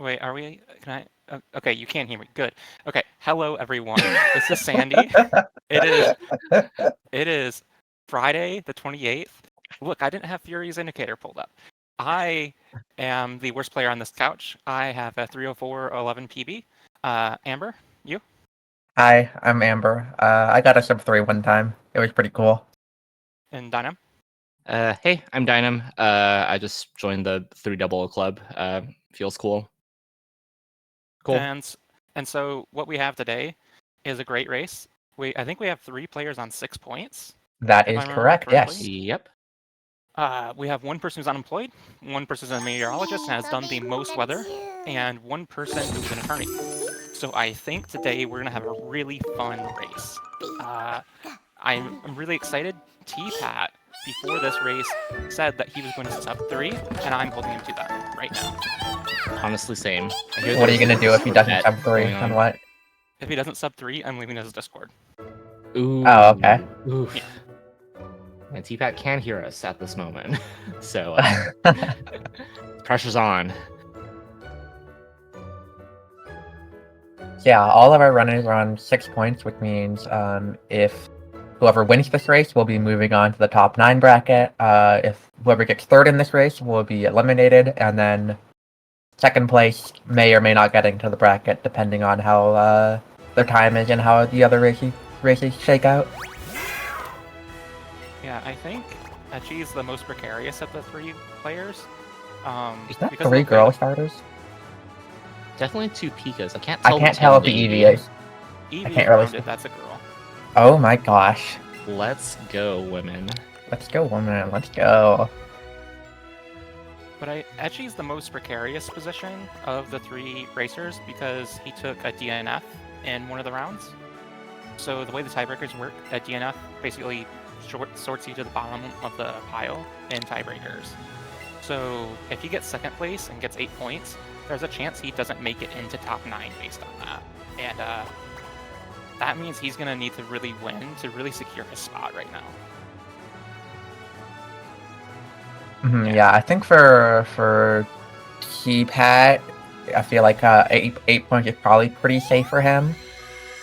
Wait, are we? Can I? Okay, you can hear me. Good. Okay. Hello, everyone. This is Sandy. It is. It is Friday the 28th. Look, I didn't have Fury's indicator pulled up. I am the worst player on this couch. I have a 304.11 PB. Amber, you? Hi, I'm Amber. I got a sub 3 one time. It was pretty cool. And Dynam? Hey, I'm Dynam. I just joined the 3 double club. Feels cool. Cool. And so what we have today is a great race. I think we have 3 players on 6 points. That is correct, yes. Yep. We have one person who's unemployed, one person who's a meteorologist and has done the most weather, and one person who's an attorney. So I think today we're gonna have a really fun race. I'm really excited. T-Pat, before this race, said that he was going to sub 3, and I'm holding him to that right now. Honestly, same. What are you gonna do if he doesn't sub 3? On what? If he doesn't sub 3, I'm leaving his Discord. Ooh. Oh, okay. Oof. Yeah. And T-Pat can hear us at this moment, so pressure's on. Yeah, all of our runners are on 6 points, which means if whoever wins this race will be moving on to the top 9 bracket. If whoever gets third in this race will be eliminated, and then second place may or may not get into the bracket, depending on how their time is and how the other races shake out. Yeah, I think Etchy is the most precarious of the 3 players. Is that 3 girl starters? Definitely 2 Pikas. I can't tell if the Eevee is. Eevee I can't really see. That's a girl. Oh my gosh. Let's go, women. Let's go, women. Let's go. But Etchy's the most precarious position of the 3 racers because he took a DNF in one of the rounds. So the way the tiebreakers work, a DNF basically sorts you to the bottom of the pile in tiebreakers. So if he gets second place and gets 8 points, there's a chance he doesn't make it into top 9 based on that. And that means he's going to need to really win to really secure his spot right now. Yeah, I think for T-Pat, I feel like 8 points is probably pretty safe for him.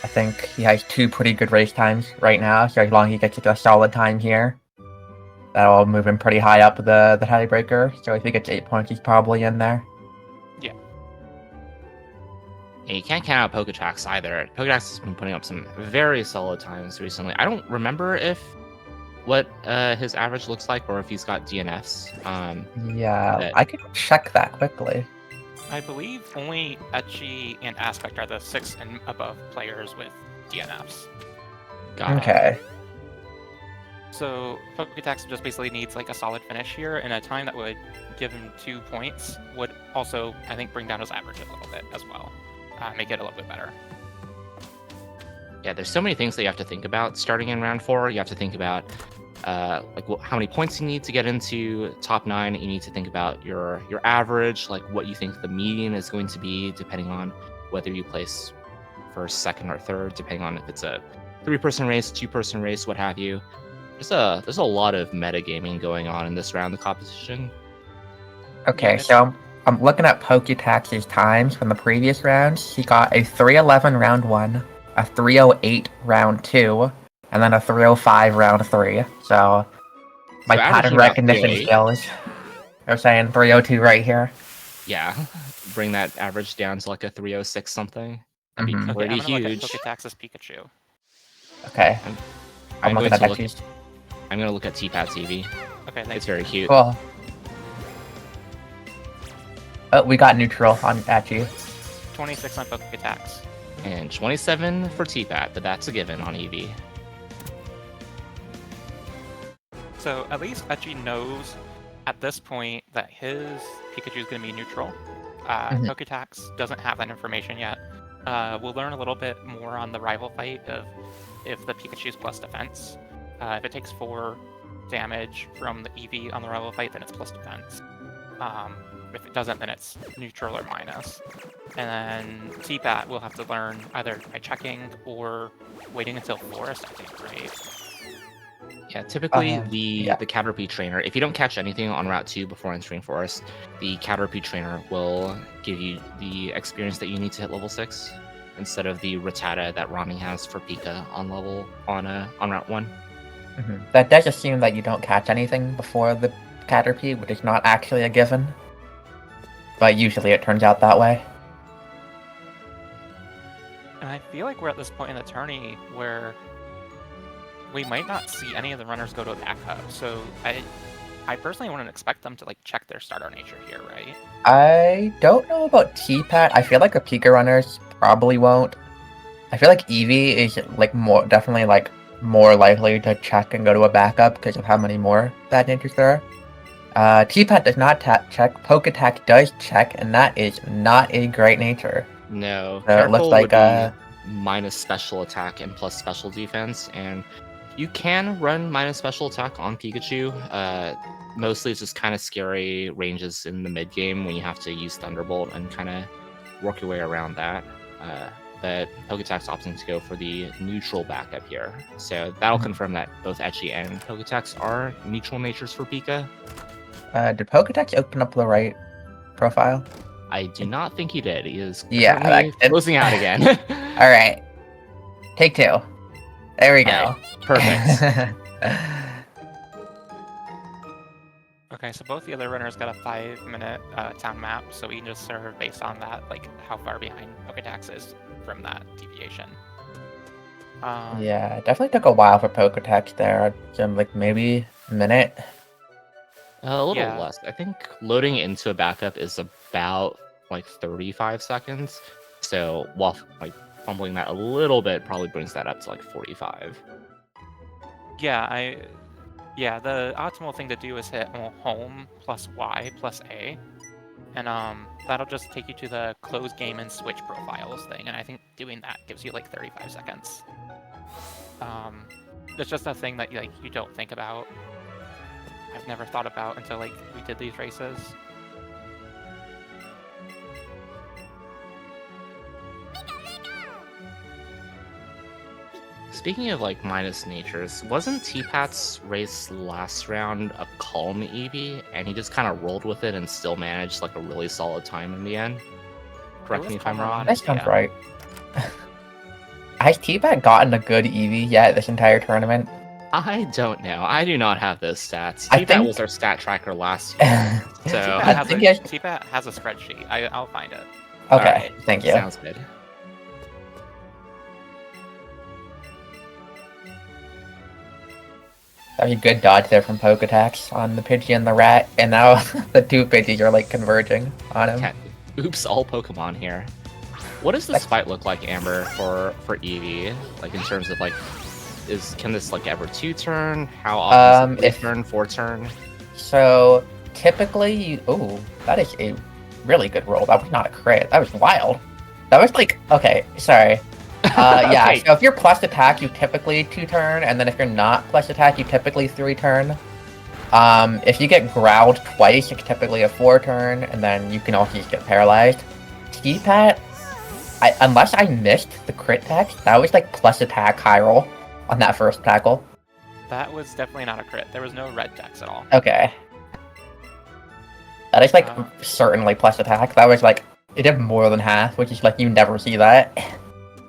I think he has 2 pretty good race times right now, so as long as he gets a solid time here, that'll move him pretty high up the tiebreaker. So if he gets 8 points, he's probably in there. Yeah. And you can't count out Poketax either. Poketax has been putting up some very solid times recently. I don't remember what his average looks like or if he's got DNFs. Yeah, I could check that quickly. I believe only Etchy and Aspect are the 6 and above players with DNFs. Okay. So Poketax just basically needs like a solid finish here, and a time that would give him 2 points would also, I think, bring down his average a little bit as well. Make it a little bit better. Yeah, there's so many things that you have to think about starting in round 4. You have to think about how many points you need to get into top 9. You need to think about your average, like what you think the median is going to be, depending on whether you place first, second, or third, depending on if it's a 3-person race, 2-person race, what have you. There's a lot of metagaming going on in this round of competition. Okay, so I'm looking at Poketax's times from the previous rounds. He got a 3:11 round 1, a 3:08 round 2, and then a 3:05 round 3. So my pattern recognition skills are saying 3:02 right here. Yeah, bring that average down to like a 3:06 something. That'd be pretty huge. Look at Poketax's Pikachu. Okay. I'm looking at Etchy's. I'm gonna look at T-Pat's Eevee. Okay, thanks. It's very cute. Cool. Oh, we got neutral on Etchy. 26 on Poketax. And 27 for T-Pat, but that's a given on Eevee. So at least Etchy knows at this point that his Pikachu is going to be neutral. Poketax doesn't have that information yet. We'll learn a little bit more on the rival fight of if the Pikachu is plus defense. If it takes 4 damage from the Eevee on the rival fight, then it's plus defense. If it doesn't, then it's neutral or minus. And then T-Pat will have to learn either by checking or waiting until Forest, I think, right? Yeah, typically Yeah. the Caterpie trainer, if you don't catch anything on Route 2 before entering Forest, the Caterpie trainer will give you the experience that you need to hit level 6 instead of the Rattata that Rami has for Pika on Route 1. That does assume that you don't catch anything before the Caterpie, which is not actually a given. But usually it turns out that way. And I feel like we're at this point in the tourney where we might not see any of the runners go to a backup. So I personally wouldn't expect them to like check their starter nature here, right? I don't know about T-Pat. I feel like the Pika runners probably won't. I feel like Eevee is like definitely more likely to check and go to a backup because of how many more bad natures there are. T-Pat does not check. Poketaxatty does check, and that is not a great nature. No, So it looks like minus special attack and plus special defense, and you can run minus special attack on Pikachu. Mostly it's just kind of scary ranges in the mid game when you have to use Thunderbolt and kind of work your way around that. But Poketax opting to go for the neutral backup here. So that'll confirm that both Etchy and Poketax are neutral natures for Pika. Did Poketax open up the right profile? I do not think he did. He is closing out again. All right. Take 2. There we go. Perfect. Okay, so both the other runners got a 5-minute town map, so we can just serve based on that, like how far behind Poketax is from that deviation. Yeah, it definitely took a while for Poketax there. Like maybe a minute. A little less. I think loading into a backup is about like 35 seconds. So while like fumbling that a little bit probably brings that up to like 45. Yeah, the optimal thing to do is hit home plus Y plus A. And that'll just take you to the close game and switch profiles thing. And I think doing that gives you like 35 seconds. It's just a thing that like you don't think about. I've never thought about until like we did these races. Speaking of like minus natures, wasn't T-Pat's race last round a calm Eevee, and he just kind of rolled with it and still managed like a really solid time in the end? Correct me if I'm wrong. That sounds right. Has T-Pat gotten a good Eevee yet this entire tournament? I don't know. I do not have those stats. I T-Pat think- was our stat tracker last year. So T-Pat has a spreadsheet. I'll find it. Okay, thank you. Sounds good. That was a good dodge there from Poketax on the Pidgey and the Rat, and now the 2 Pidgeys are like converging on him. Oops, all Pokemon here. What does this fight look like, Amber, for Eevee? Like in terms of like, can this like ever 2-turn? How often is it 3-turn, 4-turn? So typically, that is a really good roll. That was not a crit. That was wild. That was like, okay, sorry. Yeah, Okay. So if you're plus attack, you typically 2-turn, and then if you're not plus attack, you typically 3-turn. If you get growled twice, it's typically a 4-turn, and then you can also just get paralyzed. T-Pat, unless I missed the crit text, that was like plus attack high roll on that first tackle. That was definitely not a crit. There was no red dex at all. Okay. That is like certainly plus attack. That was like, it did more than half, which is like, you never see that.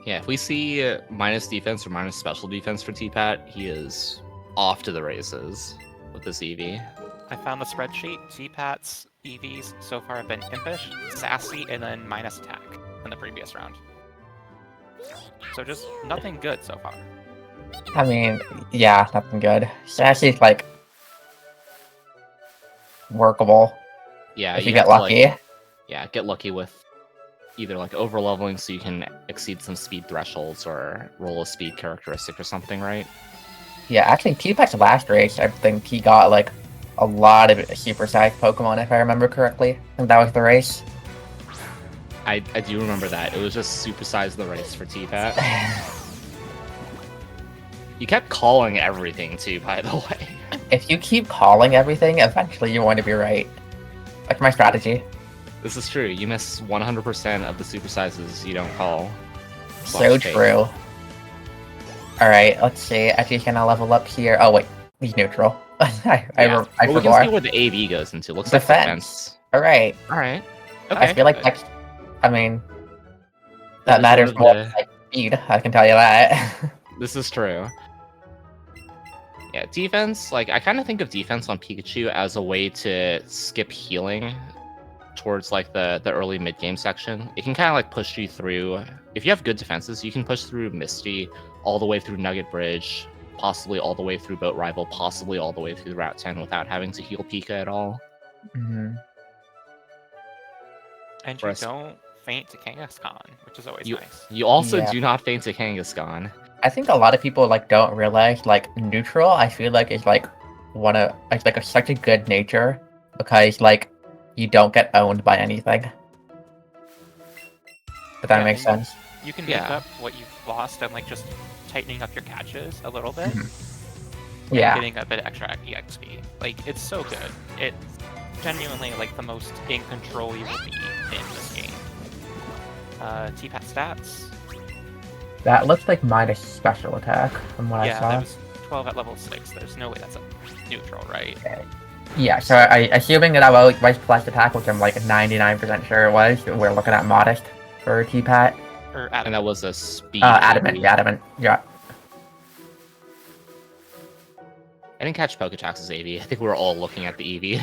Yeah, if we see minus defense or minus special defense for T-Pat, he is off to the races with this Eevee. I found the spreadsheet. T-Pat's EVs so far have been Impish, Sassy, and then minus attack in the previous round. So just nothing good so far. I mean, yeah, nothing good. Sassy's like workable. Yeah, if you get lucky. Get lucky with either like over leveling so you can exceed some speed thresholds or roll a speed characteristic or something, right? Yeah, actually, T-Pat's last race, I think he got like a lot of supersized Pokemon, if I remember correctly. I think that was the race. I do remember that. It was just supersized the race for T-Pat. You kept calling everything too, by the way. If you keep calling everything, eventually you're going to be right. That's my strategy. This is true. You miss 100% of the supersizes you don't call. So true. Alright, let's see. Actually, can I level up here? Oh, wait. He's neutral. I Well, we can forgot. see where the AV goes into. Looks Defense. like defense. All right. All right. Okay. I feel like good. that's. I mean, That that is matters one of more the- than like speed. I can tell you that. This is true. Yeah, defense, like I kind of think of defense on Pikachu as a way to skip healing towards like the early mid game section. It can kind of like push you through. If you have good defenses, you can push through Misty all the way through Nugget Bridge, possibly all the way through Boat Rival, possibly all the way through Route 10 without having to heal Pika at all. hmm And you Whereas- don't faint to Kangaskhan, which is always nice. You also Yeah. do not faint to Kangaskhan. I think a lot of people like don't realize like neutral. I feel like is like it's like such a good nature because like you don't get owned by anything. If that Yeah, makes and sense. You can Yeah. make up what you've lost and like just tightening up your catches a little bit. Mhm. And Yeah. getting a bit extra EXP. Like it's so good. It's genuinely like the most in control you will be in this game. T-Pat stats. That looks like minus special attack from what I Yeah, saw. that was 12 at level 6. There's no way that's a neutral, right? Yeah, so I assuming that I was plus attack, which I'm like 99% sure it was. We're looking at modest for T-Pat. Or And Adam. that was a speed. Adamant, AV. adamant. Yeah. I didn't catch Poketax's AV. I think we were all looking at the EV.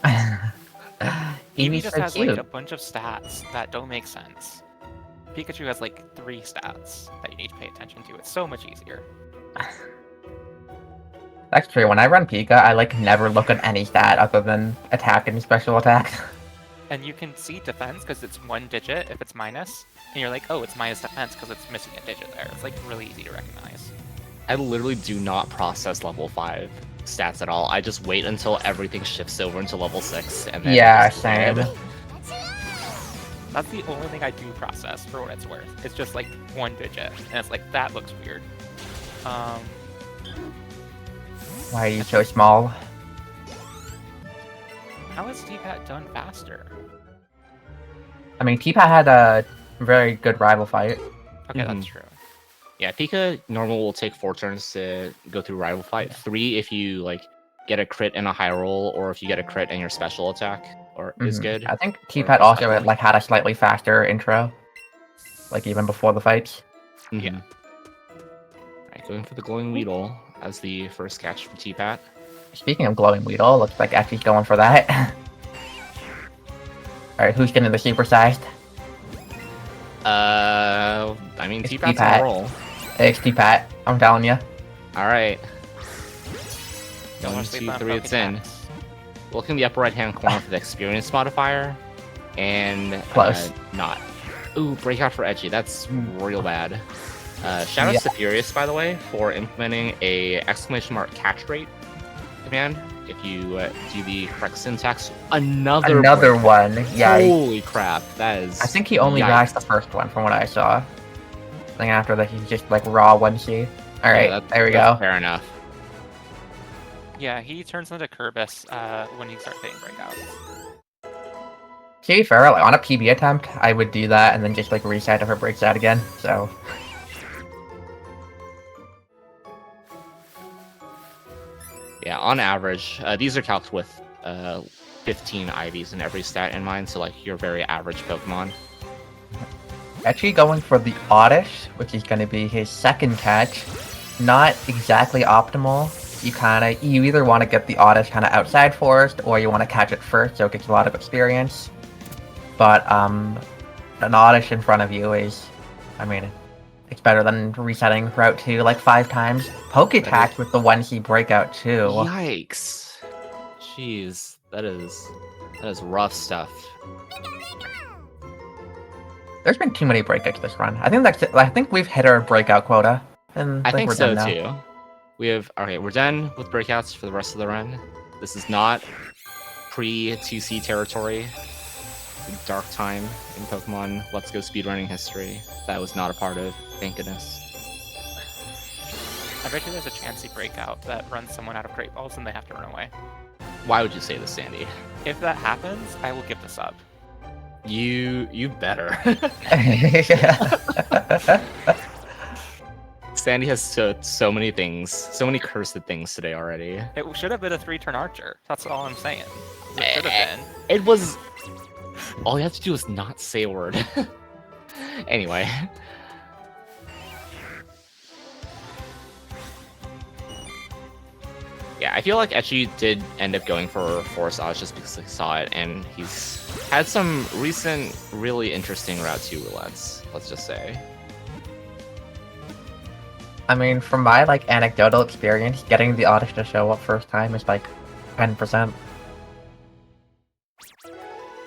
Eevee Eevee's just so has cute. like a bunch of stats that don't make sense. Pikachu has like 3 stats that you need to pay attention to. It's so much easier. That's true. When I run Pika, I like never look at any stat other than attack and special attack. And you can see defense because it's 1 digit if it's minus. And you're like, oh, it's minus defense because it's missing a digit there. It's like really easy to recognize. I literally do not process level 5 stats at all. I just wait until everything shifts over into level 6 and then Yeah, just look at same. it. That's the only thing I do process for what it's worth. It's just like 1 digit. And it's like, that looks weird. Why are you so small? How is T-Pat done faster? I mean, T-Pat had a very good rival fight. Okay, Mhm. that's true. Yeah, Pika normal will take 4 turns to go through rival fight. 3 if you like get a crit and a high roll, or if you get a crit and your special attack or is Mhm. good. I think T-Pat also respectively. like had a slightly faster intro, like even before the fights. Yeah. Alright, going for the glowing Weedle as the first catch for T-Pat. Speaking of glowing Weedle, looks like Effie's going for that. Alright, who's getting the supersized? I mean It's T-Pat's T-Pat. on a roll. It's T-Pat, I'm telling you. Alright. Don't 1, wanna sleep 2, on 3, it's in. Pokédex. Look in the upper right hand corner for the experience modifier. And Close. not. Ooh, breakout for Edgy. That's real bad. Shout out to Furious, by the way, for implementing a ! catch rate command. If you do the correct syntax, another breakout. one. Yeah, Holy crap, that is. I think he only yikes. bags the first one from what I saw. I think after that he's just like raw 1C. Alright, Yeah, there we that's go. Fair enough. Yeah, he turns into Kerbis when he starts hitting breakouts. To be fair, like, on a PB attempt, I would do that and then just like reset if it breaks out again, so... Yeah, on average, these are calced with 15 IVs in every stat in mind, so like your very average Pokemon. Actually going for the Oddish, which is going to be his second catch. Not exactly optimal. You either want to get the Oddish kind of outside forest, or you want to catch it first, so it gets a lot of experience. But an Oddish in front of you is, I mean, it's better than resetting Route 2 like 5 times. Poketax with the 1C breakout too. Yikes! Jeez, that is rough stuff. There's been too many breakouts this run. I think we've hit our breakout quota. And I think we're so done now. too. We're done with breakouts for the rest of the run. This is not pre-2C territory. Dark time in Pokemon Let's Go speedrunning history. That was not a part of, thank goodness. I bet you there's a chancy breakout that runs someone out of Great Balls and they have to run away. Why would you say this, Sandy? If that happens, I will give this up. You better. Sandy has so many things, so many cursed things today already. It should have been a 3-turn archer. That's all I'm saying. It should have been. It was. All you have to do is not say a word. Anyway. Yeah, I feel like Etchy did end up going for Forest Odds just because I saw it, and he's had some recent, really interesting Route 2 roulettes, let's just say. I mean, from my like anecdotal experience, getting the Oddish to show up first time is like 10%.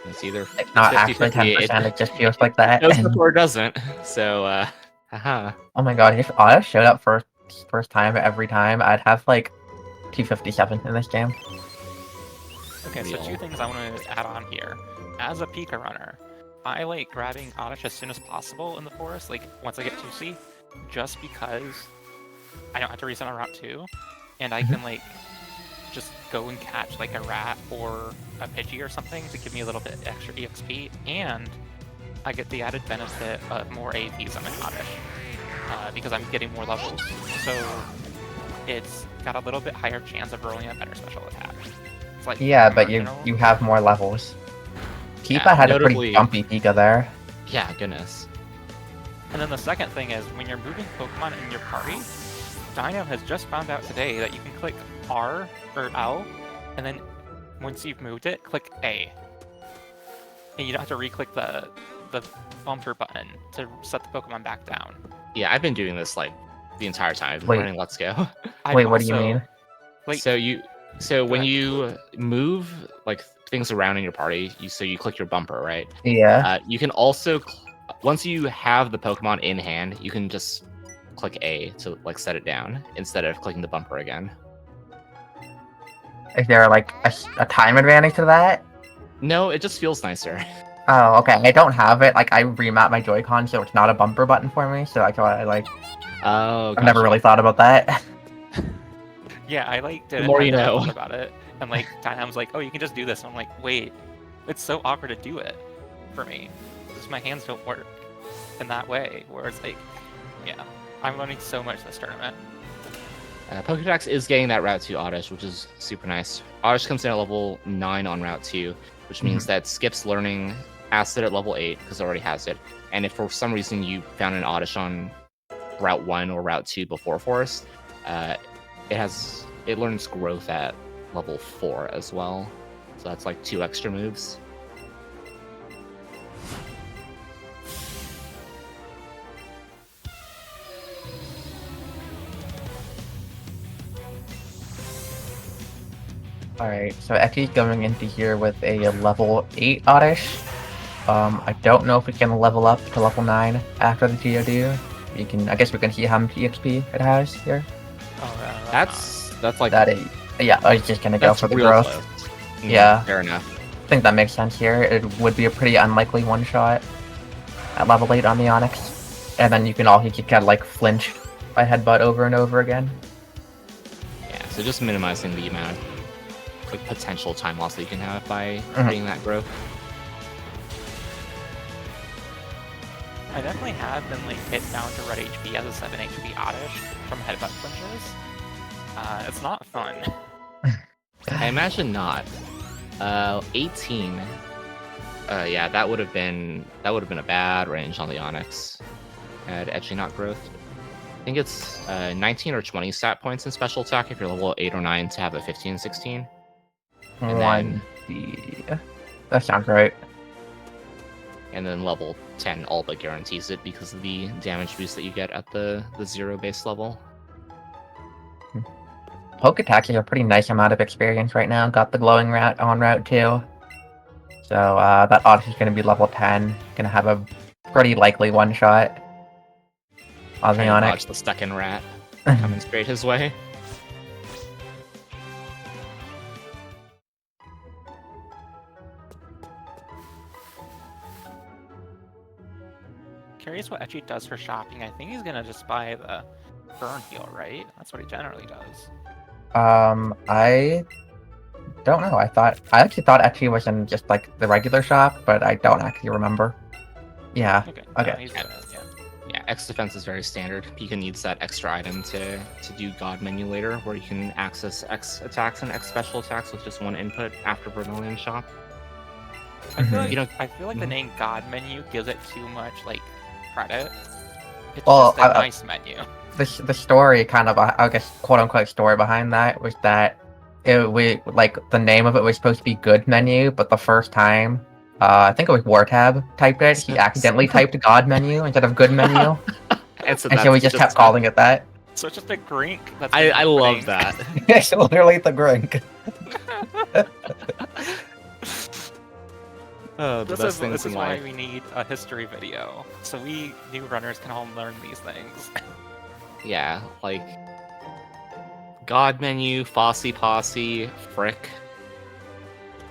It's either It's not 50, actually 10%, it just feels like that. It goes before it doesn't, so, haha. Oh my god, if Oddish showed up first time every time, I'd have like 257 in this game. Okay, so 2 things I want to add on here. As a Pika runner, I like grabbing Oddish as soon as possible in the forest, like once I get 2C, just because I don't have to reset on Route 2, and I can like just go and catch like a rat or a Pidgey or something to give me a little bit extra EXP, and I get the added benefit of more APs on my Oddish, because I'm getting more levels, so it's got a little bit higher chance of rolling a better special attack. It's like Yeah, but marginal. you have more levels. Pika Yeah, had a notably- pretty bumpy Pika there. Yeah, goodness. And then the second thing is, when you're moving Pokemon in your party, Dino has just found out today that you can click R or L, and then once you've moved it, click A. And you don't have to re-click the bumper button to set the Pokemon back down. Yeah, I've been doing this like the entire time. I've been Wait. running Let's Go. I've Wait, what do you also- mean? Like, So when ahead. you move like things around in your party, you click your bumper, right? Yeah. You can also once you have the Pokemon in hand, you can just click A to like set it down instead of clicking the bumper again. Is there like a time advantage to that? No, it just feels nicer. Oh, okay. I don't have it. Like, I remap my Joy-Con, so it's not a bumper button for me. So that's why I like. Oh, I've never gotcha. really thought about that. yeah, I like did more I you never know. thought about it, and like Dynam's like, oh, you can just do this. And I'm like, wait, it's so awkward to do it for me because my hands don't work in that way. Where it's like, yeah, I'm learning so much this tournament. Pokédex is getting that Route 2 Oddish, which is super nice. Oddish comes in at level 9 on Route 2, which means that skips learning Acid at level 8 because it already has it. And if for some reason you found an Oddish on Route 1 or Route 2 before Forest, it learns Growth at level 4 as well. So that's like 2 extra moves. Alright, so Ecky's going into here with a level 8 Oddish. I don't know if we can level up to level 9 after the Geodude. I guess we can see how much EXP it has here. Oh, That's like That is, yeah, I was just gonna go that's for the real growth. close. Yeah. Fair enough. I think that makes sense here. It would be a pretty unlikely one-shot at level 8 on the Onix. And then you can kind of like flinch by headbutt over and over again. Yeah, so just minimizing the amount of like potential time loss that you can have by Mhm. getting that growth. I definitely have been like hit down to red HP as a 7 HP Oddish from headbutt flinches. It's not fun. I imagine not. 18. Yeah, that would have been a bad range on the Onix. Had Etchy not growth. I think it's 19 or 20 stat points in special attack if you're level 8 or 9 to have a 15, 16. And then- That sounds right. And then level 10 all but guarantees it because of the damage boost that you get at the 0 base level. Poketaxatty has a pretty nice amount of experience right now. Got the glowing route on Route 2. So that Oddish is going to be level 10. Going to have a pretty likely one-shot on the Trying to Onix. dodge the stuck-in rat coming straight his way. Curious what Etchy does for shopping. I think he's gonna just buy the burn heal, right? That's what he generally does. I don't know. I actually thought Etchy was in just like the regular shop, but I don't actually remember. Yeah. Okay. Okay. He's gonna, yeah. Yeah, X defense is very standard. Pika needs that extra item to do God menu later, where you can access X attacks and X special attacks with just one input after Vermilion Shop. I feel like, You know- I feel like the name God menu gives it too much like credit. It's Well, just a nice menu. The story kind of, I guess, quote unquote story behind that was that the name of it was supposed to be good menu, but the first time, I think it was Wartab typed it, he accidentally typed God menu instead of good menu, And so, and so we just kept calling it that. So it's just a grink. That's I love that. It's literally the Grink. The This best is things in why life. we need a history video, so we new runners can all learn these things. Yeah, like God menu, Fossy Posse, Frick.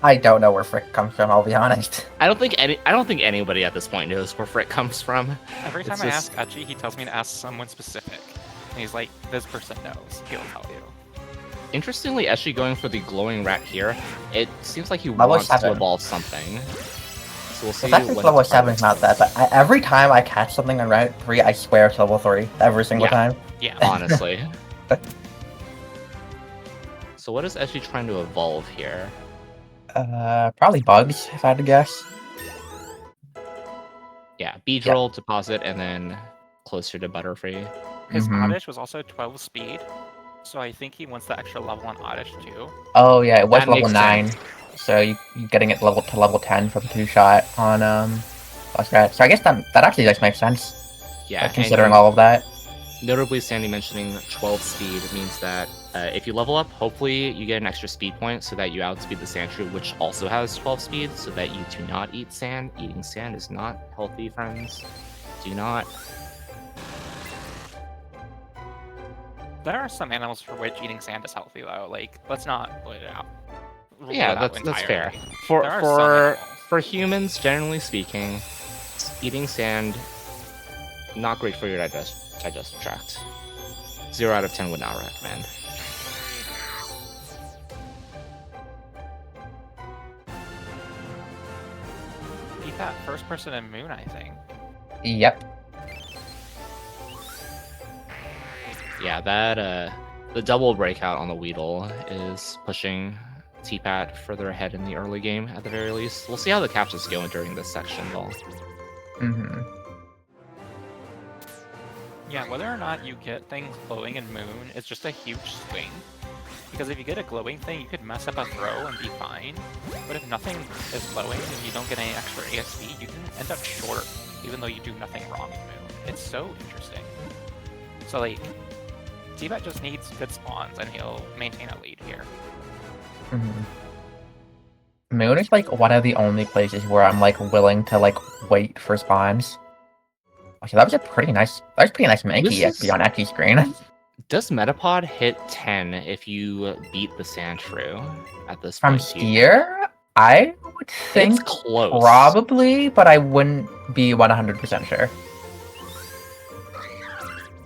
I don't know where Frick comes from, I'll be honest. I don't think anybody at this point knows where Frick comes from. Every It's time I just- ask Etchy, he tells me to ask someone specific. And he's like, this person knows. He'll tell you. Interestingly, actually going for the glowing rat here, it seems like he Level wants 7. to evolve something. So we'll see. The fact that when level it's 7 is not that, but every time I catch something on Route 3, I swear it's level 3. Every single Yeah. time. Yeah. honestly. So what is Eschi trying to evolve here? Probably bugs, if I had to guess. Yeah, Beedrill, Deposit, and then closer to Butterfree. His Mhm. Oddish was also 12 speed, so I think he wants the extra level on Oddish too. Oh yeah, it was That level makes 9. sense. So you getting it to level 10 for the 2-shot on Muskrat. So I guess that actually does make sense. Yeah, Considering and all of that. notably Sandy mentioning 12 speed means that if you level up, hopefully you get an extra speed point so that you outspeed the Sandshrew, which also has 12 speed, so that you do not eat sand. Eating sand is not healthy, friends. Do not. There are some animals for which eating sand is healthy though. Like, let's not put it out. rule Yeah, it out that's fair. entirely. For There are some animals. for humans, generally speaking, eating sand not great for your digestive tract. 0 out of 10 would not recommend. Beat that first person in Moon, I think. Yep. Yeah, that the double breakout on the Weedle is pushing T-Pat further ahead in the early game at the very least. We'll see how the captures go during this section though. Mm-hmm. Yeah, whether or not you get things glowing in Moon is just a huge swing. Because if you get a glowing thing, you could mess up a throw and be fine. But if nothing is glowing and you don't get any extra ASP, you can end up short, even though you do nothing wrong in Moon. It's so interesting. So like, T-Bat just needs good spawns and he'll maintain a lead here. Mm-hmm. Moon is like one of the only places where I'm like willing to like wait for spawns. Okay, that was pretty nice Mankey actually on Ecky's screen. Does Metapod hit 10 if you beat the Sandshrew at this From point? do you think? here, I would It's think close. probably, but I wouldn't be 100% sure.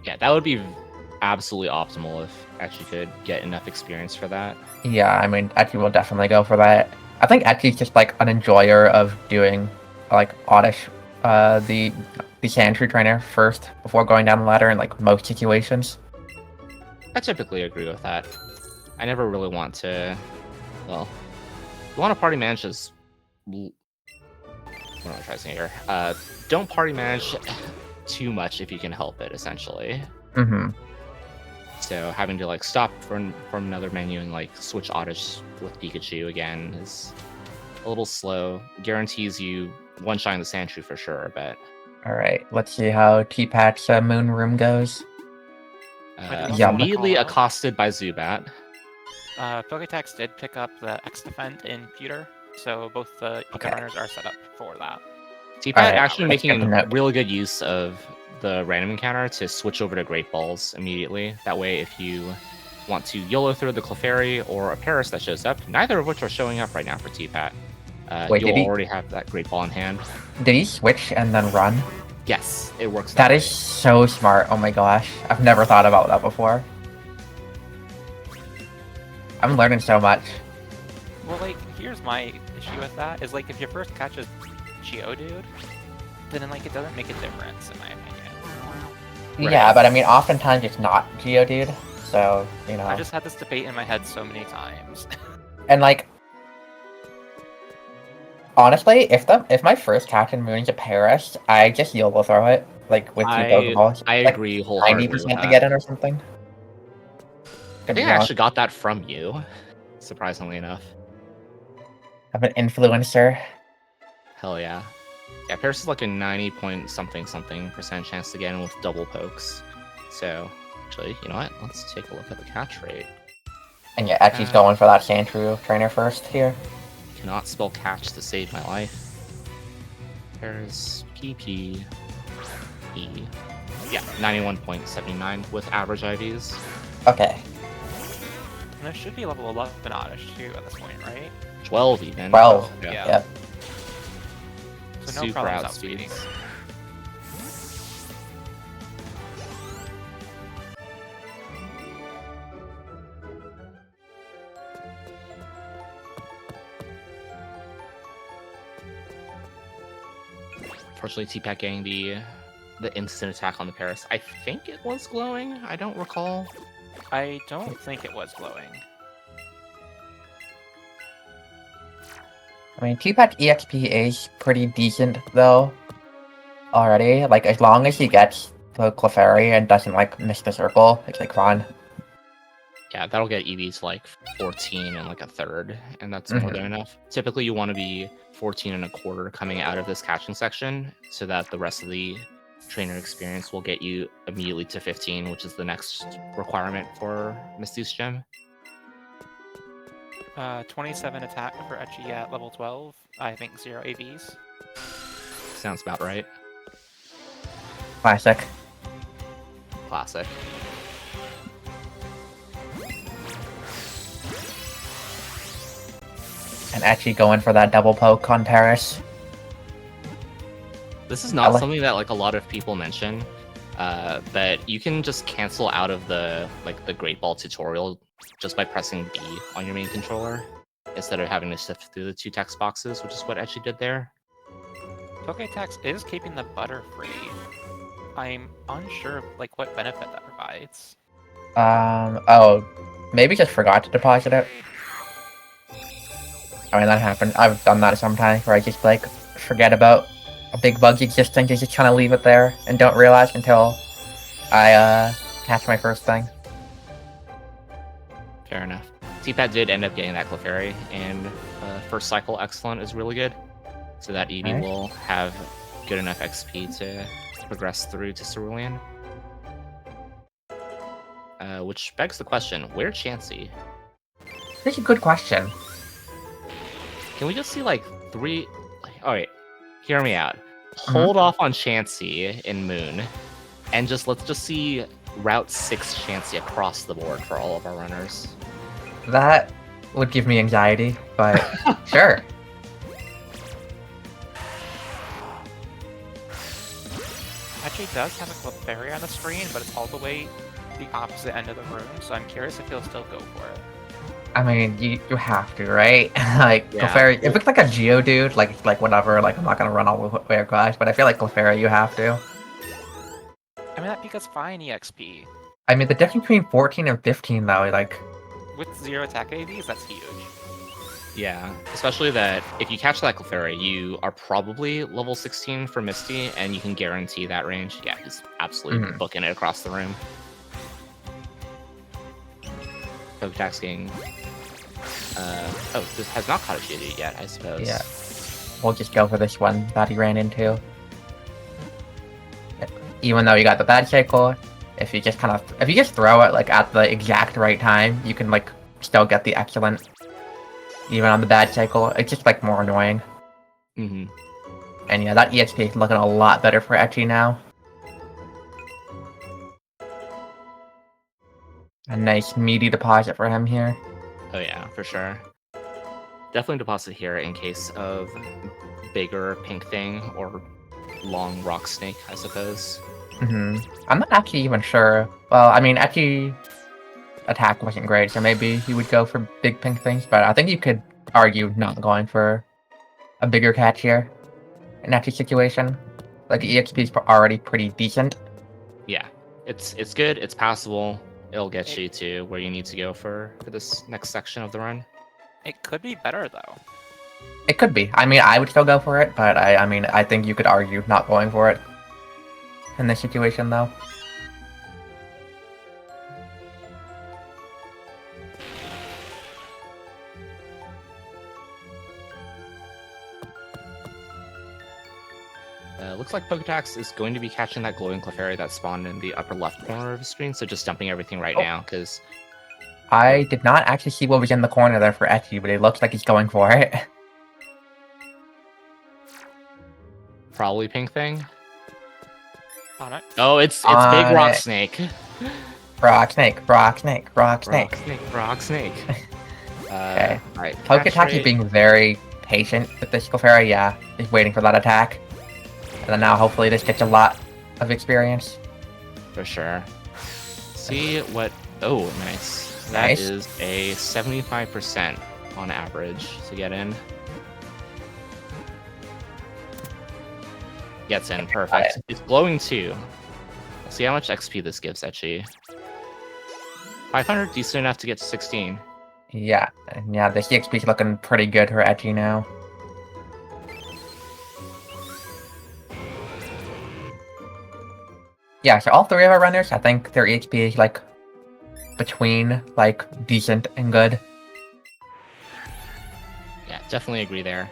Yeah, that would be absolutely optimal if Etchy could get enough experience for that. Yeah, I mean, Etchy will definitely go for that. I think Etchy's just like an enjoyer of doing like Oddish, the Sandshrew trainer first before going down the ladder in like most situations. I typically agree with that. I never really want to. Well, you want to party manage as. What am I trying to say here? Don't party manage too much if you can help it, essentially. Mm-hmm. So having to like stop from another menu and like switch Oddish with Pikachu again is a little slow. Guarantees you one shot in the Sandshrew for sure, but Alright, let's see how T-Pat's moon room goes. Yeah. immediately accosted by Zubat. Poketax did pick up the X-Defend in Pewter, so both the Okay. runners are set up for that. T-Pat Alright, actually let's making get the a note. really good use of the random encounter to switch over to Great Balls immediately. That way, if you want to YOLO through the Clefairy or a Paris that shows up, neither of which are showing up right now for T-Pat, Wait, you'll did he- already have that Great Ball in hand. Did he switch and then run? Yes, it works. That way. is so smart, oh my gosh. I've never thought about that before. I'm learning so much. Well, like, here's my issue with that, is like, if your first catch is Geodude, then like, it doesn't make a difference, in my opinion. Yeah, but I mean, oftentimes it's not Geodude, so, you know. I just had this debate in my head so many times. And, like, honestly, if my first Captain Moon's a Paris, I just YOLO throw it, like, with two Pokeballs. I like, agree wholeheartedly with 90% to that. get in or something. I think I actually got that from you, surprisingly enough. I'm an influencer. Hell yeah. Yeah, Paris is like a 90 point something% chance to get in with double pokes. So, actually, you know what? Let's take a look at the catch rate. And yeah, Etchy's going for that Sandshrew trainer first here. Cannot spell catch to save my life. There's PP. E. Yeah, 91.79 with average IVs. Okay. And there should be level 11 oddish too at this point, right? 12 even. 12. Yeah. Yep. So no Super problems outspeeding. outspeeds. Unfortunately, T-Pack getting the instant attack on the Paris. I think it was glowing. I don't recall. I don't think it was glowing. I mean, T-Pack EXP is pretty decent, though, already. Like, as long as he gets the Clefairy and doesn't, like, miss the circle, it's, like, fine. Yeah, that'll get EVs like 14 and like a third, and that's more than enough. Typically, you want to be 14 and a quarter coming out of this catching section, so that the rest of the trainer experience will get you immediately to 15, which is the next requirement for Misty's Gem. 27 attack for Etchy at level 12. I think 0 AVs. Sounds about right. Classic. Classic. And Etchy going for that double poke on Paris. This is not something that like a lot of people mention, but you can just cancel out of the Great Ball tutorial just by pressing B on your main controller instead of having to sift through the two text boxes, which is what Etchy did there. Poketax is keeping the butter free. I'm unsure of like what benefit that provides. Oh, maybe just forgot to deposit it. I mean, that happened. I've done that sometimes where I just, like, forget about a big bug's existence and just kind of leave it there and don't realize until I, catch my first thing. Fair enough. T-Pad did end up getting that Clefairy, and first cycle excellent is really good. So that Eevee will have good enough XP to progress through to Cerulean. Which begs the question, where Chansey? That's a good question. Can we just see like 3... Oh wait, hear me out. Hold off on Chansey in Moon, and let's just see Route 6 Chansey across the board for all of our runners. That would give me anxiety, but sure. Etchy does have a Clefairy on the screen, but it's all the way the opposite end of the room, so I'm curious if he'll still go for it. I mean, you have to, right? Like, Yeah. Clefairy, if it's like a Geodude, like whatever, like I'm not gonna run all the way across, but I feel like Clefairy, you have to. I mean, that Pika's fine EXP. I mean, the difference between 14 and 15, though, like... With 0 attack AVs, that's huge. Yeah, especially that if you catch that Clefairy, you are probably level 16 for Misty, and you can guarantee that range. Yeah, he's absolutely booking it across the room. Poketax getting... oh, this has not caught a Geodude yet, I suppose. Yeah. We'll just go for this one that he ran into. Even though you got the bad cycle, if you just throw it like at the exact right time, you can like still get the excellent. Even on the bad cycle, it's just like more annoying. And yeah, that EXP is looking a lot better for Etchy now. A nice meaty deposit for him here. Oh yeah, for sure. Definitely deposit here in case of bigger pink thing or long rock snake, I suppose. I'm not actually even sure. Well, I mean, Etchy attack wasn't great, so maybe he would go for big pink things, but I think you could argue not going for a bigger catch here in Etchy's situation. Like, the EXP is already pretty decent. Yeah. It's good. It's passable. It'll get you to where you need to go for this next section of the run. It could be better though. It could be. I mean, I would still go for it, but I mean, I think you could argue not going for it in this situation, though. Looks like Poketax is going to be catching that glowing Clefairy that spawned in the upper left corner of the screen, so just dumping everything right now, because... I did not actually see what was in the corner there for Etchy, but it looks like he's going for it. Probably Pink Thing. Onyx. Oh, it's Big Rock Snake. Rock Snake, Rock Snake, Rock Snake. Rock Snake. Okay. Alright. Poketaxatty is being very patient with this Clefairy, yeah. He's waiting for that attack. And then now hopefully this gets a lot of experience. For sure. See what... Oh, nice. That is a 75% on average to get in. Gets in, perfect. It's glowing too. Let's see how much XP this gives Etchy. 500, decent enough to get to 16. Yeah, yeah, the XP is looking pretty good for Etchy now. Yeah, so all three of our runners, I think their HP is like between like decent and good. Yeah, definitely agree there.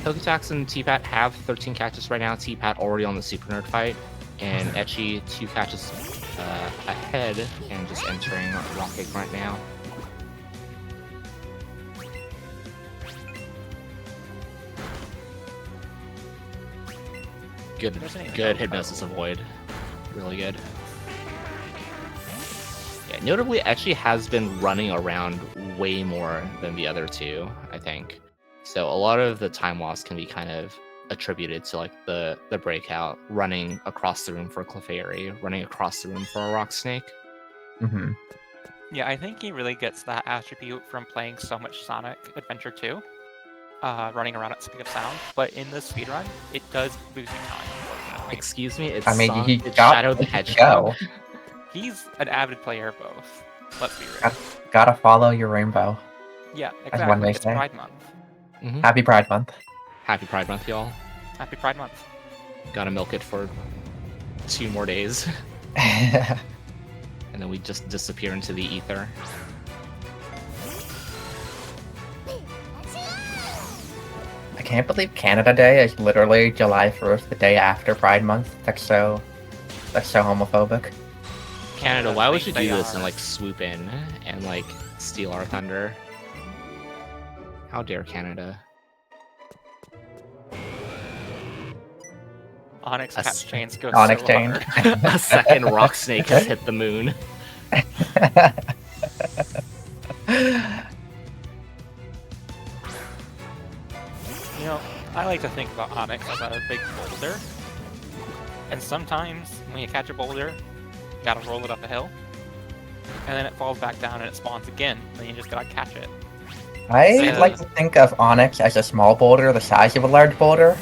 Poketax and T-Pat have 13 catches right now. T-Pat already on the Super Nerd fight, and Etchy 2 catches ahead and just entering Rocket right now. Good Hypnosis Avoid. Really good. Yeah, notably, Etchy has been running around way more than the other two, I think. So a lot of the time loss can be kind of attributed to like the breakout, running across the room for a Clefairy, running across the room for a Rock Snake. Mm-hmm. Yeah, I think he really gets that attribute from playing so much Sonic Adventure 2. Running around at speed of sound, but in the speedrun, it does boost your time, unfortunately. Excuse me, it's Shadow the Hedgehog. He's an avid player of both. Let's be real. Gotta follow your rainbow. Yeah, As one exactly. may It's say. Pride Month. Mm-hmm. Happy Pride Month. Happy Pride Month, y'all. Happy Pride Month. Gotta milk it for 2 more days. I And then we just disappear into the ether. can't believe Canada Day is literally July 1st, the day after Pride Month. That's so homophobic. Canada, why would you do this and like swoop in and like steal our thunder? How dare Canada? Onyx catch chains go Onyx so chain. hard. A second rock snake has hit the moon. You know, I like to think about Onyx as a big boulder. And sometimes when you catch a boulder, you gotta roll it up a hill. And then it falls back down and it spawns again. Then you just gotta catch it. I like to think of Onyx as a small boulder the size of a large boulder.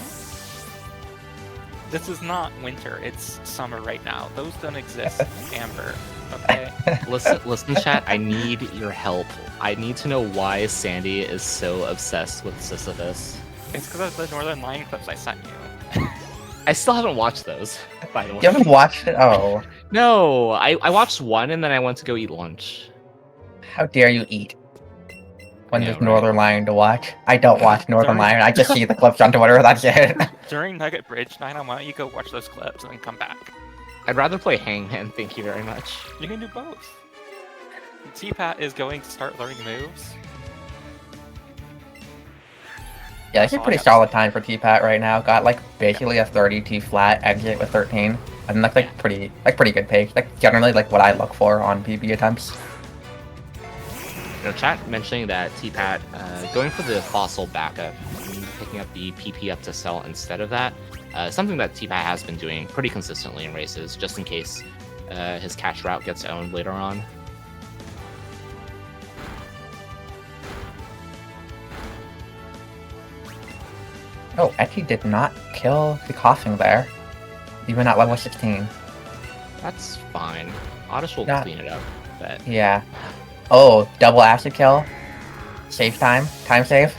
This is not winter, it's summer right now. Those don't exist, Amber. Okay? Listen, chat, I need your help. I need to know why Sandy is so obsessed with Sisyphus. It's because of the Northern Lion clips I sent you. I still haven't watched those, by the way. You haven't watched it? Oh. No, I watched one and then I went to go eat lunch. How dare you eat when Yeah, there's right. Northern Lion to watch? I don't watch Northern Lion, I just see the clips on Twitter, that's it. During Nugget Bridge night, why don't you go watch those clips and then come back? I'd rather play Hangman, thank you very much. You can do both. T-Pat is going to start learning moves. Yeah, it's a pretty solid time for T-Pat right now. Got like basically a 32 flat exit with 13. And that's like pretty good pace. Like generally like what I look for on PB attempts. You know, chat mentioning that T-Pat going for the fossil backup, and picking up the PP up to sell instead of that, something that T-Pat has been doing pretty consistently in races, just in case his catch route gets owned later on. Oh, Etchy did not kill the coughing there. Even at level 16. That's fine. Oddish will Not- clean it up, but Yeah. Oh, double acid kill. Save time. Time save.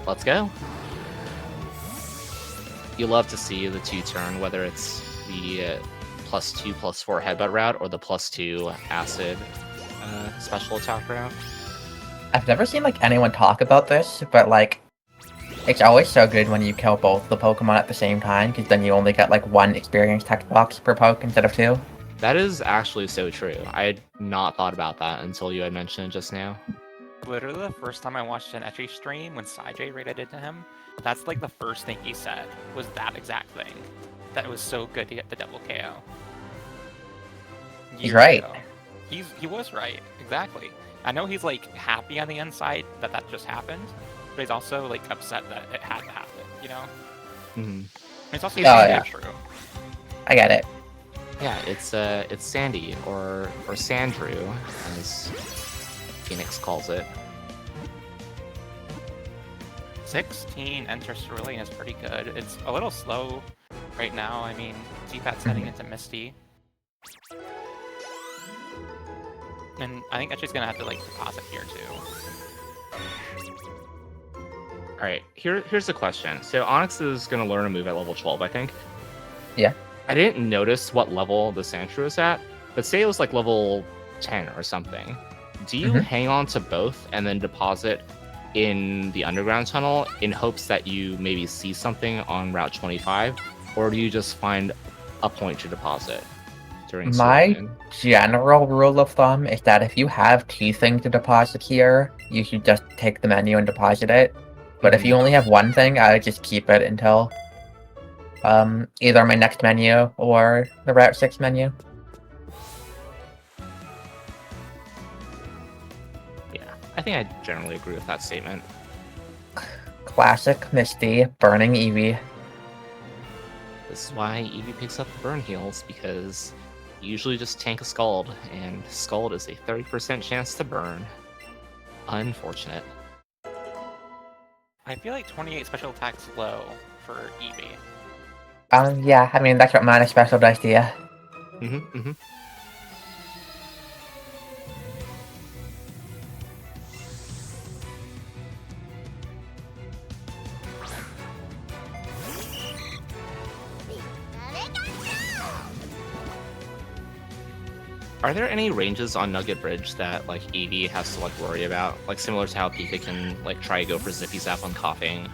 let's go. You love to see the 2-turn, whether it's the +2/+4 headbutt route or the +2 acid special attack route. I've never seen like anyone talk about this, but like it's always so good when you kill both the Pokemon at the same time, because then you only get like 1 experience text box per poke instead of 2. That is actually so true. I had not thought about that until you had mentioned it just now. Literally the first time I watched an Etchy stream when Saijay rated into him, that's like the first thing he said was that exact thing. That it was so good to get the double KO. He's right. Ago. He was right, exactly. I know he's like happy on the inside that just happened, but he's also like upset that it had to happen, you know? Mm-hmm. It's also true. I get it. Yeah, it's Sandy or Sandrew, as Phoenix calls it. 16 Enter Cerulean is pretty good. It's a little slow right now. I mean, T-Pat's heading into Misty. And I think Etchy's gonna have to like deposit here too. Alright, here's the question. So Onyx is gonna learn a move at level 12, I think. Yeah. I didn't notice what level the Sandshrew is at, but say it was like level 10 or something. Do you hang on to both and then deposit in the underground tunnel in hopes that you maybe see something on Route 25? Or do you just find a point to deposit during My Cerulean? general rule of thumb is that if you have 2 things to deposit here, you should just take the menu and deposit it. But if you only have 1 thing, I would just keep it until either my next menu or the Route 6 menu. Yeah, I think I generally agree with that statement. Classic Misty, burning Eevee. This is why Eevee picks up the burn heals, because you usually just tank a Scald, and Scald is a 30% chance to burn. Unfortunate. I feel like 28 special attacks low for Eevee. Yeah, I mean, that's what mana special does to you. Are there any ranges on Nugget Bridge that like Eevee has to like worry about? Like similar to how Pika can like try to go for Zippy Zap on coughing.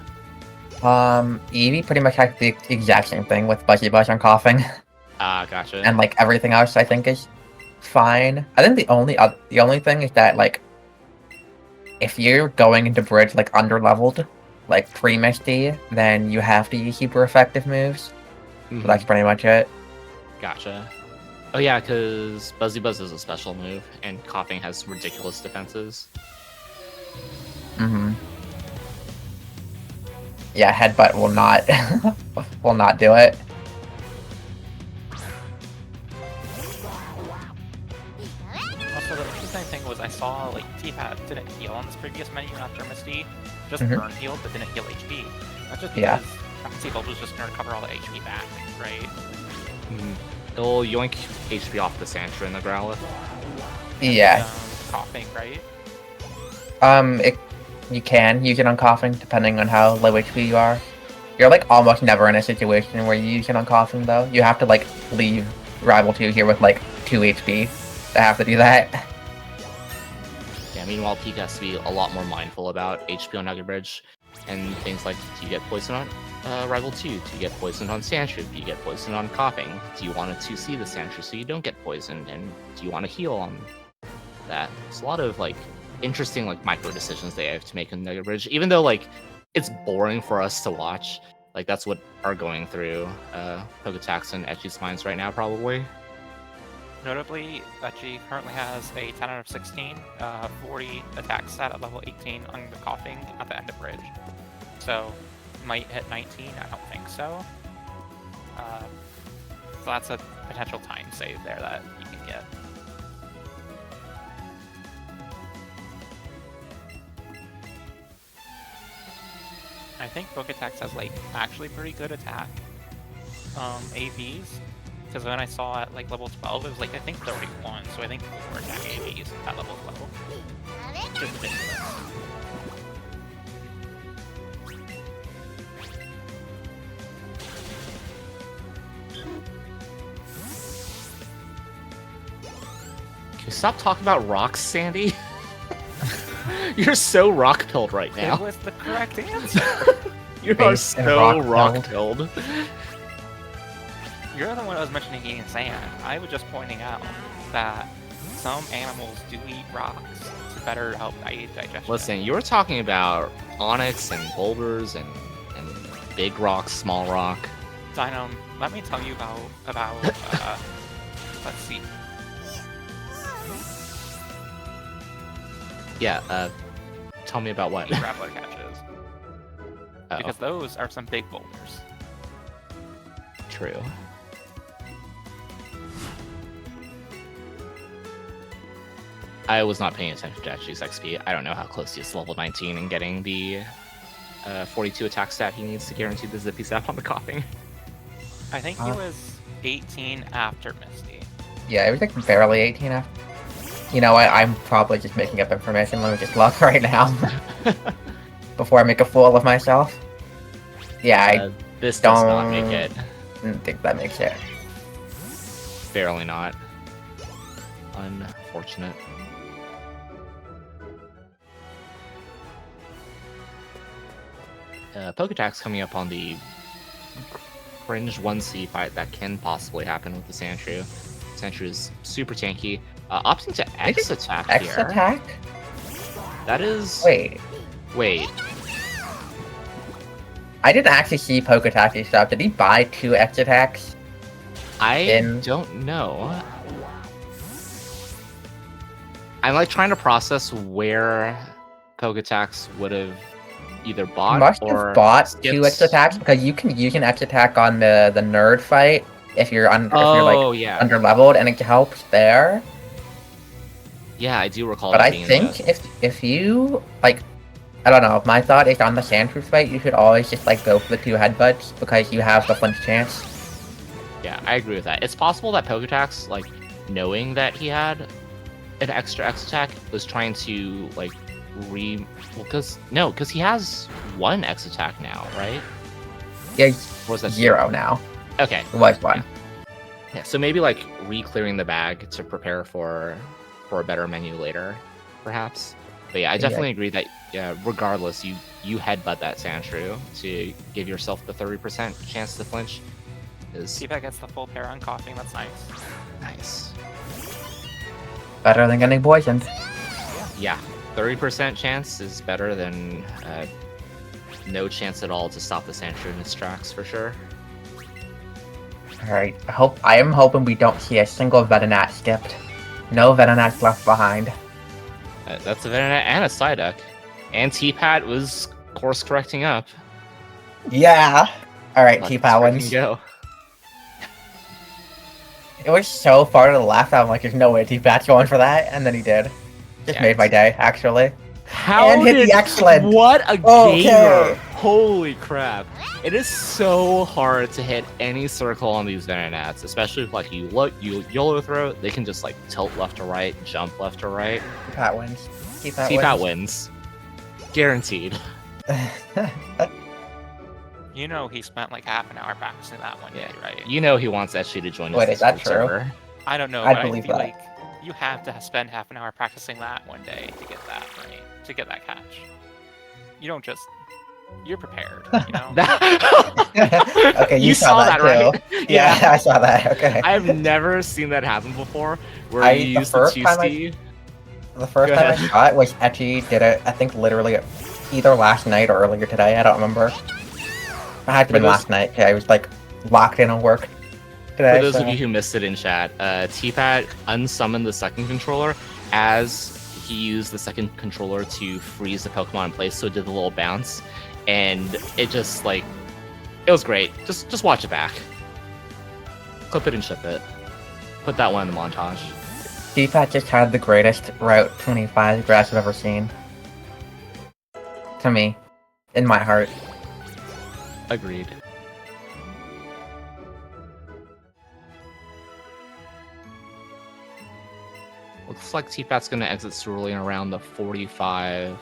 Eevee pretty much has the exact same thing with Buzzy Buzz on coughing. Gotcha. And like everything else I think is fine. I think the only thing is that like if you're going into bridge like underleveled, like pre-Misty, then you have to use super effective moves. So that's pretty much it. Gotcha. Oh yeah, because Buzzy Buzz is a special move, and coughing has ridiculous defenses. Yeah, headbutt will not will not do it. Also, the interesting thing was I saw like T-Pat didn't heal on this previous menu after Misty, just burn healed but didn't heal HP. That's just because Bouncy Bolt was just going to recover all the HP back, right? It'll yoink HP off the Sandshrew and the Growlithe. Yeah. Coughing, right? You can use it on coughing depending on how low HP you are. You're like almost never in a situation where you use it on coughing though. You have to like leave Rival 2 here with like 2 HP to have to do that. Yeah, meanwhile Pika has to be a lot more mindful about HP on Nugget Bridge and things like, do you get poisoned on Rival 2? Do you get poisoned on Sandshrew? Do you get poisoned on coughing? Do you want to 2C the Sandshrew so you don't get poisoned? And do you want to heal on that? There's a lot of like interesting like micro decisions they have to make in Nugget Bridge, even though like it's boring for us to watch. Like that's what are going through Poketaxatty and Etchy's minds right now, probably. Notably, Etchy currently has a 10 out of 16, 40 attack stat at level 18 on the coughing at the end of bridge. So, might hit 19, I don't think so. So that's a potential time save there that you can get. I think Poketax has like actually pretty good attack AVs, Because when I saw at like level 12, it was like I think 31, so I think 4 attack ABs at level 12. Just ridiculous. Can you stop talking about rocks, Sandy? You're so rock-pilled right It now. was the correct answer. You are Based in so rock-pilled. rock-pilled. You're the one that was mentioning eating sand. I was just pointing out that some animals do eat rocks to better help aid digestion. Listen, you were talking about onyx and boulders and big rock, small rock. Dino, let me tell you about let's see. Yeah, tell me about what? Grappler catches. Oh, Because those are some big boulders. true. I was not paying attention to Etchy's XP. I don't know how close he is to level 19 and getting the 42 attack stat he needs to guarantee the zippy zap on the coughing. I think he was 18 after Misty. Yeah, it was like barely 18 after. You know what? I'm probably just making up information. Let me just look right now before I make a fool of myself. Yeah, This does not make it. I don't think that makes it. Barely not. Unfortunate. Poketax coming up on the fringe 1C fight that can possibly happen with the Sandshrew. Sandshrew is super tanky. Opting to X attack X here. attack? That is... Wait. Wait. I didn't actually see Poketaxatty stuff. Did he buy 2 X attacks? I don't know. I'm like trying to process where Poketax would have either bought He must or have bought skipped. 2 X attacks because you can use an X attack on the nerd fight if you're if you're like yeah. under leveled, and it helps there. Yeah, I do recall. But that I being think if you like, I don't know. My thought is on the Sandshrew fight, you should always just like go for the 2 headbutts because you have the flinch chance. Yeah, I agree with that. It's possible that Poketax, like, knowing that he had an extra X attack, was trying to like because he has 1 X attack now, right? Yeah, Or was that 0 now. Okay. It was 1. Yeah, so maybe like re-clearing the bag to prepare for a better menu later, perhaps. But yeah, I definitely agree that regardless, you headbutt that Sandshrew to give yourself the 30% chance to flinch. T-Pack gets the full pair on coughing, that's nice. Nice. Better than getting poisoned. Yeah, 30% chance is better than no chance at all to stop the Sandshrew in its tracks, for sure. Alright, I am hoping we don't see a single Venonat skipped. No Venonats left behind. That's a Venonat and a Psyduck. And T-Pat was course correcting up. Yeah! Alright, Let's T-Pat freaking wins. go. It was so far to the left, I'm like, there's no way T-Pat's going for that, and then he did. Just made my day, actually. How And hit did the excellent! What a Okay. gamer! Holy crap! It is so hard to hit any circle on these Venonats, especially if like you YOLO throw. They can just like tilt left to right, jump left to right. T-Pat wins. T-Pat wins, guaranteed. You know he spent like half an hour practicing that one day, right? You know he wants Etchy to join us. Wait, is that true? Server. I don't know, I but believe I feel that. like you have to spend half an hour practicing that one day to get that right, to get that catch. You don't just... You're prepared, you know? Okay, you saw that, right? too. Yeah, I saw that, okay. I've never seen that happen before, where The you use the first time 2C. The first time I saw it was Etchy did it, I think literally either last night or earlier today, I don't remember. It had to be last night, I was like locked in on work today. For those of you who missed it in chat, T-Pat unsummoned the second controller as he used the second controller to freeze the Pokemon in place, so it did the little bounce, and it just like, it was great. Just watch it back. Clip it and ship it. Put that one in the montage. T-Pat just had the greatest Route 25 grass I've ever seen. To me. In my heart. Agreed. Looks like T-Pat's gonna exit Cerulean around the 45,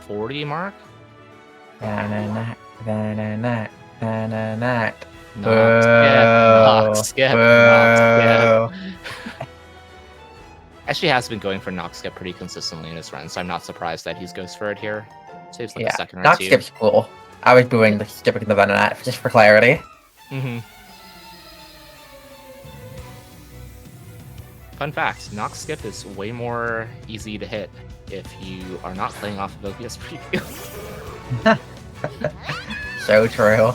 40 mark. Knock skip. Actually has been going for knock skip pretty consistently in his run, so I'm not surprised that he goes for it here. Saves like a second or knock two. skip's cool. I was doing the skipping the Venonat just for clarity. Fun fact, knock skip is way more easy to hit if you are not playing off of OPS preview. So true.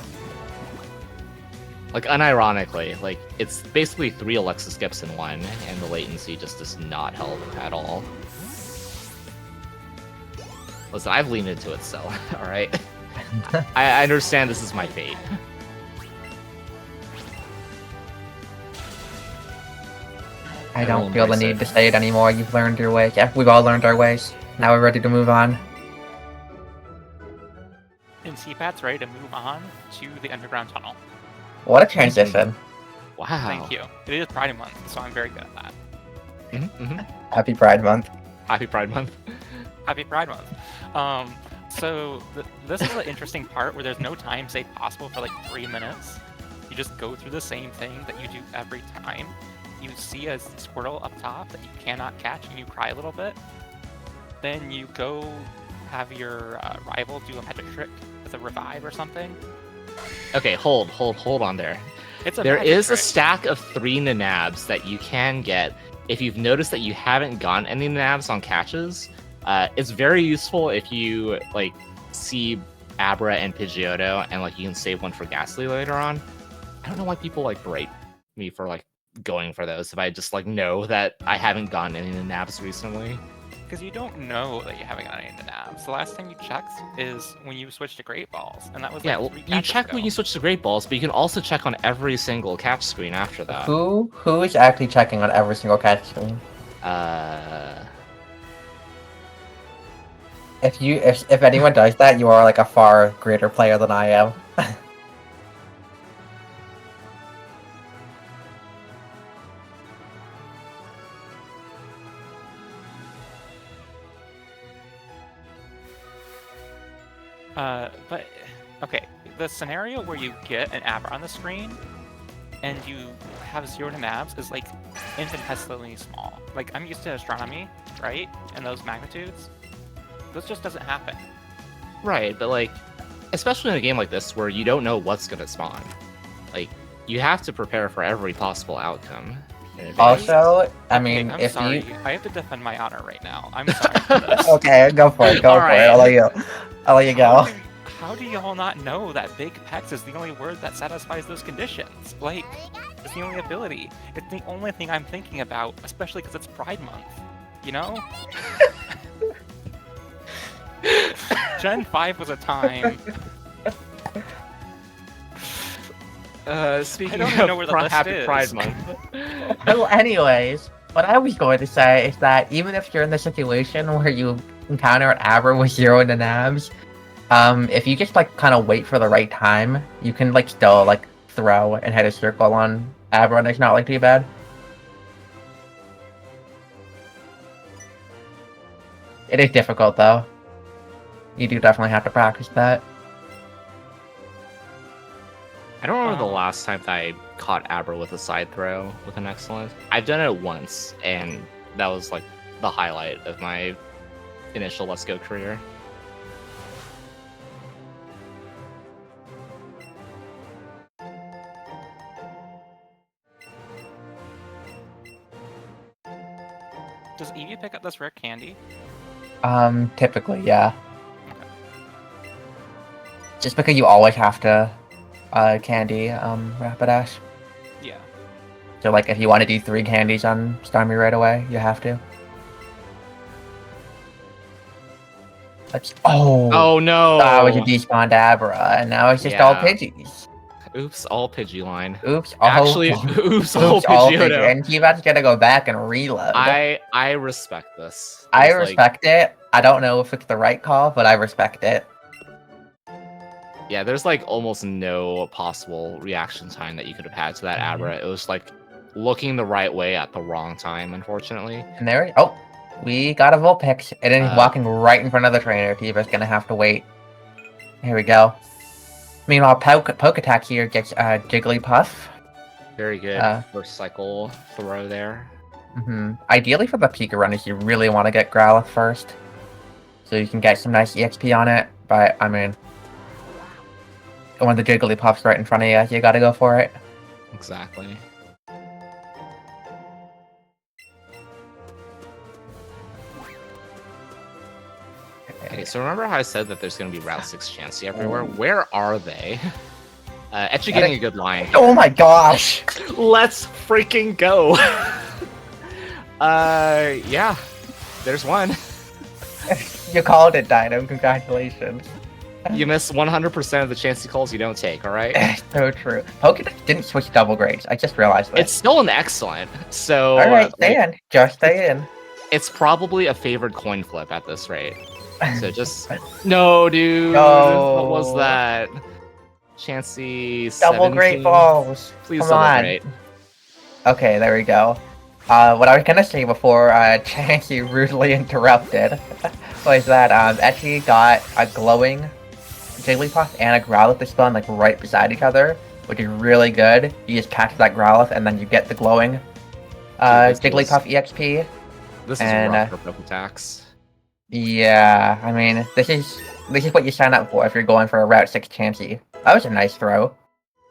Like, unironically, like, it's basically 3 Alexa skips in one, and the latency just does not help at all. Listen, I've leaned into it, so, alright? I understand this is my fate. I don't feel the need to say it anymore. You've learned your ways. Yeah, we've all learned our ways. Now we're ready to move on. And T-Pat's ready to move on to the underground tunnel. What a transition. Wow. Thank you. It is Pride Month, so I'm very good at that. Happy Pride Month. Happy Pride Month. Happy Pride Month. So this is an interesting part where there's no time save possible for like 3 minutes. You just go through the same thing that you do every time. You see a Squirtle up top that you cannot catch and you cry a little bit. Then you go have your rival do a magic trick with a revive or something. Okay, hold on there. There is a stack of 3 Nanabs that you can get if you've noticed that you haven't gotten any Nanabs on catches. It's very useful if you like see Abra and Pidgeotto and like you can save one for Ghastly later on. I don't know why people like berate me for like going for those if I just like know that I haven't gotten any Nanabs recently. Because you don't know that you haven't gotten any Nanabs. The last time you checked is when you switched to Great Balls, and that was like 3 you check ago. when you switch to Great Balls, but you can also check on every single catch screen after that. Who is actually checking on every single catch screen? If anyone does that, you are like a far greater player than I am. But, okay, the scenario where you get an Abra on the screen and you have 0 Nanabs is like infinitesimally small. Like, I'm used to astronomy, right? And those magnitudes. This just doesn't happen. Right, but like, especially in a game like this where you don't know what's gonna spawn. Like, you have to prepare for every possible outcome. Also, I mean, I'm if sorry. you... I have to defend my honor right now. I'm sorry for this. Okay, go for it, go for it. I'll let you go. How do y'all not know that Big Pex is the only word that satisfies those conditions? Like, it's the only ability. It's the only thing I'm thinking about, especially because it's Pride Month. You know? Gen 5 was a time. Speaking I don't even know where the list Happy is. Pride Month. Well, anyways, what I was going to say is that even if you're in the situation where you encounter an Abra with 0 Nanabs, if you just like kind of wait for the right time, you can like still like throw and hit a circle on Abra and it's not like too bad. It is difficult though. You do definitely have to practice that. I don't remember the last time that I caught Abra with a side throw with an excellent. I've done it once, and that was like the highlight of my initial Let's Go career. Does Eevee pick up this rare candy? Typically, yeah. Okay. Just because you always have to candy Rapidash. Yeah. So like if you want to do 3 candies on Starmie right away, you have to. Oh no! That was a despawned Abra, and now it's just all Pidgeys. Oops, all Pidgey line. Oops, Actually, oops, all Pidgeotto. And T-Bat's gonna go back and reload. I respect this. I respect it. I don't know if it's the right call, but I respect it. Yeah, there's like almost no possible reaction time that you could have had to that Abra. It was like looking the right way at the wrong time, unfortunately. And there, oh, we got a Vulpix, and then he's Uh, walking right in front of the trainer. Tiva's gonna have to wait. Here we go. Meanwhile, Poketaxatty here gets Jigglypuff. Very good first cycle throw there. Ideally for the Pika runners, you really want to get Growlithe first, so you can get some nice EXP on it. But I mean, when the Jigglypuff's right in front of you, you gotta go for it. Exactly. Okay, so remember how I said that there's going to be Route 6 Chansey everywhere? Where are they? Etchy getting a good line. Oh my gosh! Let's freaking go! Yeah. There's one. You called it, Dino. Congratulations. You miss 100% of the Chansey calls you don't take, alright? So true. Pokedex didn't switch double grades. I just realized that. It's still an excellent, so... Alright, stay in. Just stay in. It's probably a favored coin flip at this rate. So just... No, dude! No. What was that? Chansey 17? Double great balls. Please Come double on. great. Okay, there we go. What I was gonna say before Chansey rudely interrupted was that Etchy got a glowing Jigglypuff and a Growlithe to spawn like right beside each other, which is really good. You just catch that Growlithe and then you get the glowing Jigglypuff EXP. This is And, rough for Poketax. Yeah, I mean, this is what you sign up for if you're going for a Route 6 Chansey. That was a nice throw.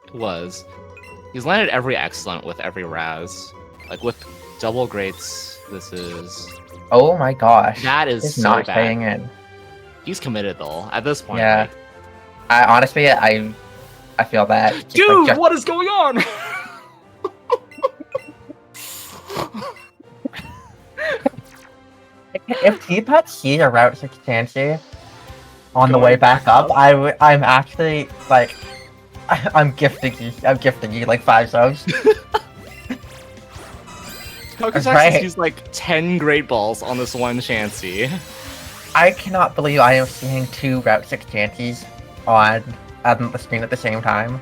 It was. He's landed every excellent with every Raz. Like with double greats, this is... Oh my gosh. That is He's so not bad. staying in. He's committed though, at this point. Yeah. Like, I honestly, I feel that. Just, dude, like, what is going on? if Teapot sees a Route 6 Chansey on the way back up, I'm actually like, I'm gifting you like 5 subs. Poketax Right. has used like 10 Great Balls on this one Chansey. I cannot believe I am seeing 2 Route 6 Chanseys on the screen at the same time.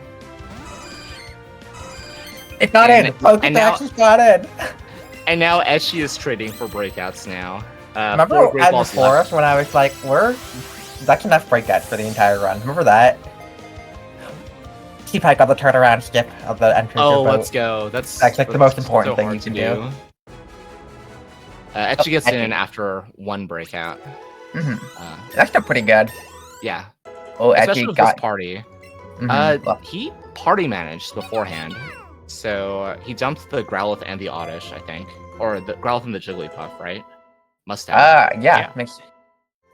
It's not in! Poketax is not in! And now Etchy is trading for breakouts now. Remember 4 Great at the Balls forest left. when I was like, that's enough breakouts for the entire run. Remember that? Teapot got the turnaround skip of the entrance. Oh, boat. let's go. That's like the most important so thing hard you to can do. Etchy gets Etchy. in after 1 breakout. That's still pretty good. Yeah. Oh, Especially Etchy with got... this party. Well, He party managed beforehand. So he dumped the Growlithe and the Oddish, I think. Or the Growlithe and the Jigglypuff, right? Must have. yeah. Makes...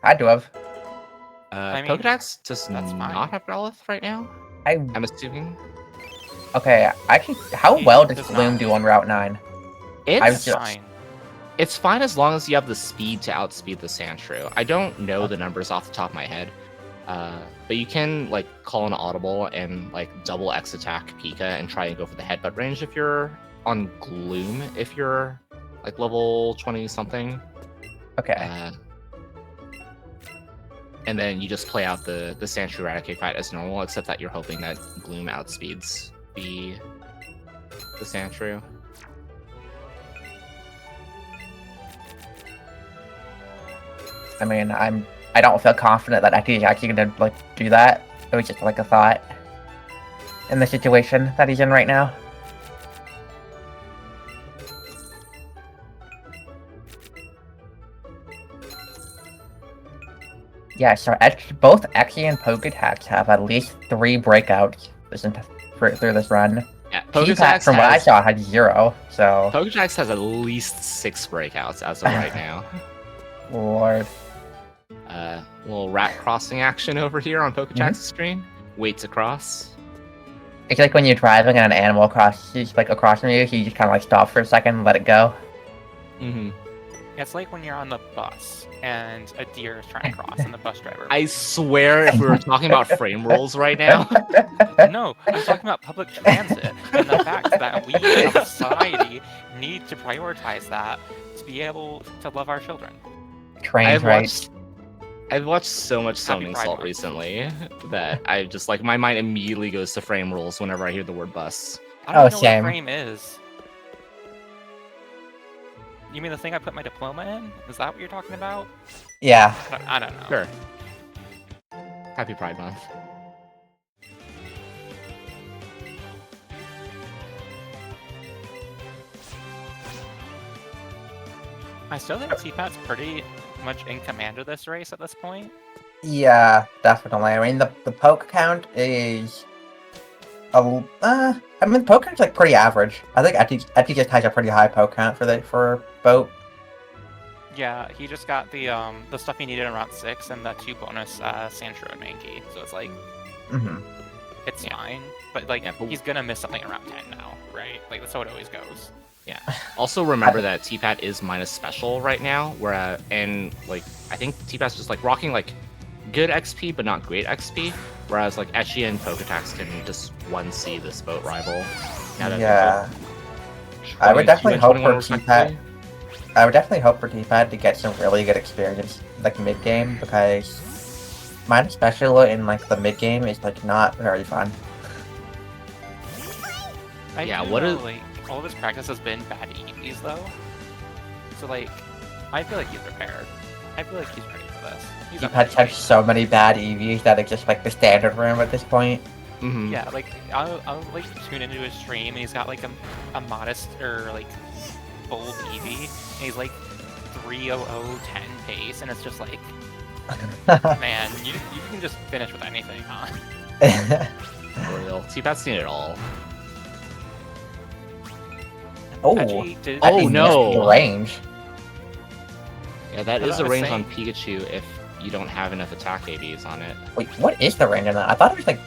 Had to have. I mean, Poketax does that's fine. not have Growlithe right now, I'm assuming. okay. How well does does Gloom not. do on Route 9? It's just- Fine. It's fine as long as you have the speed to outspeed the Sandshrew. I don't know the numbers off the top of my head, but you can like call an audible and like double X attack Pika and try and go for the headbutt range if you're on Gloom. If you're like level 20 something, Okay. and then you just play out the Sandshrew Eradicate fight as normal, except that you're hoping that Gloom outspeeds the Sandshrew. I mean, I don't feel confident that Etchy is actually gonna like do that. It was just like a thought in the situation that he's in right now. Yeah, so both Etchy and Poketax have at least 3 breakouts through this run. Yeah, Poketax, from what I saw, had 0. So, Poketax has at least 6 breakouts as of right now. Lord. Little rat crossing action over here on Poketax's screen. Wait to cross. It's like when you're driving and an animal crosses like across from you, you just kind of like stop for a second and let it go. Mm-hmm. It's like when you're on the bus and a deer is trying to cross and the bus driver. I swear, if we were talking about frame rules right now, No, I'm talking about public transit and the fact that we as a society need to prioritize that to be able to love our children. Trains, right? I've watched so much Happy Summoning Pride Salt Month. recently that I just like my mind immediately goes to frame rules whenever I hear the word bus. I don't know same. what frame is. You mean the thing I put my diploma in? Is that what you're talking about? Yeah. I don't know. Sure. Happy Pride Month. I still think T-Pat's pretty much in command of this race at this point. Yeah, definitely. I mean, the poke count is I mean, the poke count's like pretty average. I think Etty just has a pretty high poke count for boat. Yeah, he just got the stuff he needed in round 6 and the 2 bonus Sandshrew and Mankey. So it's like, it's fine. But like, he's gonna miss something in round 10 now, right? Like, that's how it always goes. Yeah. Also remember that T-Pat is minus special right now, where and like I think T-Pat's just like rocking like good XP but not great XP, whereas like Etchy and Poketax can just 1C this boat rival. Now that Yeah. I would definitely hope for T-Pat. respectively. I would definitely hope for T-Pad to get some really good experience like mid game, because mine especially in like the mid game is like not very fun. Yeah, do what know, is- like all of his practice has been bad EVs though. So like, I feel like he's prepared. I feel like he's ready for this. He's up T-Pad's to had date. so many bad EVs that it's just like the standard for him at this point. Mhm. Yeah, like I'll like tune into his stream and he's got like a modest or like bold EV and he's like 3:00:10 pace and it's just like, man, you can just finish with anything, huh? For real. T-Pat's seen it all. Oh, Actually, did- Oh, Etty no. missed the range. Yeah, that But is I a was range on saying- Pikachu if you don't have enough attack ABs on it. Wait, what is the range on that? I thought it was like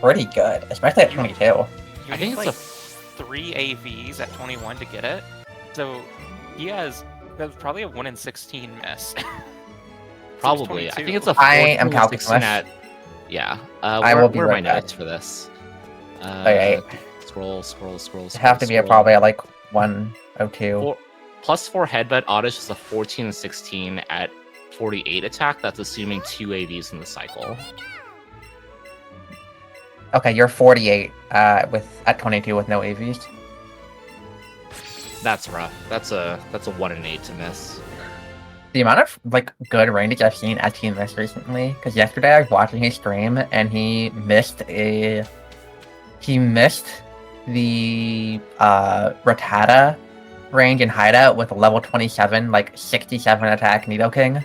pretty good, especially at You- 22. You I think need, it's like a 3 AVs at 21 to get it. So he has that's probably a 1 in 16 miss. probably. I think it's a I am 14 calculus. 16 at. Yeah. I will be where are my right back. notes for this? Okay. Scroll. It'd have to be probably at like 102. +4 headbutt. Oddish is a 14 and 16 at 48 attack. That's assuming 2 AVs in the cycle. Okay, you're 48 at 22 with no AVs. That's rough. That's a 1 in 8 to miss. The amount of like good range I've seen at Team Miss recently, because yesterday I was watching his stream and he missed the Rattata range and hideout with a level 27 like 67 attack Nidoking,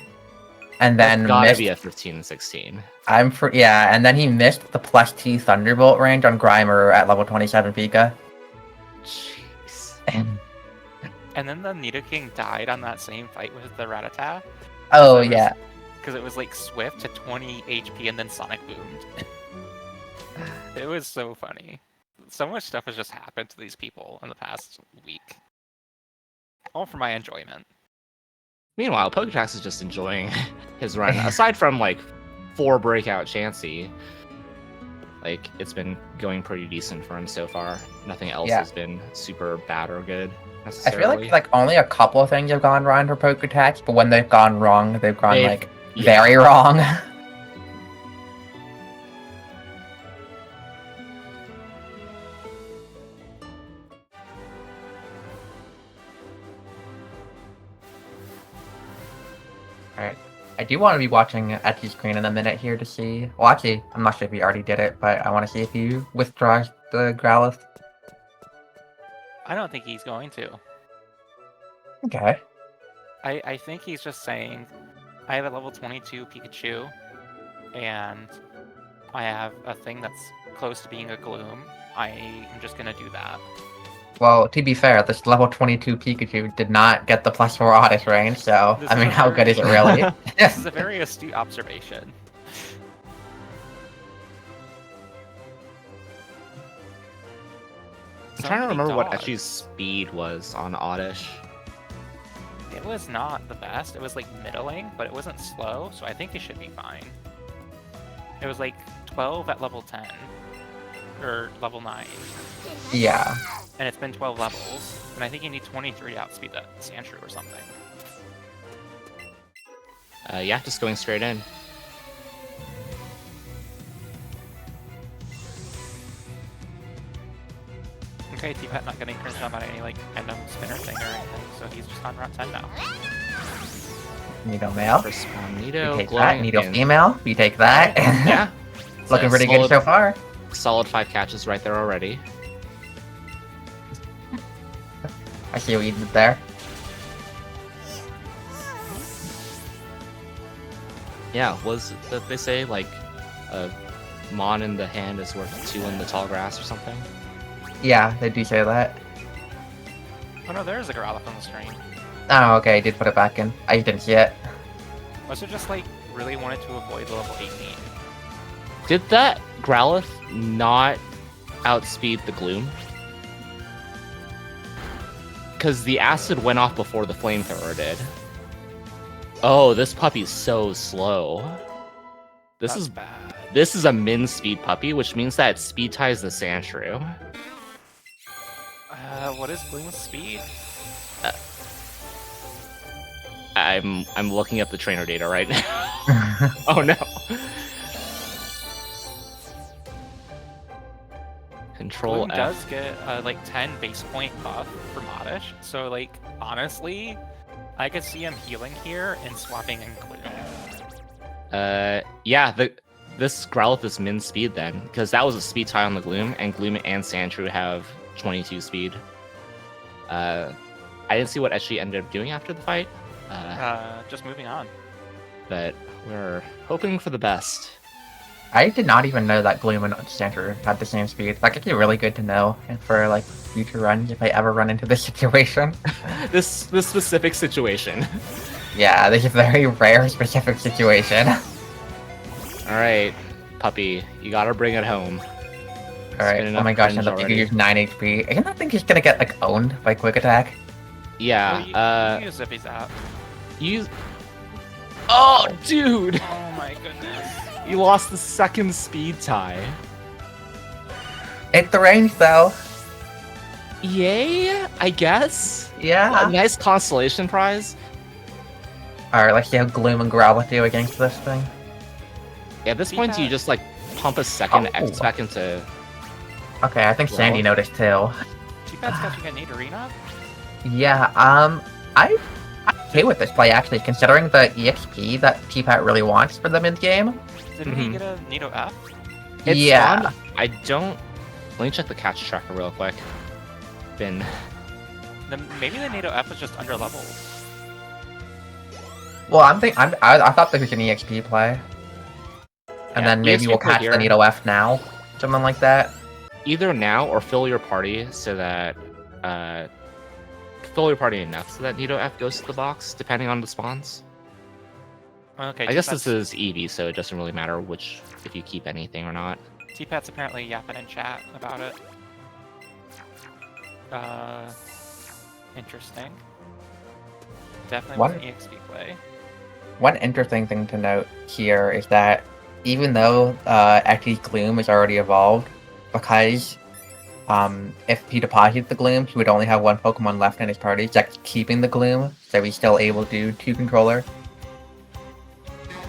and then That's gotta missed. be a 15 and 16. And then he missed the +2 Thunderbolt range on Grimer at level 27 Pika. Jeez. And then the Nidoking died on that same fight with the Rattata. Oh Because yeah, Because it was like Swift to 20 HP and then Sonic boomed. It was so funny. So much stuff has just happened to these people in the past week. All for my enjoyment. Meanwhile, Poketax is just enjoying his run. Aside from like 4 breakout Chansey, like it's been going pretty decent for him so far. Nothing else Yeah. has been super bad or good I necessarily. feel like only a couple of things have gone wrong for Poketax, but when they've gone wrong, they've gone They've- like yeah. very wrong. Alright. I do want to be watching Etchy's screen in a minute here to see. Well, actually, I'm not sure if he already did it, but I want to see if he withdraws the Growlithe. I don't think he's going to. Okay. I think he's just saying, I have a level 22 Pikachu, and I have a thing that's close to being a Gloom. I am just gonna do that. Well, to be fair, this level 22 Pikachu did not get the +4 Otis range, so This I is mean, a how good is it very- really? This is a very astute observation. I'm So trying to many remember what dogs. Etchy's speed was on Oddish. It was not the best. It was like middling, but it wasn't slow, so I think it should be fine. It was like 12 at level 10. Or level 9. Yeah. And it's been 12 levels. And I think you need 23 to outspeed that Sandshrew or something. Yeah, just going straight in. Okay, T-Pat not getting cringed on by any like random spinner thing or anything, so he's just on Route 10 now. Nido male. First spawn We Nido, take that. glowing Nido in. female. We take that. Yeah. Looking pretty solid, good so far. Solid 5 catches right there already. I see what you did there. Yeah, was that they say like a mon in the hand is worth 2 in the tall grass or something? Yeah, they do say that. Oh no, there's a Growlithe on the screen. Oh, okay, I did put it back in. I didn't see it. Must have just like really wanted to avoid the level 18. Did that Growlithe not outspeed the Gloom? Because the acid went off before the flamethrower did. Oh, this puppy's so slow. This That's is bad. This is a min speed puppy, which means that it speed ties the Sandshrew. What is Gloom's speed? I'm looking up the trainer data right now. Oh no. Control Gloom F. does get like 10 base point buff for Modish, so like honestly, I could see him healing here and swapping in Gloom. Yeah, this Growlithe is min speed then, because that was a speed tie on the Gloom, and Gloom and Sandshrew have 22 speed. I didn't see what Etchy ended up doing after the fight. Just moving on. But we're hoping for the best. I did not even know that Gloom and Sandshrew had the same speed. That could be really good to know for like future runs if I ever run into this situation. This specific situation. Yeah, this is a very rare specific situation. Alright, puppy, you gotta bring it home. Alright, oh my gosh, and the thing use 9 HP. Isn't that thing just gonna get like owned by Quick Attack? Yeah, you use Zippy's app. use... Oh, dude! Oh my goodness. You lost the second speed tie. It's the range though. Yay, I guess? Yeah. A nice consolation prize. Alright, let's see how Gloom and Growlithe do against this thing. Yeah, at this point, you just like pump a second X back into... Okay, I think Sandy noticed too. T-Pat's catching a Nidorina? Yeah, I'm okay with this play actually, considering the EXP that T-Pat really wants for the mid game. Didn't he get a Nido F? It's yeah. on. I don't... Let me check the catch tracker real quick. Maybe the Nido F was just under leveled. Well, I thought this was an EXP play. And then maybe we'll catch the Nido F now. Something like that. Either now or fill your party so that... fill your party enough so that Nido F goes to the box, depending on the spawns. Okay, I guess this is Eevee, so it doesn't really matter if you keep anything or not. T-Pat's apparently yapping in chat about it. Interesting. Definitely was an EXP play. One interesting thing to note here is that even though Etchy's Gloom is already evolved, because if he deposits the Gloom, he would only have one Pokemon left in his party, just keeping the Gloom, so he's still able to do 2 controller.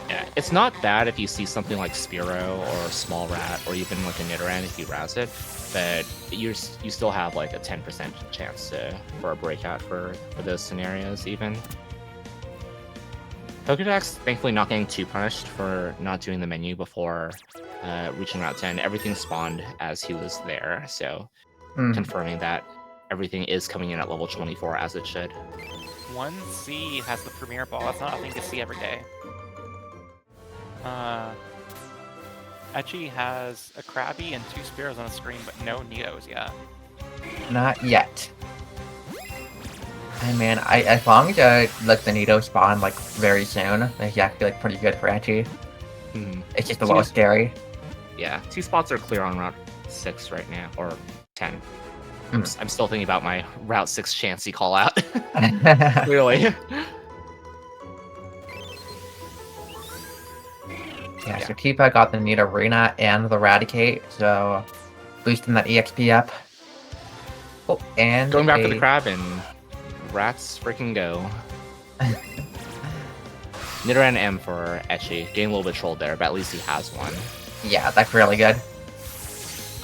Yeah, it's not bad if you see something like Spearow or Small Rat or even like a Nidoran if you rouse it, but you still have like a 10% chance for a breakout for those scenarios even. Pokédex, thankfully not getting too punished for not doing the menu before reaching Route 10. Everything spawned as he was there, so confirming that everything is coming in at level 24 as it should. 1C has the Premier Ball. That's not a thing to see every day. Etchy has a Krabby and 2 Spearows on the screen, but no Nidos yet. Not yet. And man, as long as like the Nido spawn like very soon, it's actually like pretty good for Etchy. It's just a little scary. Yeah, 2 spots are clear on Route 6 right now, or 10. I'm still thinking about my Route 6 Chansey call out. Clearly. Yeah, so T-Pat got the Nidorina and the Raticate, so boosting that EXP up. Oh, and going back for the crab and rats freaking go. Nidoran M for Etchy. Getting a little bit trolled there, but at least he has one. Yeah, that's really good.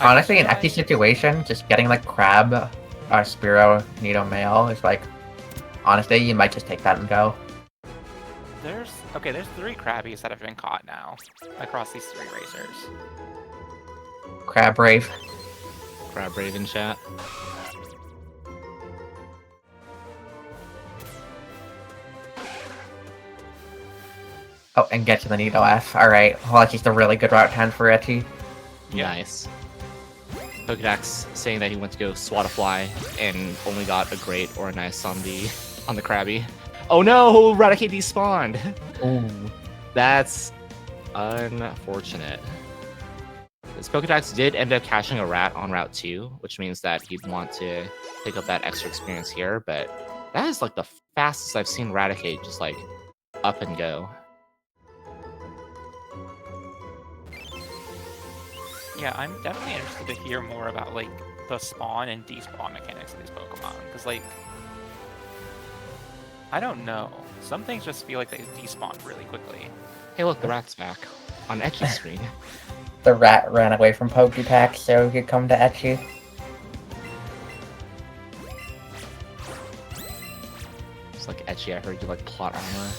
Honestly, in Ecky's situation, just getting like Crab, Spearow, Nido Male is like, honestly, you might just take that and go. There's 3 Krabbies that have been caught now across these 3 racers. Crab Brave. Crab Brave in chat. Oh, and get to the Nido F. Alright, well, that's just a really good route 10 for Etchy. Yeah. Nice. Pokedex saying that he went to go swat a fly and only got a great or a nice on the Krabby. Oh no! Raticate despawned! Ooh. That's unfortunate. This Pokedex did end up catching a rat on Route 2, which means that he'd want to pick up that extra experience here, but that is like the fastest I've seen Raticate just like up and go. Yeah, I'm definitely interested to hear more about like the spawn and despawn mechanics of these Pokemon, because like, I don't know, some things just feel like they despawn really quickly. Hey look, the rat's back on Etchy's screen. The rat ran away from Pokepack so he could come to Etchy. It's like Etchy, I heard you like plot armor.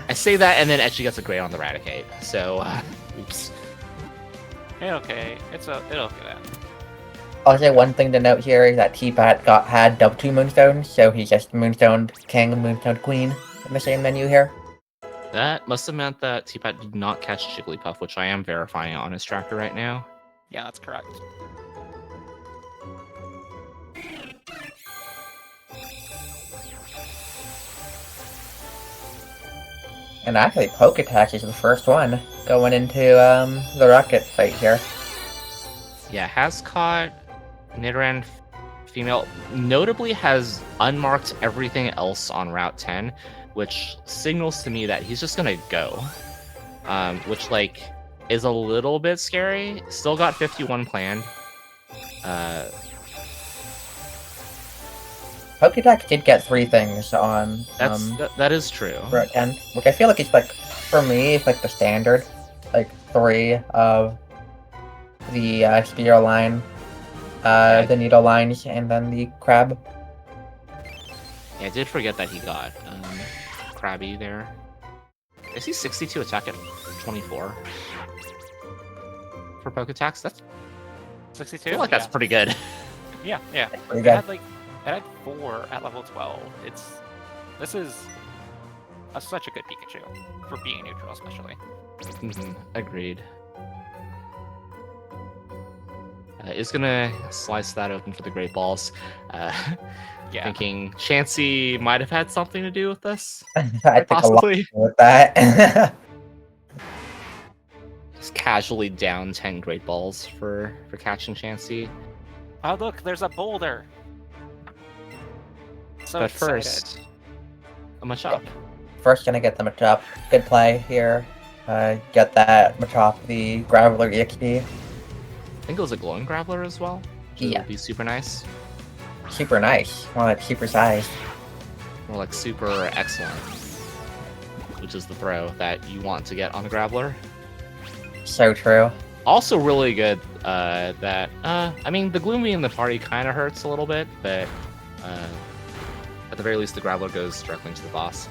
I say that and then Etchy gets a great on the Raticate, so oops. Okay, it'll get that. Also, one thing to note here is that T-Pat had double 2 Moonstones, so he just Moonstoned King and Moonstoned Queen in the same menu here. That must have meant that T-Pat did not catch Jigglypuff, which I am verifying on his tracker right now. Yeah, that's correct. And actually, Poketaxatty is the first one going into the Rocket fight here. Yeah, has caught Nidoran female. Notably has unmarked everything else on Route 10, which signals to me that he's just gonna go. Which, like, is a little bit scary. Still got 51 planned. Pokédex did get 3 things on that is true. Route 10, which I feel like it's like, for me, it's like the standard. Like 3 of the Spearow line, the Needle lines, and then the Crab. Yeah, I did forget that he got Krabby there. Is he 62 attack at 24? For Poketax? That's 62? I feel like that's pretty good. Yeah. Pretty It good. had 4 at level 12. This is such a good Pikachu for being neutral, especially. Agreed. Is gonna slice that open for the Great Balls. Yeah. Thinking Chansey might have had something to do with this. I think Possibly. a lot with that. Just casually down 10 Great Balls for catching Chansey. Oh look, there's a boulder. So But excited. first, a Machop. First gonna get the Machop. Good play here. Get that Machop, the Graveler EXP. I think it was a Glowing Graveler as well. Which Yeah. would be super nice. Super nice. More like super sized. More like super excellent. Which is the throw that you want to get on a Graveler. So true. Also really good that, I mean, the Gloomy in the party kind of hurts a little bit, but at the very least the Graveler goes directly into the box.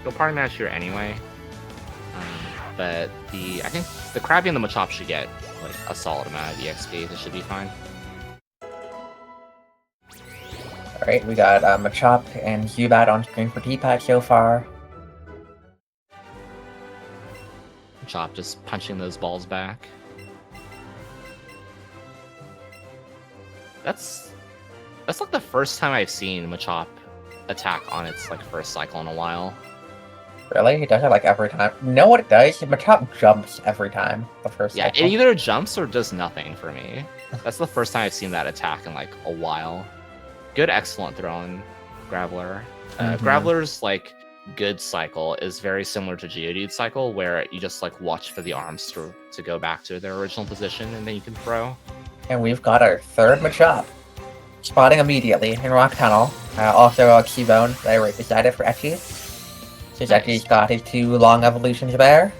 You'll party match here anyway. But I think the Krabby and the Machop should get like a solid amount of EXP. This should be fine. Alright, we got Machop and Zubat on screen for T-Pat so far. Machop just punching those balls back. That's like the first time I've seen Machop attack on its like first cycle in a while. Really? He does it like every time. You know what it does? Machop jumps every time. The first Yeah, cycle. it either jumps or does nothing for me. That's the first time I've seen that attack in like a while. Good, excellent throw on Graveler. Graveler's like good cycle is very similar to Geodude's cycle, where you just like watch for the arms to go back to their original position, and then you can throw. And we've got our third Machop. Spotting immediately in Rock Tunnel. Also a Keybone right beside it for Etchy. So Nice. Etchy's got his 2 long evolutions there.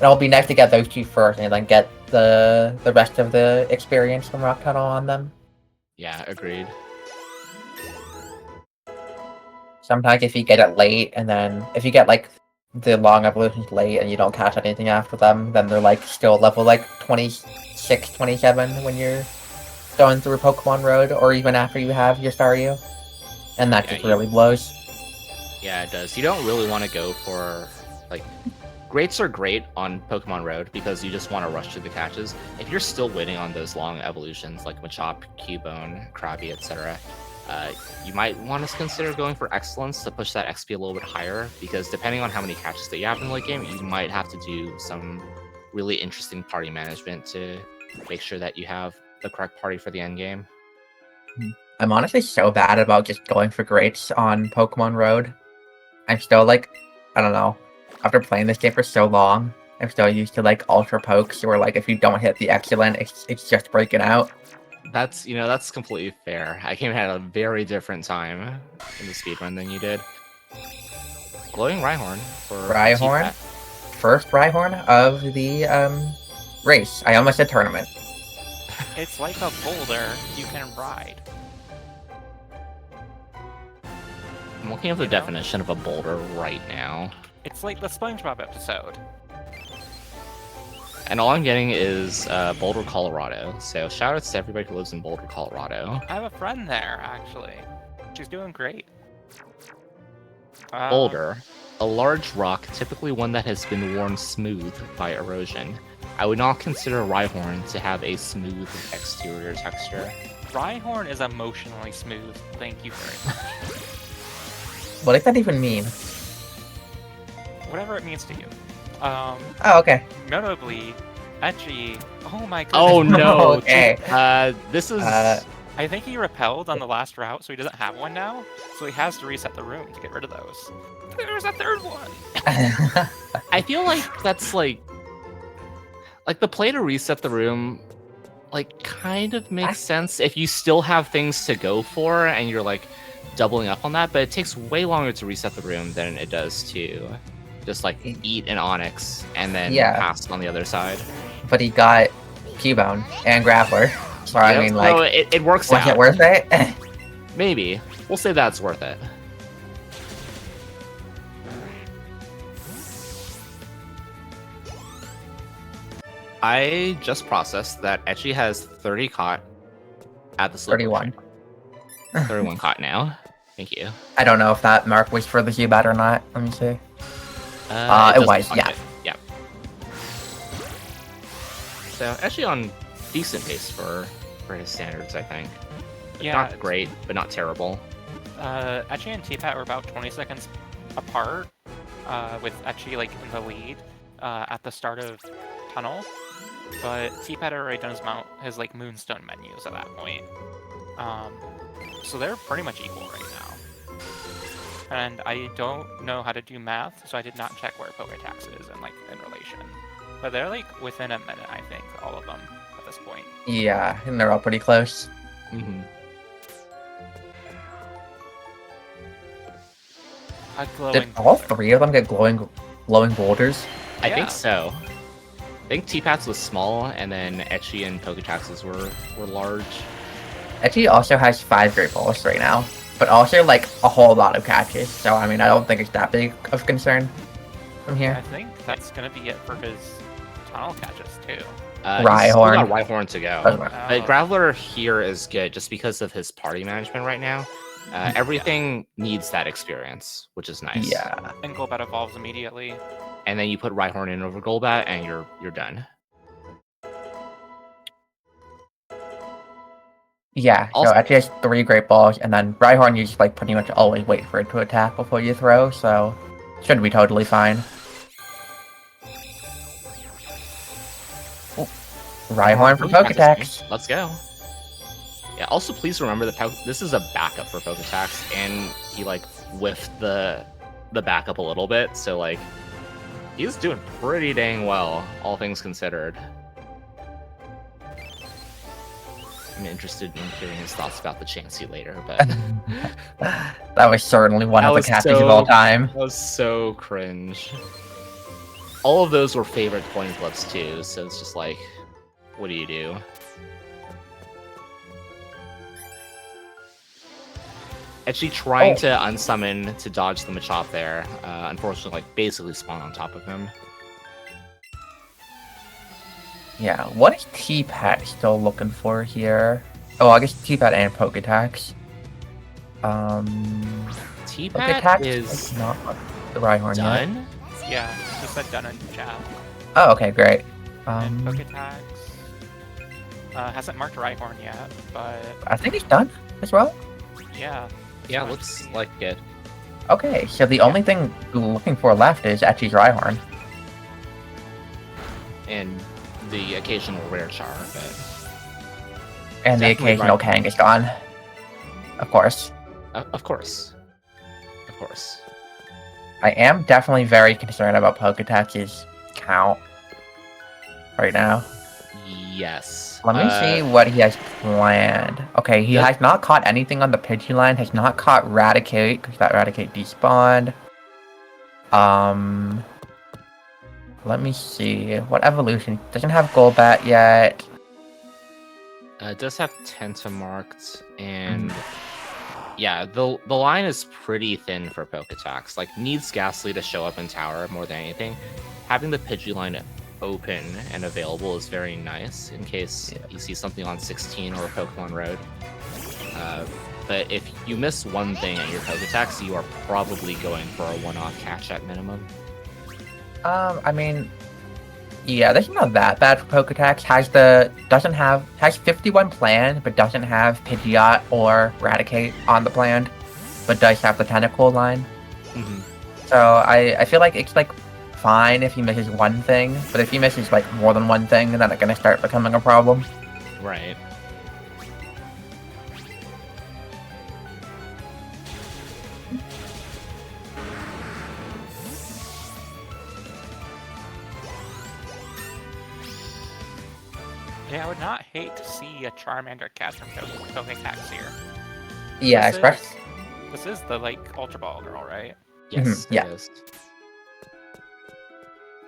It'll be nice to get those two first, and then get the rest of the experience from Rock Tunnel on them. Yeah, agreed. Sometimes if you get it late, and then if you get like the long evolutions late and you don't catch anything after them, then they're like still level like 26, 27 when you're going through Pokemon Road, or even after you have your Staryu. And that just really blows. Yeah, it does. You don't really want to go for, like, greats are great on Pokemon Road because you just want to rush through the catches. If you're still waiting on those long evolutions like Machop, Cubone, Krabby, etc., you might want to consider going for Excellence to push that XP a little bit higher, because depending on how many catches that you have in the late game, you might have to do some really interesting party management to make sure that you have the correct party for the end game. I'm honestly so bad about just going for greats on Pokemon Road. I'm still like, I don't know, after playing this game for so long, I'm still used to like Ultra Pokes, where like if you don't hit the Excellent, it's just breaking out. That's completely fair. I came at a very different time in the speedrun than you did. Glowing Rhyhorn for Rhyhorn? First Rhyhorn of the race. I almost said tournament. It's like a boulder you can ride. I'm looking at the definition of a boulder right now. It's like the SpongeBob episode. And all I'm getting is Boulder, Colorado. So shoutouts to everybody who lives in Boulder, Colorado. I have a friend there, actually. She's doing great. Boulder, a large rock, typically one that has been worn smooth by erosion. I would not consider Rhyhorn to have a smooth exterior texture. Rhyhorn is emotionally smooth. Thank you very much. What does that even mean? Whatever it means to you. Oh, okay. Notably, Etchy. Oh my goodness. Oh no! Okay. This is. I think he repelled on the last route, so he doesn't have one now. So he has to reset the room to get rid of those. There's a third one. I feel like that's like the play to reset the room, like kind of makes sense if you still have things to go for and you're like doubling up on that. But it takes way longer to reset the room than it does to just like eat an Onyx and then pass on the other side. But he got Cubone and Grappler. So I mean, like, no, it works out. Was it worth it? Maybe. We'll say that's worth it. I just processed that Etchy has 30 caught at the slip. 31. 31 caught now. Thank you. I don't know if that mark was for the Zubat or not. Let me see. It was, yeah. Yeah. So actually on decent pace for his standards, I think. Yeah, not great, but not terrible. Etchy and T-Pat were about 20 seconds apart, with Etchy like in the lead at the start of Tunnel, but T-Pat had already done his like Moonstone menus at that point. So they're pretty much equal right now. And I don't know how to do math, so I did not check where Poketax is in relation. But they're like within a minute, I think, all of them at this point. Yeah, and they're all pretty close. Mm-hmm. Did all three of them get glowing boulders? I think so. I think T-Pat's was small, and then Etchy and Poketax's were large. Etchy also has 5 Great Balls right now, but also like a whole lot of catches. So I mean, I don't think it's that big of concern from here. I think that's gonna be it for his tunnel catches too. Rhyhorn. Got Rhyhorn to go. Oh. But Graveler here is good just because of his party management right now. Everything needs that experience, which is nice. Yeah. And Golbat evolves immediately. And then you put Rhyhorn in over Golbat, and you're done. Yeah, Also, so Etchy has 3 Great Balls, and then Rhyhorn, you just like pretty much always wait for it to attack before you throw, so should be totally fine. Oh, Rhyhorn for Poketax. Let's go. Yeah, also please remember that this is a backup for Poketax, and he like whiffed the backup a little bit, so like he's doing pretty dang well, all things considered. I'm interested in hearing his thoughts about the Chansey later, but that was certainly one of the catches of all time. That was so cringe. all of those were favorite coin flips too, so it's just like, what do you do? Actually trying to unsummon to dodge the Machop there, unfortunately, like, basically spawn on top of him. Yeah, what is T-Pat still looking for here? Oh, I guess T-Pat and Poketax. T-Pat Poketax is not the Rhyhorn yet. done? Yeah, just said done in chat. Oh, okay, great. And Poketax hasn't marked Rhyhorn yet, but I think he's done as well. yeah. Yeah, looks like it. Okay, so the only thing we're looking for left is Etchy's Rhyhorn. And the occasional rare char, but And the definitely occasional Kang is gone. Of course. of course. Of course. I am definitely very concerned about Poketax's count right now. Yes. Let me see what he has planned. Okay, he has not caught anything on the Pidgeline, has not caught Raticate, because that Raticate despawned. Let me see. What evolution? Doesn't have Golbat yet. It does have Tentamarked, and yeah, the line is pretty thin for Poketax. Like, needs Ghastly to show up in Tower more than anything. Having the Pidgeline open and available is very nice in case you see something on 16 or Pokemon Road. But if you miss one thing at your Poketax, you are probably going for a one-off catch at minimum. I mean, yeah, this is not that bad for Poketax. Has 51 planned, but doesn't have Pidgeot or Raticate on the plan, but does have the Tentacle line. So I feel like it's like fine if he misses one thing, but if he misses like more than one thing, then it's gonna start becoming a problem. Right. Yeah, I would not hate to see a Charmander catch from Poketax here. Yeah, This is the, like, Ultra Ball girl, right? Yes, yeah. it is.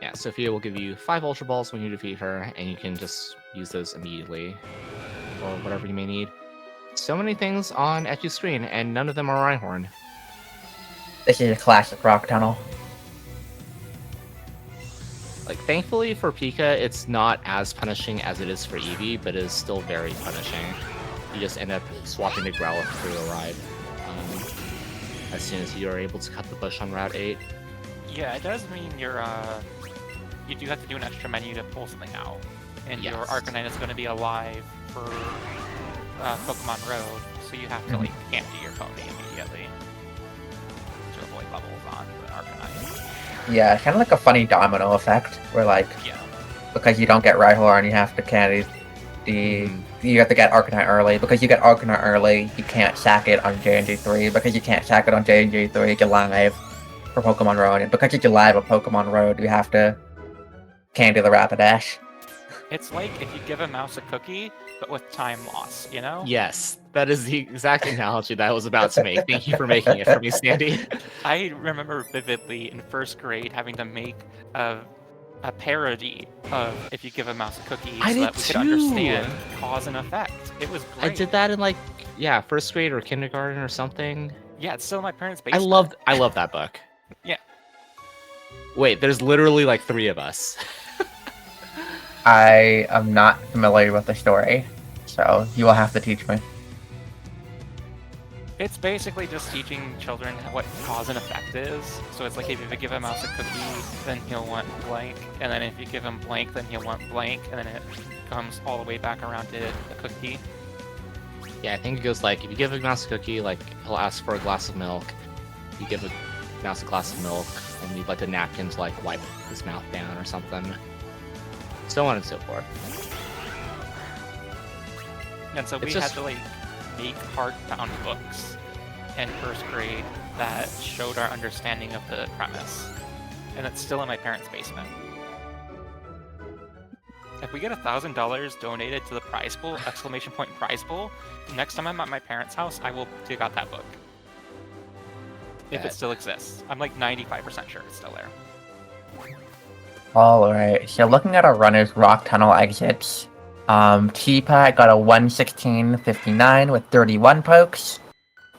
Yeah, Sophia will give you 5 Ultra Balls when you defeat her, and you can just use those immediately for whatever you may need. So many things on Etchy's screen, and none of them are Rhyhorn. This is a classic Rock Tunnel. Like, thankfully for Pika, it's not as punishing as it is for Eevee, but it is still very punishing. You just end up swapping to Growlithe for your ride as soon as you are able to cut the bush on Route 8. Yeah, it does mean you do have to do an extra menu to pull something out. And your Yes. Arcanine is going to be alive for Pokemon Road, so you have to, like, empty your pony immediately to avoid levels on the Arcanine. Yeah, kind of like a funny domino effect, where like, Yeah. because you don't get Rhyhorn, you have to candy you have to get Arcanine early. Because you get Arcanine early, you can't sack it on JNG3. Because you can't sack it on JNG3, you're live for Pokemon Road. And because you're live on Pokemon Road, you have to candy the Rapidash. It's like if you give a mouse a cookie, but with time loss, you know? Yes, that is the exact analogy that I was about to make. Thank you for making it for me, Sandy. I remember vividly in first grade having to make a parody of if you give a mouse a cookie I so did that we could too. understand cause and effect. It was great. I did that in, like, yeah, first grade or kindergarten or something. Yeah, it's still in my parents' I basement. love that book. Yeah. Wait, there's literally like 3 of us. I am not familiar with the story, so you will have to teach me. It's basically just teaching children what cause and effect is. So it's like if you give a mouse a cookie, then he'll want blank, and then if you give him blank, then he'll want blank, and then it comes all the way back around to the cookie. Yeah, I think it goes like, if you give a mouse a cookie, like, he'll ask for a glass of milk. You give a mouse a glass of milk, and you'd like a napkin to, like, wipe his mouth down or something. So on and so forth. And so we had to, like, make hardbound books in first grade that showed our understanding of the premise. And it's still in my parents' basement. If we get $1,000 donated to the prize pool, exclamation point prize pool, next time I'm at my parents' house, I will dig out that book. If it still exists. I'm like 95% sure it's still there. Alright, so looking at our runner's rock tunnel exits, T-Pat got a 116.59 with 31 pokes.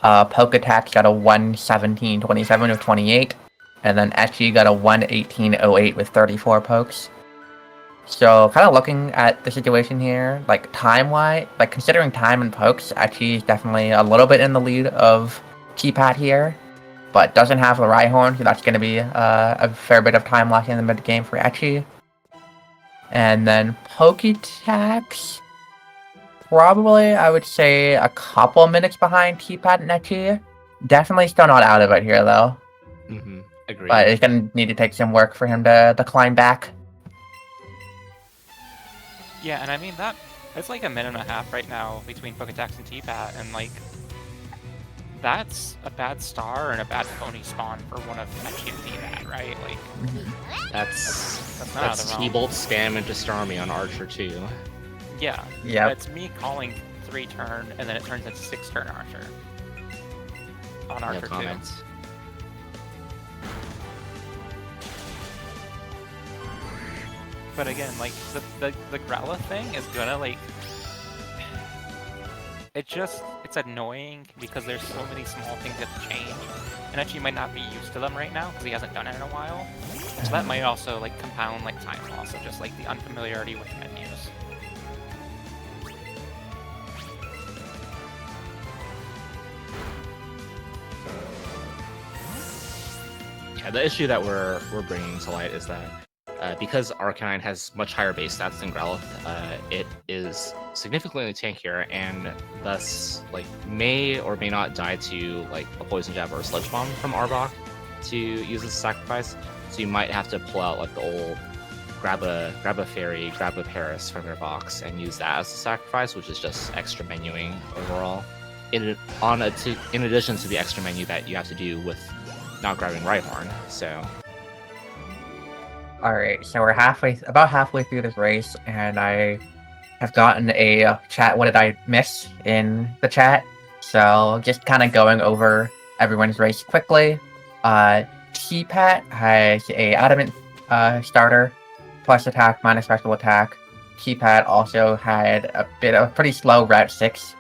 Poketax got a 117.27 with 28. And then Etchy got a 118.08 with 34 pokes. So, kind of looking at the situation here, like time-wise, like considering time and pokes, Etchy is definitely a little bit in the lead of T-Pat here. But doesn't have the Rhyhorn, so that's going to be a fair bit of time lost in the mid-game for Etchy. And then Poketax, probably, I would say, a couple minutes behind T-Pat and Etchy. Definitely still not out of it here, though. Mm-hmm. Agreed. But it's going to need to take some work for him to climb back. Yeah, and I mean, it's like a minute and a half right now between Poketax and T-Pat, and like, that's a bad star and a bad pony spawn for one of Etchy and T-Pat, right? Like, that's T-Bolt spam into Starmie on Archer too. Yeah. Yeah. It's me calling 3-turn, and then it turns into 6-turn Archer. On Archer too. But again, like, the Growlithe thing is gonna, like... It's annoying because there's so many small things that change. And actually might not be used to them right now because he hasn't done it in a while. So that might also, like, compound, like, time loss of just, like, the unfamiliarity with menus. Yeah, the issue that we're bringing to light is that because Arcanine has much higher base stats than Growlithe, it is significantly tankier and thus like may or may not die to like a Poison Jab or a Sludge Bomb from Arbok to use as a sacrifice. So you might have to pull out like the old grab a fairy, grab a Paris from your box and use that as a sacrifice, which is just extra menuing overall. In addition to the extra menu that you have to do with not grabbing Rhyhorn, so. Alright, so we're about halfway through this race, and I have gotten a chat, what did I miss in the chat? So, just kind of going over everyone's race quickly. T-Pat has a Adamant starter, plus attack, minus special attack. T-Pat also had a pretty slow Route 6.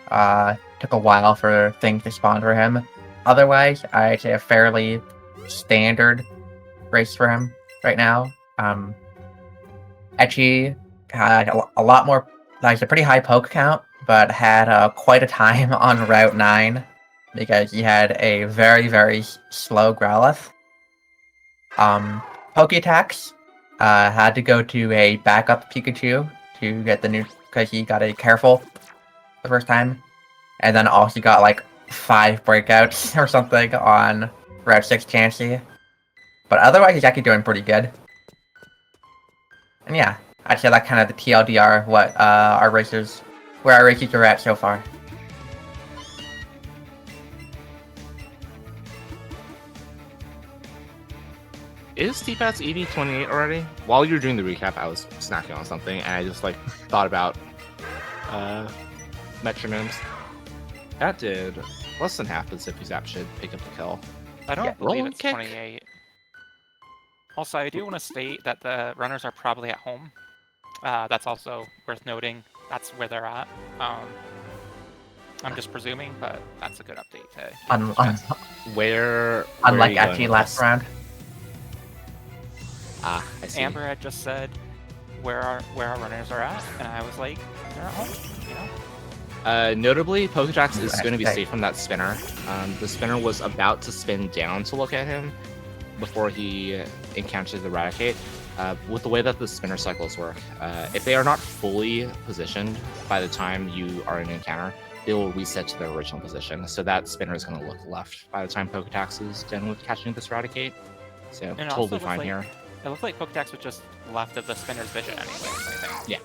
Took a while for things to spawn for him. Otherwise, I'd say a fairly standard race for him right now. Etchy had a lot more, like a pretty high poke count, but had quite a time on Route 9 because he had a very, very slow Growlithe. Poketax had to go to a backup Pikachu to get the new, because he got a Careful the first time, and then also got like 5 breakouts or something on Route 6 Chansey. But otherwise, he's actually doing pretty good. And yeah, I'd say that kind of the TLDR, where our racers are at so far. Is T-Pat's EV28 already? While you were doing the recap, I was snacking on something, and I just like thought about metronomes. That did less than half the Zippy Zap should pick up the kill. I don't believe it's kick. 28. Also, I do want to state that the runners are probably at home. That's also worth noting. That's where they're at. I'm just presuming, but that's a good update to where unlike actually last round. I see. Amber had just said where our runners are at, and I was like, they're at home, you know? Notably, Pokedex is going to be safe from that spinner. The spinner was about to spin down to look at him before he encountered the Raticate. With the way that the spinner cycles work, if they are not fully positioned by the time you are in an encounter, they will reset to their original position. So that spinner is going to look left by the time Poketax is done with catching this Raticate. So And totally fine here. It looked like Pokedex was just left of the spinner's vision anyway, I think. Yeah.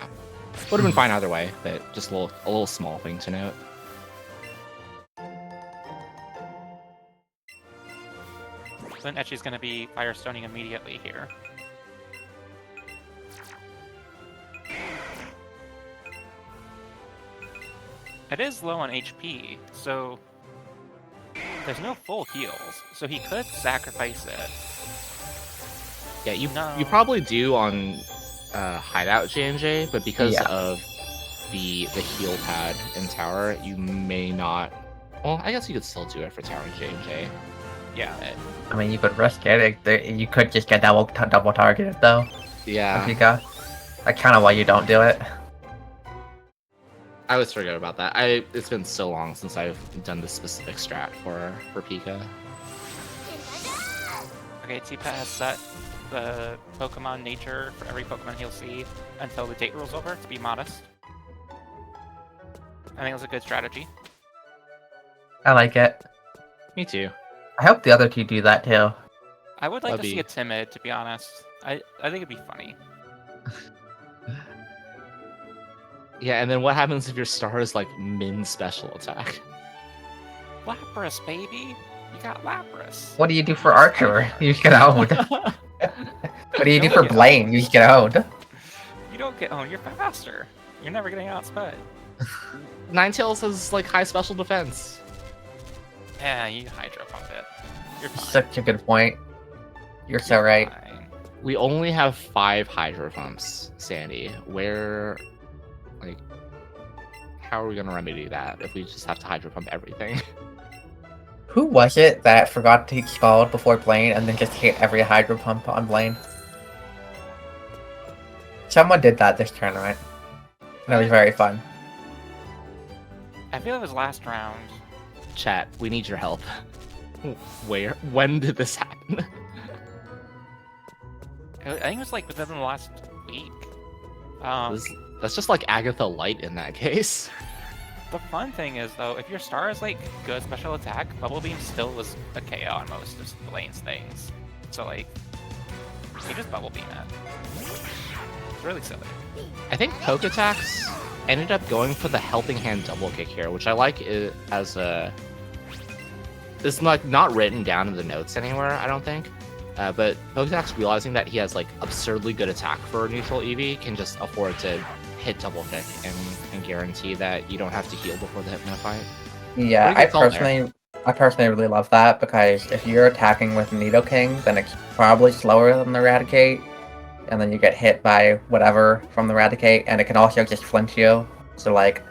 Would have been fine either way, but just a little small thing to note. Then Etchy's going to be Firestoning immediately here. It is low on HP, so there's no full heals, so he could sacrifice it. Yeah, you No. probably do on Hideout J&J, but because Yeah. of the heal pad in tower, you may not. Well, I guess you could still do it for tower J&J. Yeah. I mean, you could risk it. You could just get double targeted though. Yeah, Pika. That's kind of why you don't do it. I always forget about that. It's been so long since I've done this specific strat for Pika. Okay, T-Pat has set the Pokemon nature for every Pokemon he'll see until the date rules over, to be modest. I think it's a good strategy. I like it. Me too. I hope the other two do that too. I would like That'd to see be- a Timid, to be honest. I think it'd be funny. Yeah, and then what happens if your star is like min special attack? Lapras, baby! You got Lapras! What do you do for Archer? You just get owned. What do you do for Blaine? You just get owned. You don't get owned, you're faster! You're never getting outsped. Ninetales has like high special defense. Yeah, you Hydro Pump it. You're fine. Such a good point. You're so You're right. fine. We only have 5 Hydro Pumps, Sandy. Where, like, how are we gonna remedy that if we just have to Hydro Pump everything? Who was it that forgot to Scald before Blaine and then just hit every Hydro Pump on Blaine? Someone did that this tournament. And it was very fun. I feel it was last round. Chat, we need your help. Where? When did this happen? I think it was like within the last week. That's just like Agatha Light in that case. The fun thing is, though, if your star is like good special attack, Bubble Beam still was a KO on most of Blaine's things. So like, you just Bubble Beam it. It's really silly. I think Poketax ended up going for the Helping Hand double kick here, which I like it as a... It's like not written down in the notes anywhere, I don't think. But Poketax realizing that he has like absurdly good attack for a neutral Eevee can just afford to hit double kick and guarantee that you don't have to heal before the Hypno fight. Yeah, I personally really love that because if you're attacking with Nidoking, then it's probably slower than the Eradicate, and then you get hit by whatever from the Eradicate, and it can also just flinch you. So like,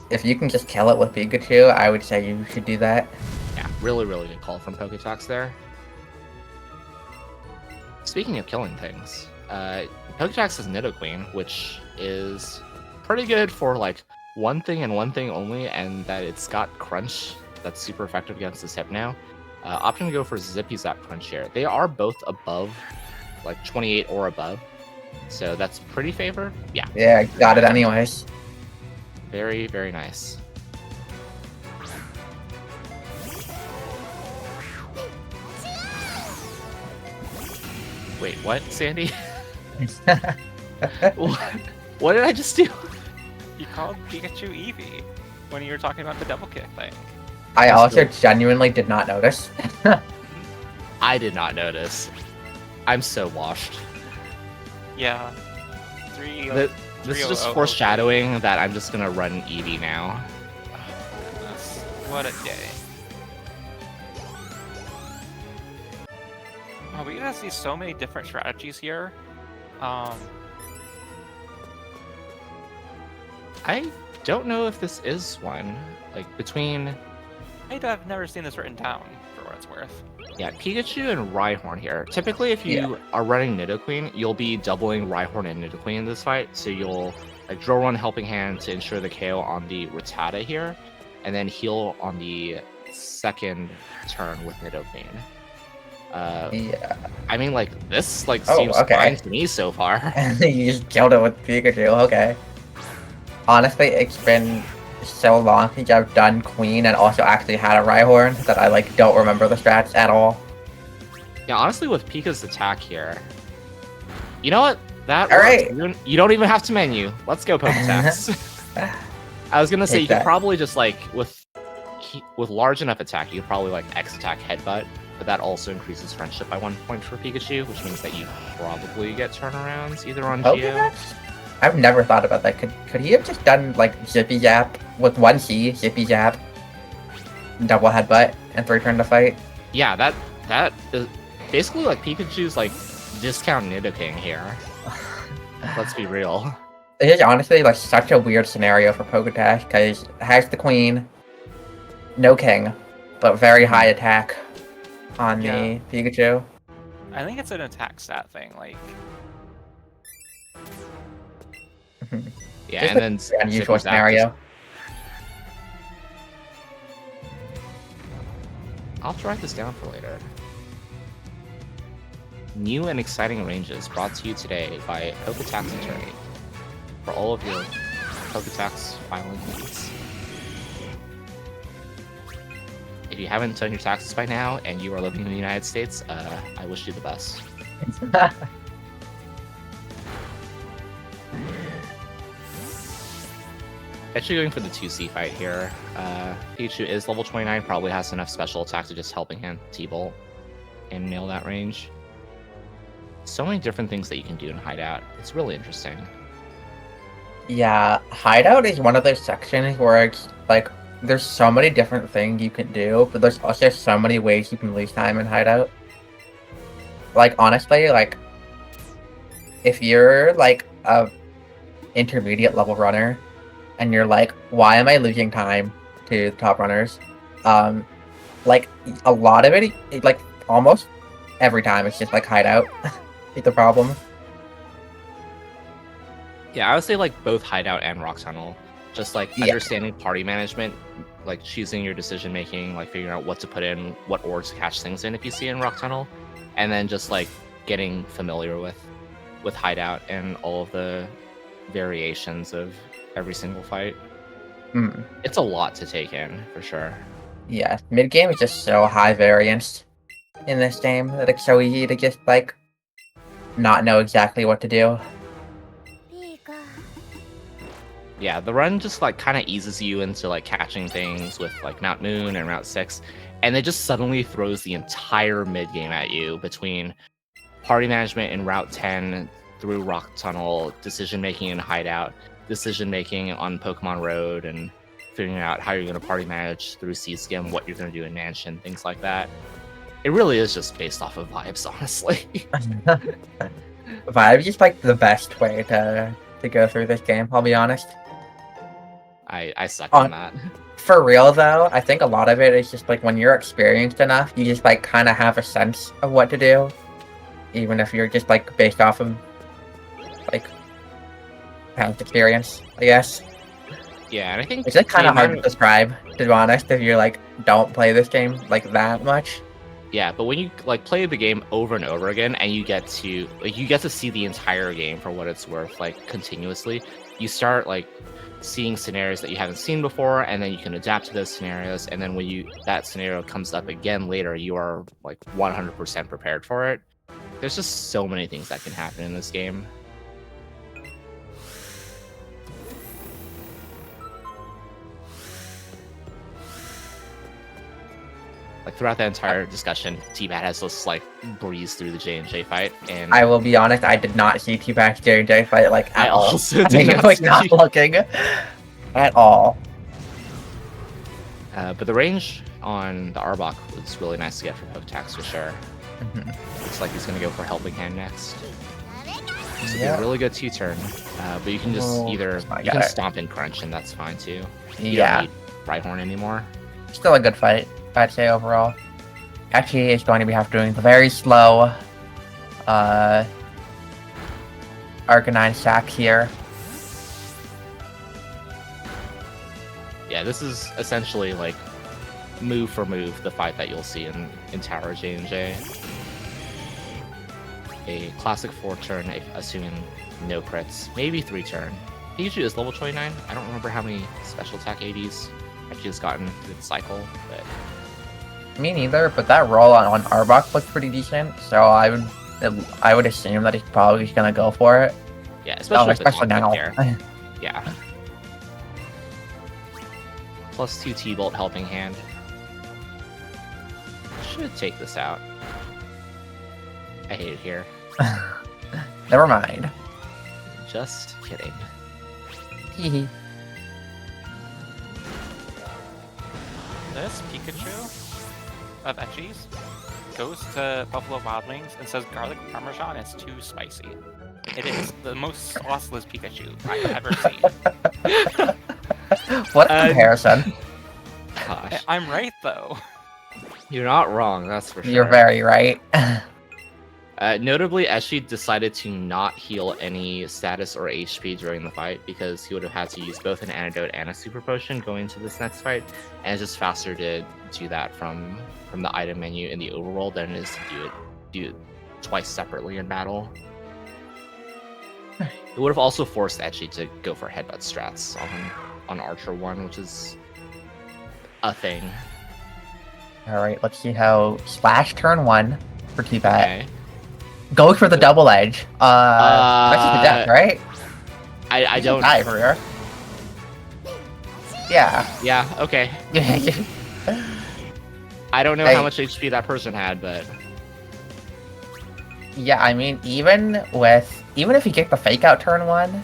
if you can just kill it with Pikachu, I would say you should do that. Yeah, really, really good call from Poketax there. Speaking of killing things, Poketax has Nidoqueen, which is pretty good for like one thing and one thing only, and that it's got Crunch that's super effective against this Hypno. Opting to go for Zippy Zap Crunch here. They are both above, like 28 or above, so that's pretty favored. Yeah. Yeah, got it anyways. Very, very nice. Wait, what, Sandy? What did I just do? You called Pikachu Eevee when you were talking about the double kick thing. I also genuinely did not notice. I did not notice. I'm so washed. Yeah. Three. This is just foreshadowing that I'm just gonna run Eevee now. Oh, goodness. What a day. Oh, we gotta see so many different strategies here. I don't know if this is one. Like, between... I've never seen this written down, for what it's worth. Yeah, Pikachu and Rhyhorn here. Typically, if you are running Nidoqueen, you'll be doubling Rhyhorn and Nidoqueen in this fight. So you'll like draw one Helping Hand to ensure the KO on the Rattata here, and then heal on the second turn with Nidoqueen. Yeah. I mean, like, this seems fine to me so far. You just killed it with Pikachu, okay. Honestly, it's been so long since I've done Queen and also actually had a Rhyhorn that I like don't remember the strats at all. Yeah, honestly, with Pika's attack here, you know what? That all works. right. You don't even have to menu. Let's go, Poketax. I was gonna say you could probably just like with large enough attack, you could probably like X attack Headbutt, but that also increases friendship by 1 point for Pikachu, which means that you probably get turnarounds either on Geo. I've never thought about that. Could he have just done like Zippy Zap with 1 C, Zippy Zap, double Headbutt, and 3 turn to fight? Yeah, that is basically like Pikachu's like discount Nidoking here. Let's be real. It is honestly like such a weird scenario for Poketax because it has the queen, no king, but very high attack on Yeah. the Pikachu. I think it's an attack stat thing. Like, Yeah, Just and then Very unusual Zipper's out scenario. I'll write this down for later. New and exciting ranges brought to you today by Poketaxatty for all of your Poketax filing needs. If you haven't done your taxes by now and you are living in the United States, I wish you the best. Actually going for the 2C fight here. Pikachu is level 29, probably has enough special attack to just helping him T-Bolt and nail that range. So many different things that you can do in Hideout. It's really interesting. Yeah, Hideout is one of those sections where it's like there's so many different things you can do, but there's also so many ways you can lose time in Hideout. Like honestly, like if you're like a intermediate level runner and you're like, why am I losing time to the top runners? Like a lot of it, like almost every time it's just like Hideout. It's the problem. Yeah, I would say like both Hideout and Rock Tunnel. Just like Yeah. understanding party management, like choosing your decision making, like figuring out what to put in, what orgs to catch things in if you see in Rock Tunnel, and then just like getting familiar with Hideout and all of the variations of every single fight. Mm. It's a lot to take in for sure. Yeah, mid game is just so high variance in this game that it's so easy to just like not know exactly what to do. Yeah, the run just like kind of eases you into like catching things with like Mount Moon and Route 6, and it just suddenly throws the entire mid game at you between party management in Route 10 through Rock Tunnel, decision making in Hideout, decision making on Pokemon Road, and figuring out how you're going to party manage through C-Skim, what you're going to do in Mansion, things like that. It really is just based off of vibes, honestly. Vibe is just like the best way to go through this game, I'll be honest. I suck on that. For real though, I think a lot of it is just like when you're experienced enough, you just like kind of have a sense of what to do, even if you're just like based off of like past experience, I guess. Yeah, and I think It's just kind the of hard to amount describe, to be honest, if you're like don't play this game like that much. Yeah, but when you like play the game over and over again, and you get to see the entire game for what it's worth, like continuously, you start like seeing scenarios that you haven't seen before, and then you can adapt to those scenarios. And then when that scenario comes up again later, you are like 100% prepared for it. There's just so many things that can happen in this game. Like throughout the entire discussion, T-Bat has just like breezed through the J&J fight, and I will be honest, I did not see T-Back's J&J fight like I at all. also I did think not I was see not you. looking at all. But the range on the Arbok was really nice to get for Poketax for sure. Looks like he's gonna go for Helping Hand next. This would be a really good 2-turn, but you can just Oh, either I you got can it. stomp and crunch, and that's fine too. You Yeah, don't need Rhyhorn anymore. still a good fight, I'd say overall. Actually, it's going to be doing the very slow Arcanine sack here. Yeah, this is essentially like move for move the fight that you'll see in Tower J&J. A classic 4-turn, assuming no crits, maybe 3-turn. Pikachu is level 29. I don't remember how many special attack 80s Pikachu has gotten through the cycle, but Me neither, but that roll on Arbok looked pretty decent, so I would assume that he's probably just gonna go for it. yeah, especially Especially now. here. Yeah. Plus 2 T-Bolt Helping Hand. Should take this out. I hate it here. Never mind. Just kidding. Hehe. this Pikachu of Etchies goes to Buffalo Wild Wings and says garlic parmesan is too spicy. It is the most sauceless Pikachu I've ever seen. What a comparison. Gosh, I'm right though. you're not wrong. That's for sure. You're very right. Notably, Eshi decided to not heal any status or HP during the fight because he would have had to use both an antidote and a super potion going into this next fight, and it's just faster to do that from the item menu in the overworld than it is to do it twice separately in battle. It would have also forced Echi to go for headbutt strats on Archer 1, which is a thing. Alright, let's see how Slash turn 1 for T-Pat. Okay. Go for the double edge. That's just the death, right? I don't... Die for her. Yeah. Yeah, okay. I don't know Hey. how much HP that person had, but... Yeah, I mean, even if you get the fake out turn 1,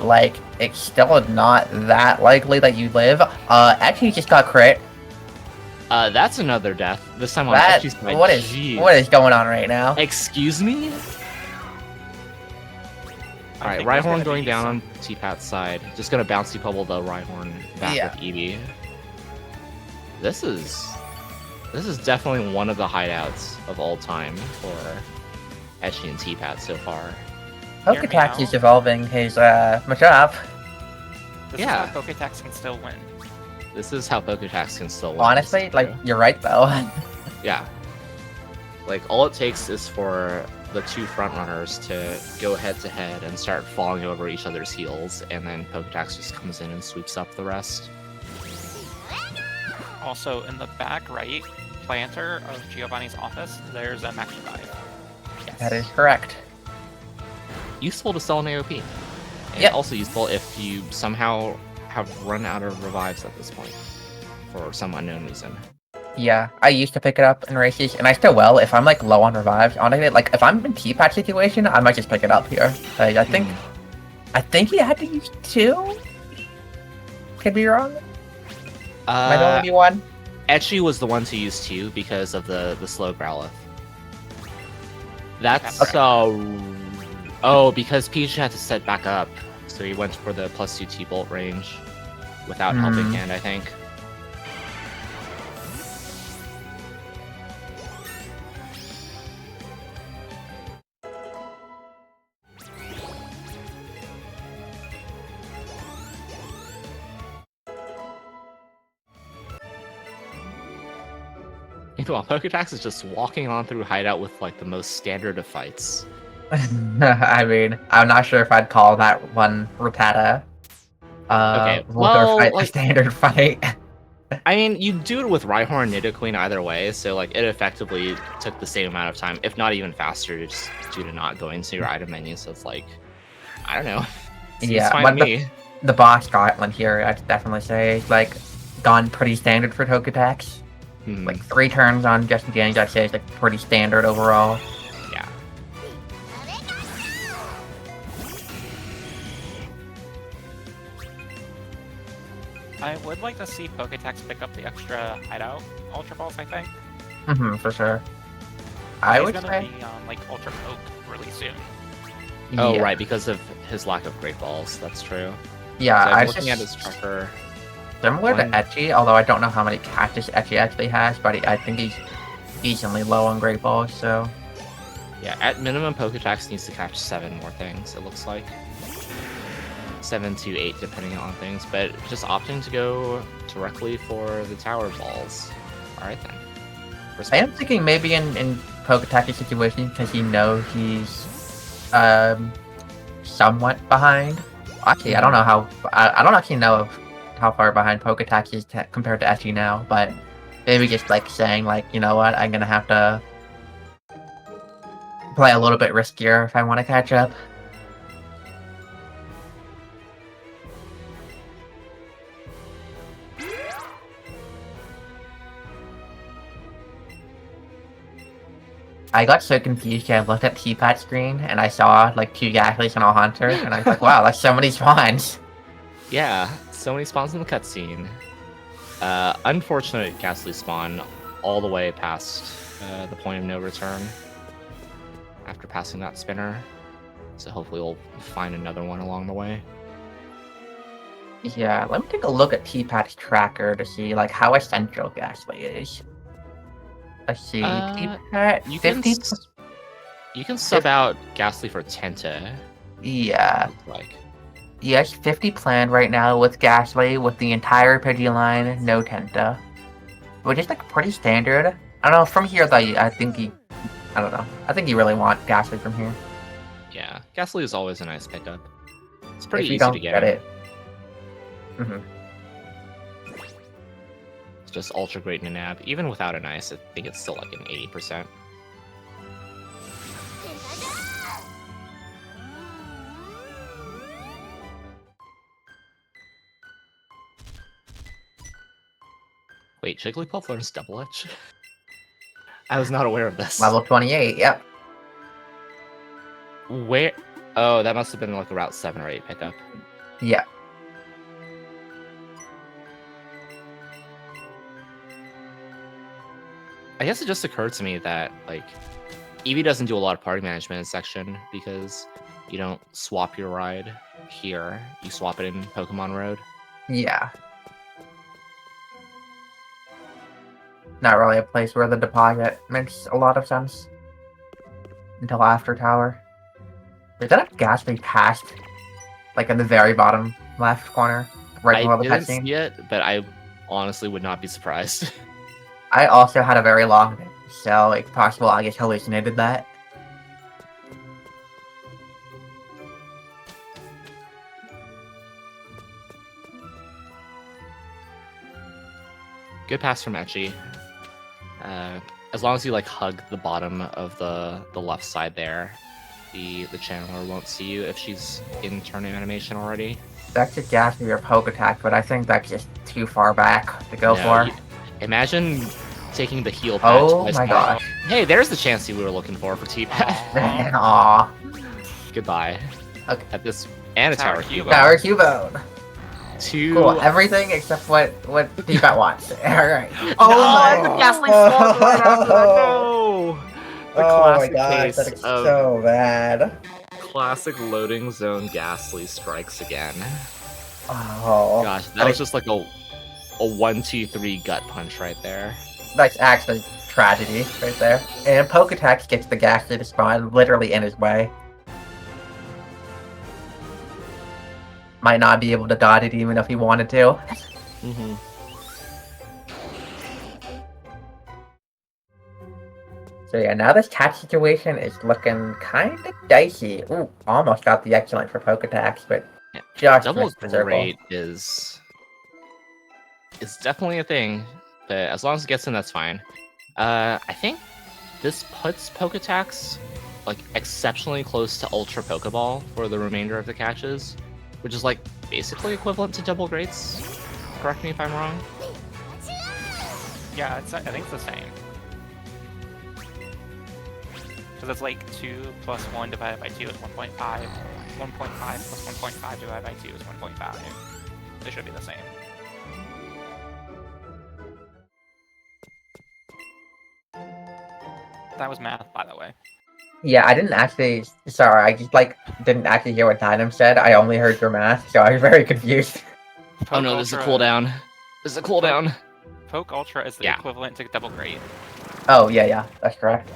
like, it's still not that likely that you live. Actually, you just got crit. That's another death. This time on That, Echi's side. what is going on right now? Excuse me? Alright, think there's Rhyhorn gonna going be down some- on T-Pat's side. Just gonna bouncy bubble the Rhyhorn back Yeah. with Eevee. This is definitely one of the hideouts of all time for Echi and T-Pat so far. Poketax Meow. is evolving his Machop. This Yeah. is how Poketax can still win. This is how Poketax can still win. Honestly, like, you're right though. Yeah. Like, all it takes is for the two frontrunners to go head to head and start falling over each other's heels, and then Poketax just comes in and sweeps up the rest. Also, in the back right planter of Giovanni's office, there's a Max Revive. Yes. That is correct. Useful to sell an AOP. And Yep. also useful if you somehow have run out of revives at this point. For some unknown reason. Yeah, I used to pick it up in races, and I still will if I'm like low on revives. Honestly, like if I'm in T-Patch situation, I might just pick it up here. Like, I think he had to use 2. Could be wrong. Might only be 1. Echi was the one to use 2 because of the slow Growlithe. That's That's so... Oh, because Peach had to set back up, so he went for the +2 T-Bolt range without helping hand, I think. Meanwhile, Poketax is just walking on through Hideout with like the most standard of fights. I mean, I'm not sure if I'd call that one Rattata. Okay, Voltor well, fight like- a standard fight. I mean, you do it with Rhyhorn and Nidoqueen either way, so like it effectively took the same amount of time, if not even faster, just due to not going to your item menu. So it's like, I don't know. Yeah, it's fine but with me. The boss Scotland here, I'd definitely say, like, gone pretty standard for Poketax. Hmm, Like 3 turns on just James, I'd say is like pretty standard overall. yeah. I would like to see Poketax pick up the extra hideout Ultra Balls, I think. For sure. I He's would gonna say. be on like Ultra Poke really soon. Oh, yeah. right, because of his lack of Great Balls. That's true. Yeah, So I I'm was looking at his just tracker. similar to one- Etchy, although I don't know how many catches Etchy actually has, but I think he's decently low on Great Balls, so. Yeah, at minimum, Poketax needs to catch 7 more things, it looks like. 7 to 8, depending on things, but just opting to go directly for the Tower Balls. Alright then. I Respect. am thinking maybe in Poketax's situation, because he knows he's somewhat behind. Actually, I don't know how. I don't actually know of how far behind Poketax is compared to Etchy now, but maybe just like saying like, you know what, I'm gonna have to play a little bit riskier if I want to catch up. I got so confused. I looked at T-Pat screen and I saw like 2 Gastlys and a Hunter, and I was like, wow, that's so many spawns. Yeah, so many spawns in the cutscene. Unfortunate Ghastly spawn all the way past the point of no return after passing that spinner. So hopefully we'll find another one along the way. Yeah, let me take a look at T-Pat's tracker to see like how essential Ghastly is. Let's see, T-Pat, You 50. you can sub out Ghastly for Tenta. Yeah, Looks like. yes, 50 planned right now with Ghastly, with the entire Pidgey line, no Tenta. Which is like pretty standard. I don't know, from here, I think you really want Ghastly from here. Yeah, Ghastly is always a nice pickup. It's pretty If you easy don't to get him. it. Mm-hmm. It's just ultra great in a nab. Even without an ice, I think it's still like an 80%. Wait, Jigglypuff learns Double Edge? I was not aware of this. Level 28, yep. Where? Oh, that must have been like a Route 7 or 8 pickup. Yeah. I guess it just occurred to me that, like, Eevee doesn't do a lot of party management in section because you don't swap your ride here. You swap it in Pokemon Road. Yeah. Not really a place where the deposit makes a lot of sense. Until after Tower. Is that a Ghastly past? Like in the very bottom left corner? Right below the didn't cutscene? see it, but I honestly would not be surprised. I also had a very long day, so it's possible I just hallucinated that. Good pass from Etchy. As long as you like hug the bottom of the left side there, the channeler won't see you if she's in turn animation already. That's a Ghastly or Pokeattack, but I think that's just too far back to go for. Imagine taking the heal patch. Oh my gosh. Hey, there's the Chansey we were looking for T-Pat. Aww. Goodbye. Okay. At this, and a Tower Cubone. Tower Cubone. Two. Cool, everything except what T-Pat wants. Alright. Oh my Ghastly spawned right after that. No! The classic my gosh, case that is of so bad. classic loading zone Ghastly strikes again. Oh. Gosh, that was just like a 1-2-3 gut punch right there. That's actually tragedy right there. And Poketax gets the Ghastly to spawn literally in his way. Might not be able to dodge it even if he wanted to. Mm-hmm. So yeah, now this catch situation is looking kind of dicey. Ooh, almost got the excellent for Poketax, but just Double missed the circle. great is definitely a thing, but as long as it gets in, that's fine. I think this puts Poketax like exceptionally close to Ultra Pokeball for the remainder of the catches, which is like basically equivalent to double greats. Correct me if I'm wrong. Yeah, I think it's the same. So that's like 2 plus 1 divided by 2 is 1.5. 1.5 plus 1.5 divided by 2 is 1.5. They should be the same. That was math, by the way. Yeah, I didn't actually. Sorry, I just didn't actually hear what Dynam said. I only heard your math, so I was very confused. Oh no, there's a cooldown. There's a cooldown. Poke Ultra is the equivalent to double great. Oh yeah, that's correct.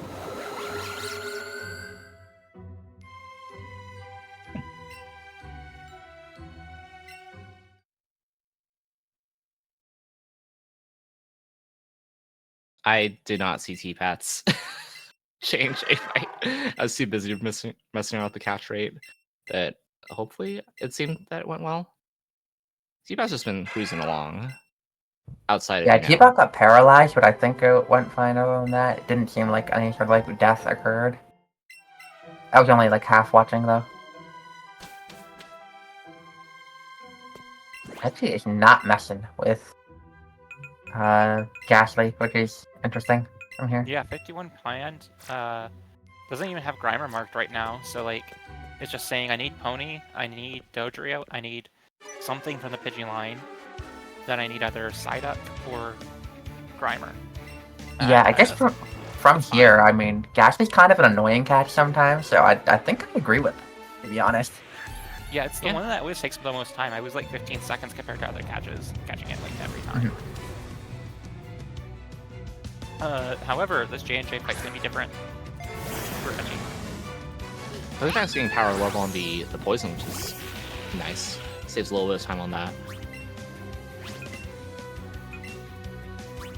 I did not see T-Pat's change a fight. I was too busy messing around with the catch rate, but hopefully it seemed that it went well. T-Pat's just been cruising along outside of T-Pat got paralyzed, but I think it went fine other than that. It didn't seem like any sort of death occurred. I was only half watching though. Actually, it's not messing with Ghastly, which is interesting from here. Yeah, 51 planned. Doesn't even have Grimer marked right now, so it's just saying I need Pony, I need Dodrio, I need something from the Pidgey line, then I need either Psyduck or Grimer. Yeah, I guess from It's here, fine. I mean, Gatsby's kind of an annoying catch sometimes, so I think I agree with it, to be honest. Yeah, it's the one that always takes the most time. I was like 15 seconds compared to other catches, catching it like every time. However, this J&J fight's gonna be different for Edgy. Poketaxatty's getting power level on the poison, which is nice. Saves a little bit of time on that.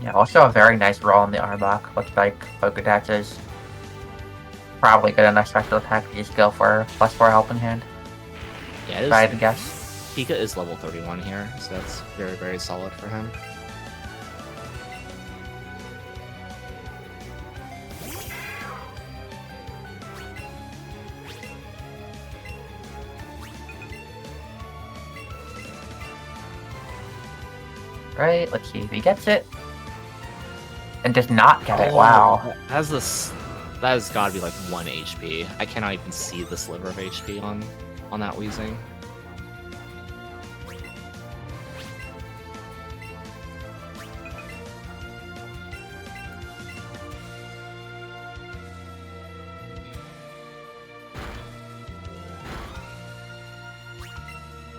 Yeah, also a very nice roll on the Arbok. Looks like Poketax is probably good enough special attack to just go for +4 helping hand. Yeah, it is. If I had to guess. Pika is level 31 here, so that's very, very solid for him. Right, let's see if he gets it. And does not get it, wow. That has got to be like 1 HP. I cannot even see the sliver of HP on that Weezing.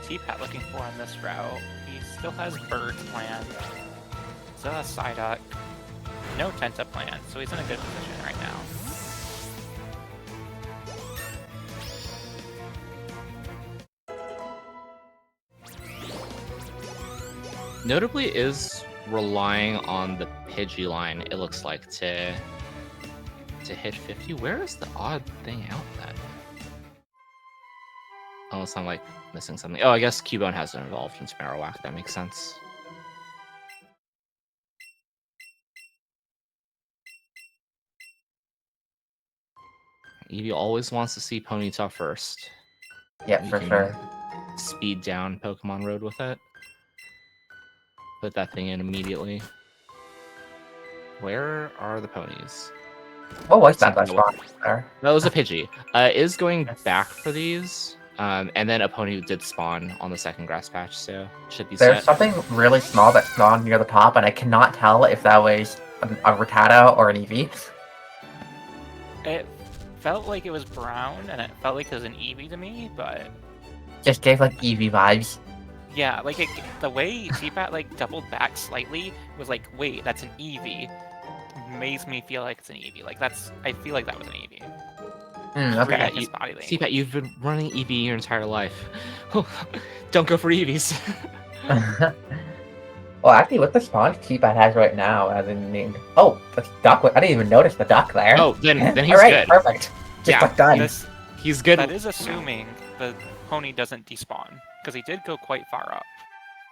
T-Pat looking for on this route. He still has birds planned. Still has Psyduck. No Tenta planned, so he's in a good position right now. Notably is relying on the Pidgey line, it looks like, to hit 50. Where is the odd thing out then? Unless I'm like missing something. Oh, I guess Cubone hasn't evolved into Marowak. That makes sense. Eevee always wants to see Ponyta first. Yeah, for sure. Speed down Pokemon Road with it. Put that thing in immediately. Where are the ponies? What was that spot there? That was a Pidgey. Is going back for these. And then a pony did spawn on the second grass patch, so should be There's set. something really small that spawned near the top, and I cannot tell if that was a Rattata or an Eevee. It felt like it was brown, and it felt like it was an Eevee to me, but... Just gave, like, Eevee vibes. Yeah, like, the way T-Pat, like, doubled back slightly was like, wait, that's an Eevee. Makes me feel like it's an Eevee. Like, I feel like that was an Eevee. Okay. T-Pat, you've been running Eevee your entire life. Don't go for Eevees. Well, actually, with the spawn T-Pat has right now, as in named... Oh, the duck. I didn't even notice the duck there. Oh, then he's Alright, good. Perfect. Just done. He's good. That is assuming the pony doesn't despawn, because he did go quite far up.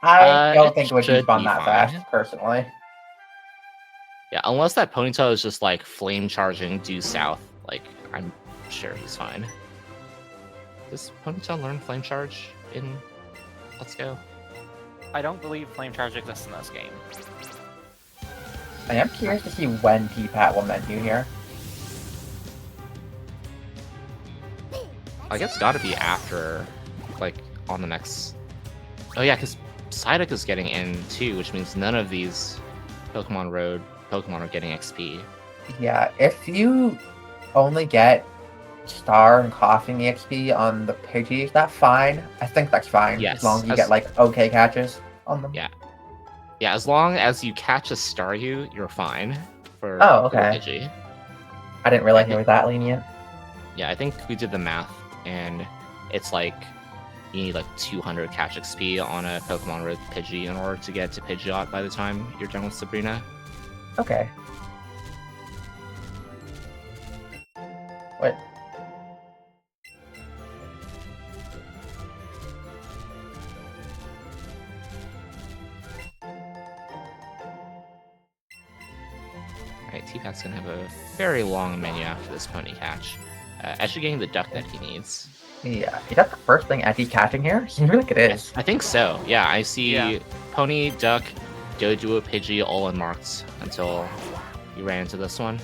I don't think it would should despawn be that fine. fast, personally. Yeah, unless that Ponyta is just like flame charging due south, like I'm sure he's fine. Does Ponyta learn flame charge in Let's Go? I don't believe Flame Charge exists in this game. I am curious to see when T-Pat will menu here. I guess it's gotta be after, like, on the next... Oh yeah, because Psyduck is getting in too, which means none of these Pokemon Road Pokemon are getting XP. Yeah, if you only get Star and Coughing XP on the Pidgeys, that's fine. I think that's fine. Yes, as long as you get, like, okay catches on them. Yeah. Yeah, as long as you catch a Staryu, you're fine for Oh, for okay. Pidgey. I didn't realize it was that lenient. Yeah, I think we did the math, and it's like you need like 200 catch XP on a Pokemon Road Pidgey in order to get to Pidgeot by the time you're done with Sabrina. Okay. What? Alright, T-Pat's gonna have a very long menu after this pony catch. Actually getting the duck that he needs. Yeah, is that the first thing Eddie's catching here? I feel like it is. I think so. Yeah, I see Yeah. pony, duck, Doduo, Pidgey all unmarked until you ran into this one.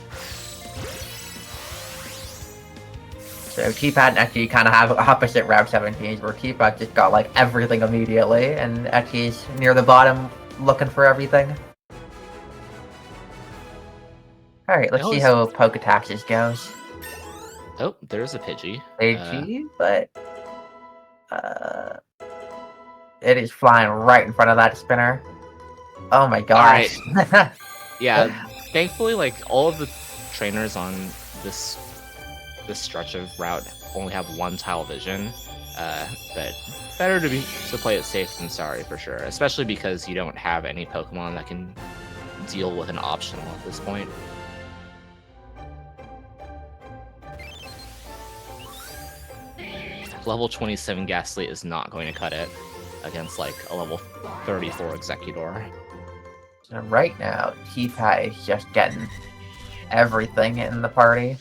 So T-Pat and Eki kind of have opposite Route 17s, where T-Pat just got like everything immediately, and Eki's near the bottom looking for everything. Alright, let's see how Poketaxatty goes. Oh, there's a Pidgey. Pidgey, but it is flying right in front of that spinner. Oh my gosh. Alright. Yeah, thankfully, like, all of the trainers on this stretch of route only have one tile vision. But better to play it safe than sorry for sure, especially because you don't have any Pokemon that can deal with an optional at this point. Level 27 Ghastly is not going to cut it against like a level 34 Executor. So right now, T-Pat is just getting everything in the party.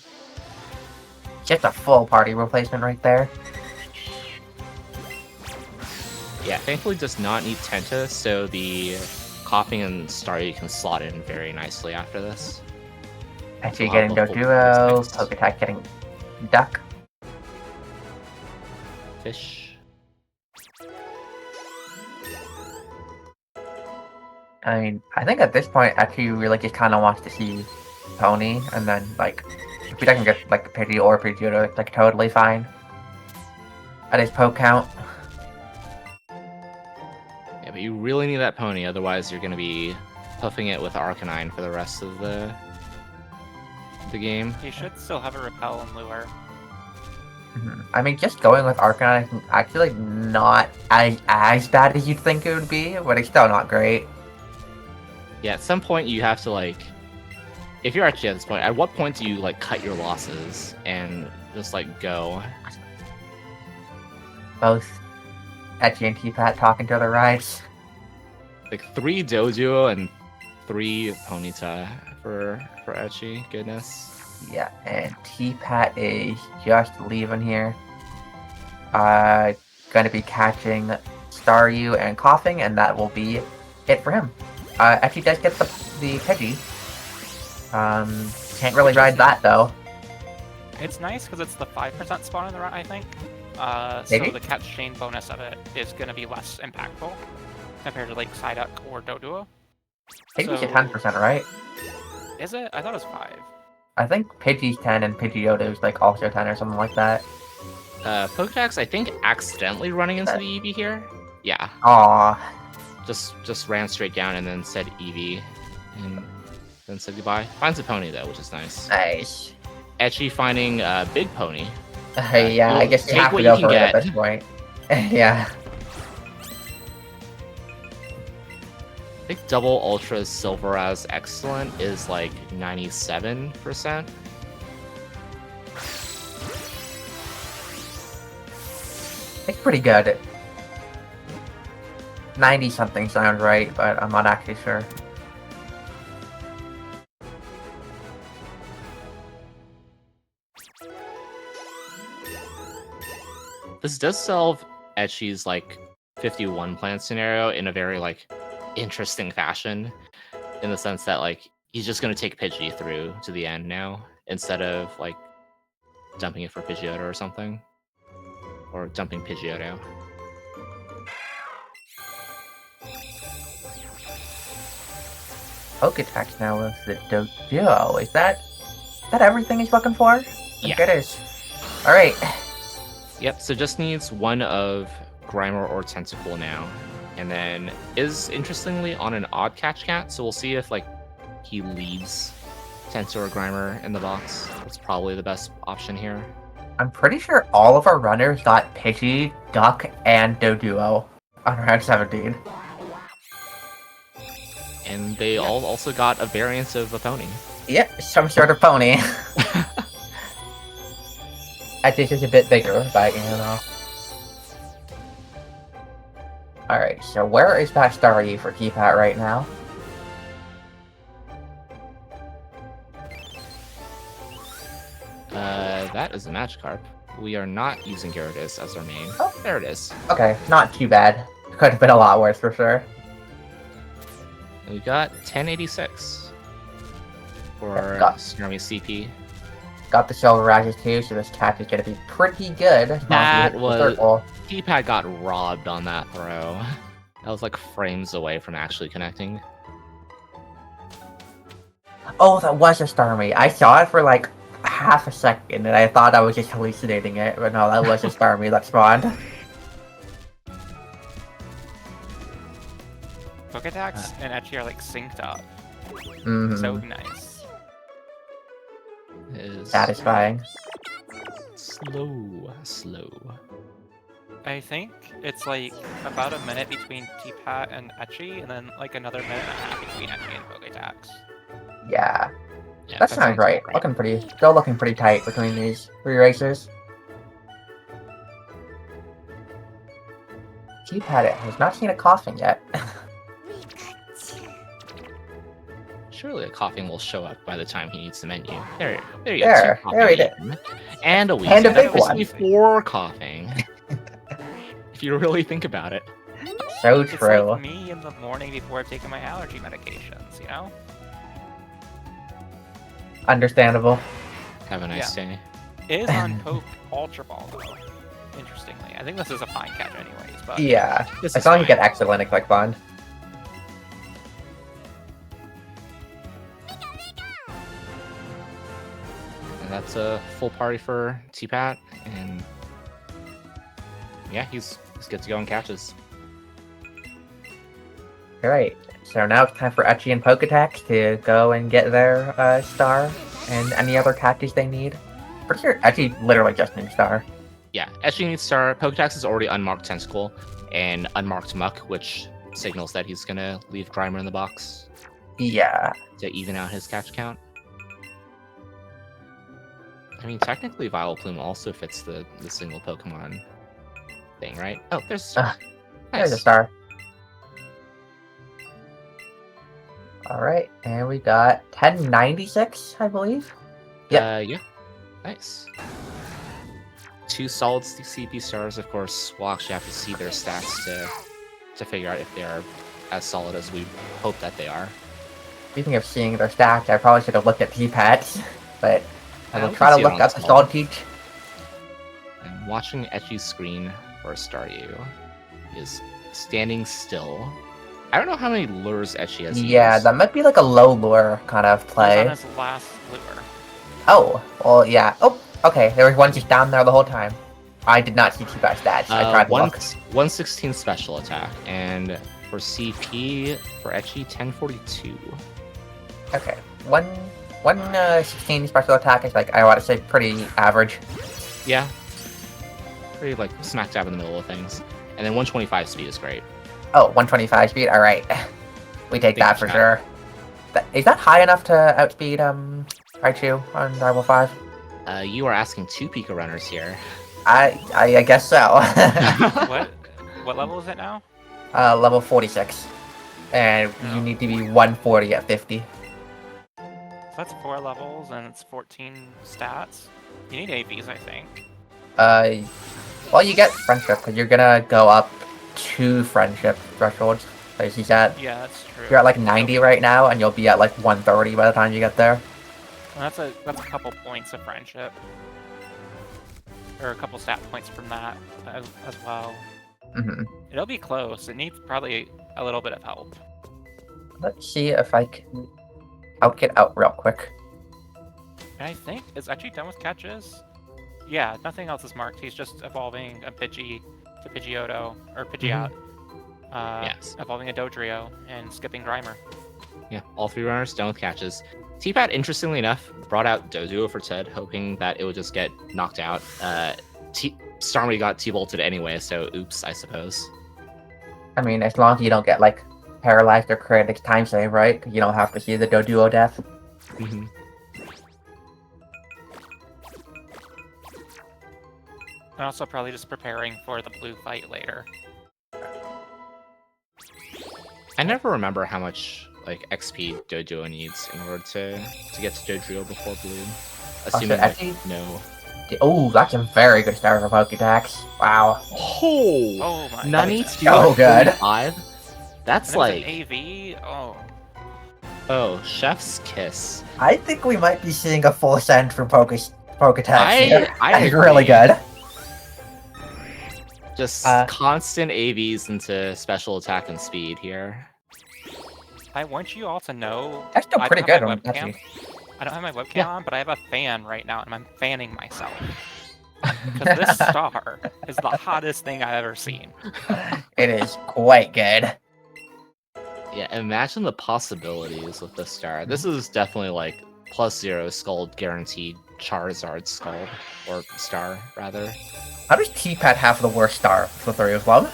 Just a full party replacement right there. Yeah, thankfully does not need Tenta, so the Coughing and Staryu can slot in very nicely after this. Actually getting Doduo, Poketaxatty getting Duck. Fish. I mean, I think at this point, actually, really just kind of wants to see Pony, and then, like, if he doesn't get, like, Pidgey or Pidgeotto, it's, like, totally fine. At his poke count. Yeah, but you really need that Pony, otherwise you're going to be puffing it with Arcanine for the rest of the game. He should still have a Repel and Lure. I mean, just going with Arcanine is actually, like, not as bad as you'd think it would be, but it's still not great. Yeah, at some point you have to, like, if you're actually at this point, at what point do you, like, cut your losses and just, like, go? Both Etchy and T-Pat talking to the rides. Like, 3 Doduo and 3 Ponyta for Etchy, goodness. Yeah, and T-Pat is just leaving here. Gonna be catching Staryu and Coughing, and that will be it for him. Etchy does get the Pidgey. Can't really ride that, though. It's nice because it's the 5% spawn in the route, I think. So Maybe? the catch chain bonus of it is going to be less impactful compared to like Psyduck or Doduo. Pidgey's So- at 10%, right? Is it? I thought it was 5. I think Pidgey's 10 and Pidgeotto's like also 10 or something like that. Pokedex, I think, accidentally running into the Eevee here. Yeah, Aww. just ran straight down and then said Eevee, and then said goodbye. Finds a Pony though, which is nice. Nice. Etchy finding Big Pony. Yeah, I guess you take have to what go you can for it at get. this point. Yeah. I think Double Ultra Silver as Excellent is like 97%. It's pretty good. 90 something sounds right, but I'm not actually sure. This does solve Etchy's like 51 plan scenario in a very like interesting fashion, in the sense that like he's just gonna take Pidgey through to the end now instead of like dumping it for Pidgeotto or something, or dumping Pidgeotto. Poketax now with the Doduo. Is that everything he's looking for? I think Yeah. it is. Alright. Yep, so just needs one of Grimer or Tentacle now. And then is interestingly on an odd catch cat, so we'll see if like he leaves Tenta or Grimer in the box. That's probably the best option here. I'm pretty sure all of our runners got Pidgey, Duck, and Doduo on round 17. And they all also got a variant of a pony. Yep, some sort of pony. I think it's a bit bigger, but you know. Alright, so where is that Staryu for T-Pat right now? That is a Magikarp. We are not using Gyarados as our main. Oh. There it is. Okay, not too bad. Could have been a lot worse for sure. And we got 1086 for Got- Snarmy CP. Got the Silver Rages too, so this catch is gonna be pretty good. as long as we That hit the was- circle. T-Pad got robbed on that throw. That was like frames away from actually connecting. Oh, that was a Starmie. I saw it for like half a second, and I thought I was just hallucinating it, but no, that was a Starmie that spawned. Poketax and Etchy are like synced up. Mm-hmm. So nice. Is Satisfying. slow. I think it's like about a minute between T-Pat and Etchy, and then like another minute and a half between Etchy and Poketax. Yeah, Yeah, that sounds right. Still looking pretty tight between these 3 racers. T-Pat has not seen a coughing yet. Surely a coughing will show up by the time he needs the menu. There you There, go. there he did. And a week. And a big one. Before coughing. If you really think about it. So It's true. like me in the morning before I've taken my allergy medications, you know? Understandable. Have a nice day. It is on Poke Ultra Ball, though. Interestingly. I think this is a fine catch anyways, but... Yeah, This as is long as you fine. get excellent at Click Bond. And that's a full party for T-Pat. And yeah, he's good to go in catches. Alright, so now it's time for Etchy and Poketax to go and get their star and any other catches they need. Pretty sure Etchy literally just needs star. Yeah, Etchy needs star. Poketax is already unmarked Tentacle and unmarked Muck, which signals that he's gonna leave Grimer in the box Yeah. to even out his catch count. I mean, technically, Vileplume also fits the single Pokemon thing, right? Oh, there's There's a nice. star. Alright, and we got 1096, I believe. Yeah. Nice. 2 solid CP stars, of course. We'll actually have to see their stats to figure out if they are as solid as we hope that they are. Speaking of seeing their stats, I probably should have looked at T-Pats, but I will we try can to see it look on up the Solid. Solid Teach. And watching Etchy's screen for Staryu is standing still. I don't know how many lures Etchy has Yeah, used. that might be like a low lure kind of It was on play. his last lure. Oh, well, yeah. Oh, okay, there was one just down there the whole time. I did not see T-Pat stats. I tried to look. 116 special attack, and for CP for Etchy 1042. Okay, 16 special attack is like, I want to say, pretty average. Yeah, pretty like smack dab in the middle of things. And then 125 speed is great. Oh, 125 speed? Alright. We take that for Think sure. Is that high enough to outspeed, Raichu on Rival 5? You are asking 2 Pika runners here. I guess so. What level is it now? Level 46. And you need to be 140 at 50. So that's 4 levels and it's 14 stats. You need AVs, I think. Well, you get friendship, because you're gonna go up 2 friendship thresholds. As you said. Yeah, that's true. You're at like 90 right now, and you'll be at like 130 by the time you get there. And that's a couple points of friendship. Or a couple stat points from that as well. Mm-hmm. It'll be close. It needs probably a little bit of help. Let's see if I can... I'll get out real quick. And I think it's actually done with catches. Yeah, nothing else is marked. He's just evolving a Pidgey to Pidgeotto, or Pidgeot. Yes. Evolving a Dodrio and skipping Grimer. Yeah, all 3 runners done with catches. T-Pat, interestingly enough, brought out Doduo for Ted, hoping that it would just get knocked out. Starmie got T-bolted anyway, so oops, I suppose. I mean, as long as you don't get like paralyzed or critic time save, right? 'Cause you don't have to see the Doduo death. Mm-hmm. And also probably just preparing for the blue fight later. I never remember how much like XP Doduo needs in order to get to Dodrio before Blue. Assuming actually- no. Oh, that's a very good start for Poketax. Wow. Oh my Nani So good. 5? That's And like an AV. oh, Chef's Kiss. I think we might be seeing a full send from Poketax here. I That's really agree. good. Just constant AVs into special attack and speed here. I want you all to know. That's still I pretty don't good have my on webcam. actually. I don't have my webcam Yeah. on, but I have a fan right now, and I'm fanning myself. Because this star is the hottest thing I've ever seen. It is quite good. Yeah, imagine the possibilities with this star. This is definitely like +0 Scald guaranteed Charizard Scald, or star, rather. How does T-Pat have the worst star for the three of them?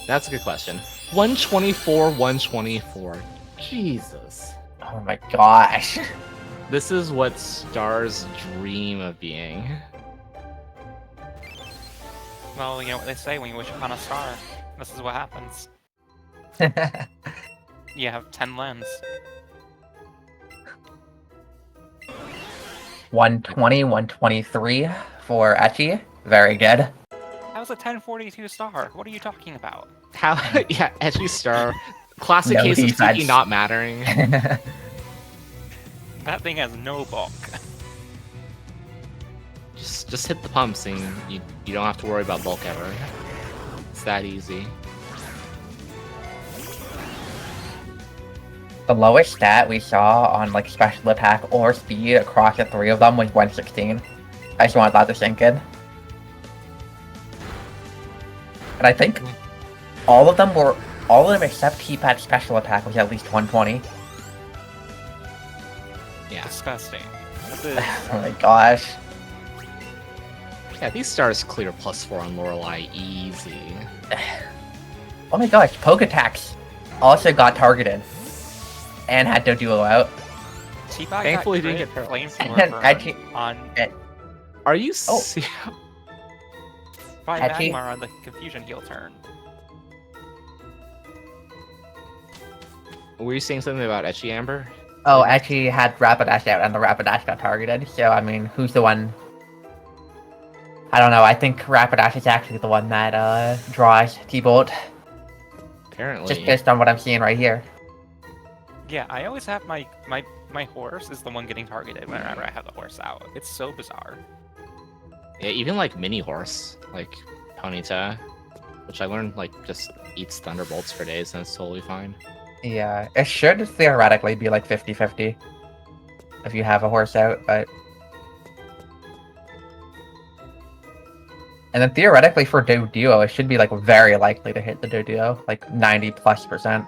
That's a good question. 124, 124. Jesus. Oh my gosh. This is what stars dream of being. Well, you know what they say, when you wish upon a star, this is what happens. You have 10 lens. 120, 123 for Etchy. Very good. That was a 1042 star. What are you talking about? How? Yeah, edgy star. Classic No case of defense. Sticky not mattering. That thing has no bulk. Just hit the pumps and you don't have to worry about bulk ever. It's that easy. The lowest stat we saw on like special attack or speed across the three of them was 116. I just wanted that to sink in. And I think all of them except T-Pat's special attack was at least 120. Yeah. Disgusting. This is... Oh my gosh. Yeah, these stars clear +4 on Lorelei easy. Oh my gosh, Poketax also got targeted. And had to duo out. T-Bag Thankfully, got didn't get flamethrower Edgy- on Are you Oh. by Edgy? Magmar on the confusion heal turn. Were you saying something about Etchy Amber? Oh, Etchy had Rapidash out and the Rapidash got targeted. So, I mean, who's the one? I don't know, I think Rapidash is actually the one that draws T-Bolt. Apparently. Just based on what I'm seeing right here. Yeah, I always have my horse is the one getting targeted whenever I have the horse out. It's so bizarre. Yeah, even like mini horse, like Ponyta, which I learned like just eats thunderbolts for days and it's totally fine. Yeah, it should theoretically be like 50-50 if you have a horse out, but... And then theoretically for Doduo, it should be like very likely to hit the Doduo, like 90+%.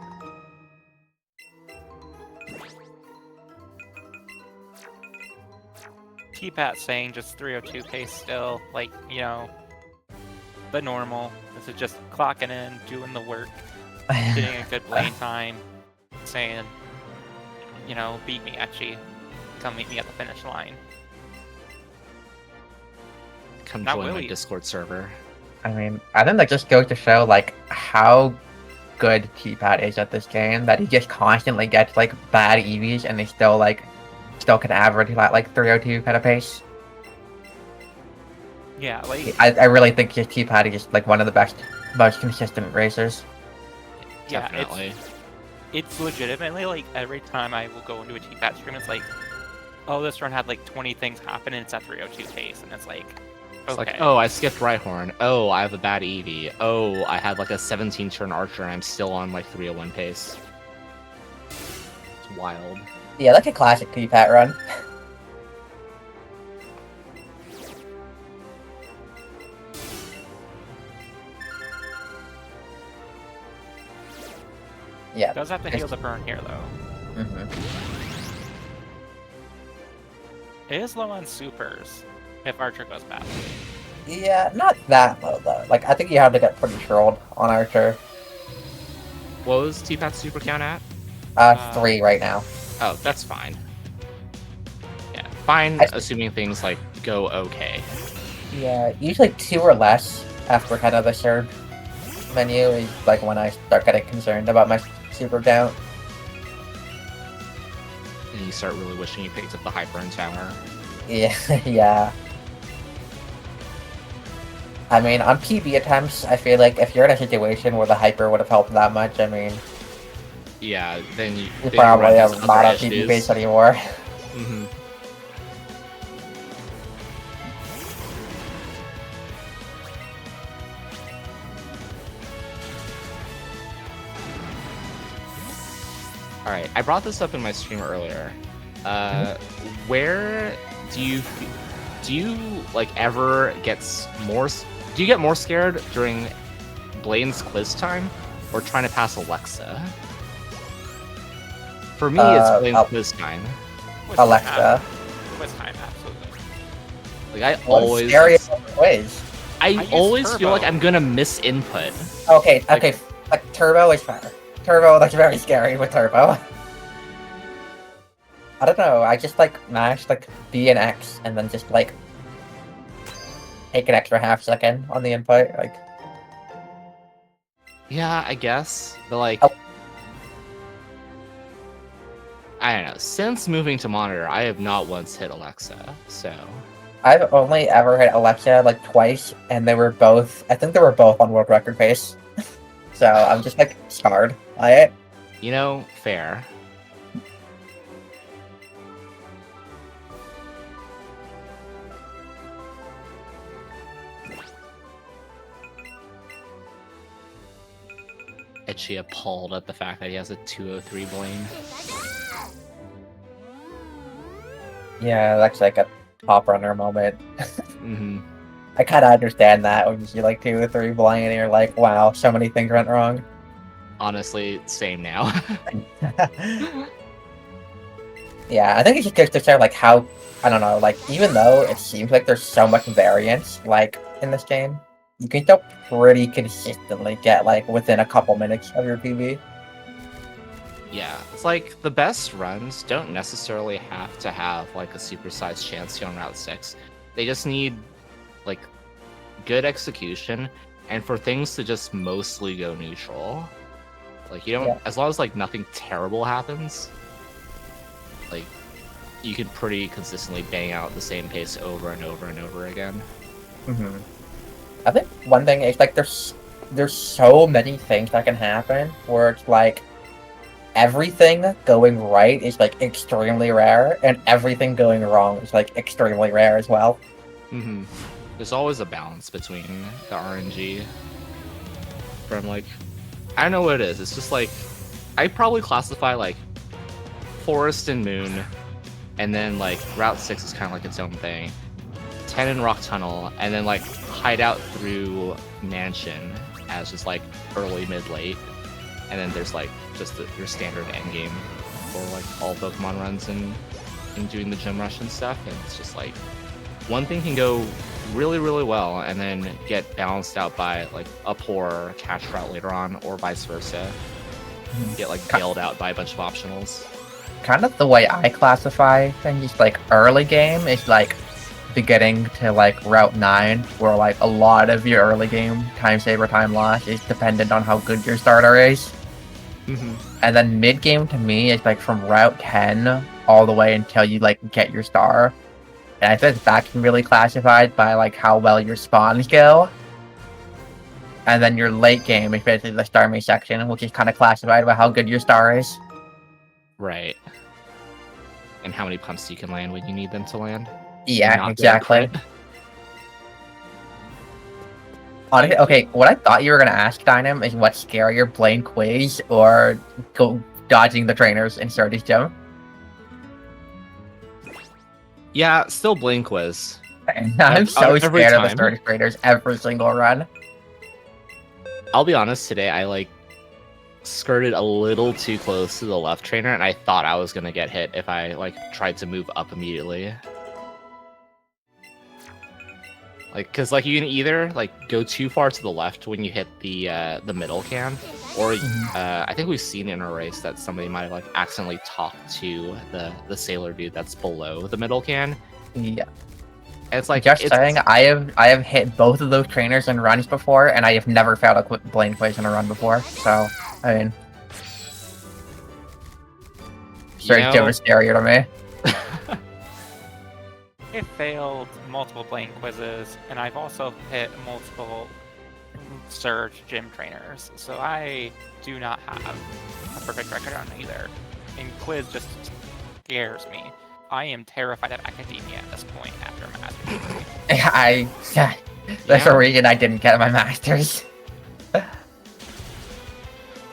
T-Pat saying just 302 pace still, like, you know, the normal. This is just clocking in, doing the work, getting a good lane time, saying, you know, beat me, Etchy. Come meet me at the finish line. Come Not join my Willie. Discord server. I mean, I think that just goes to show, like, how good T-Pat is at this game, that he just constantly gets, like, bad EVs, and they still can average that, like, 302 kind of pace. Yeah, like, I really think just T-Pat is just, like, one of the best, most consistent racers. yeah, Definitely. it's legitimately, like, every time I will go into a T-Pat stream, it's like, oh, this run had, like, 20 things happen, and it's at 302 pace, and it's like, It's okay. like, oh, I skipped Rhyhorn. Oh, I have a bad Eevee. Oh, I had like a 17-turn Archer and I'm still on like 301 pace. It's wild. Yeah, that's a classic T-Pat run. Yeah. It does have to heal the burn here, though. It is low on supers if Archer goes bad. Yeah, not that low, though. Like, I think you have to get pretty trolled on Archer. What was T-Pat's super count at? 3 right now. Oh, that's fine. Yeah, fine, assuming things like go okay. Yeah, usually 2 or less after kind of the third menu is like when I start getting concerned about my super count. And you start really wishing you picked up the Hyper Tower. Yeah, yeah. I mean, on PB attempts, I feel like if you're in a situation where the Hyper would have helped that much, I mean... Yeah, then you probably have have not a PB base anymore. Mm-hmm. All right, I brought this up in my stream earlier. Where do you like ever get more? Do you get more scared during Blaine's quiz time or trying to pass Alexa? For me, it's Blaine's quiz time. Alexa. Quiz time, absolutely. Like I What's always, scary about quiz? I always feel like I'm gonna miss input. Okay, Like- okay. Like Turbo is fair. Turbo, that's very scary with Turbo. I don't know. I just like mash like B and X and then just like take an extra half second on the input. Like, Yeah, I guess, but like, Oh. I don't know. Since moving to monitor, I have not once hit Alexa, so I've only ever hit Alexa like twice, and they were both. I think they were both on world record pace. So I'm just like scarred by it. you know, fair. Itchy appalled at the fact that he has a 203 Blaine. Yeah, that's like a top runner moment. Mm-hmm. I kind of understand that when you see like 2 or 3 blind and you're like, wow, so many things went wrong. Honestly, same now. Yeah, I think it just goes to show like how, I don't know, like even though it seems like there's so much variance like in this game, you can still pretty consistently get like within a couple minutes of your PB. Yeah, it's like the best runs don't necessarily have to have like a supersized chance on Route 6. They just need like good execution and for things to just mostly go neutral. Like you don't, Yeah. as long as like nothing terrible happens, like you can pretty consistently bang out the same pace over and over and over again. Mm-hmm. I think one thing is like there's so many things that can happen where it's like everything going right is like extremely rare and everything going wrong is like extremely rare as well. Mm-hmm. There's always a balance between the RNG from like, I don't know what it is. It's just like, I probably classify like Forest and Moon, and then like Route 6 is kind of like its own thing. 10 and Rock Tunnel, and then like Hideout through Mansion as just like early, mid, late. And then there's like just your standard end game for like all Pokemon runs and doing the gym rush and stuff. And it's just like one thing can go really, really well and then get balanced out by like a poor cash route later on, or vice versa. Get like bailed out by a bunch of optionals. Kind of the way I classify things, like early game is like beginning to like Route 9, where like a lot of your early game time saver time loss is dependent on how good your starter is. Mm-hmm. And then mid game to me is like from Route 10 all the way until you like get your star. And I think that can really classified by like how well your spawns go. And then your late game is basically the star me section, which is kind of classified by how good your star is. Right. And how many pumps you can land when you need them to land. Yeah, Not exactly. crit. Honestly, okay, what I thought you were gonna ask, Dynam, is what's scarier, Blaine Quiz or go dodging the trainers in Sturdy's gym? Yeah, still Blaine Quiz. I'm so every scared of the time. Sturdy trainers every single run. I'll be honest, today I like skirted a little too close to the left trainer and I thought I was gonna get hit if I like tried to move up immediately. Like, cause like you can either like go too far to the left when you hit the middle can, or I think we've seen in a race that somebody might have like accidentally talked to the sailor dude that's below the middle can. Yeah. And it's like Just saying, I have hit both of those trainers in runs before, and I have never failed a Blaine Quiz in a run before. So, I mean, Sturdy's gym is scarier to me. I failed multiple Blaine quizzes, and I've also hit multiple Surge gym trainers, so I do not have a perfect record on either. And quiz just scares me. I am terrified of academia at this point after a master's degree. That's Yeah. the reason I didn't get my master's.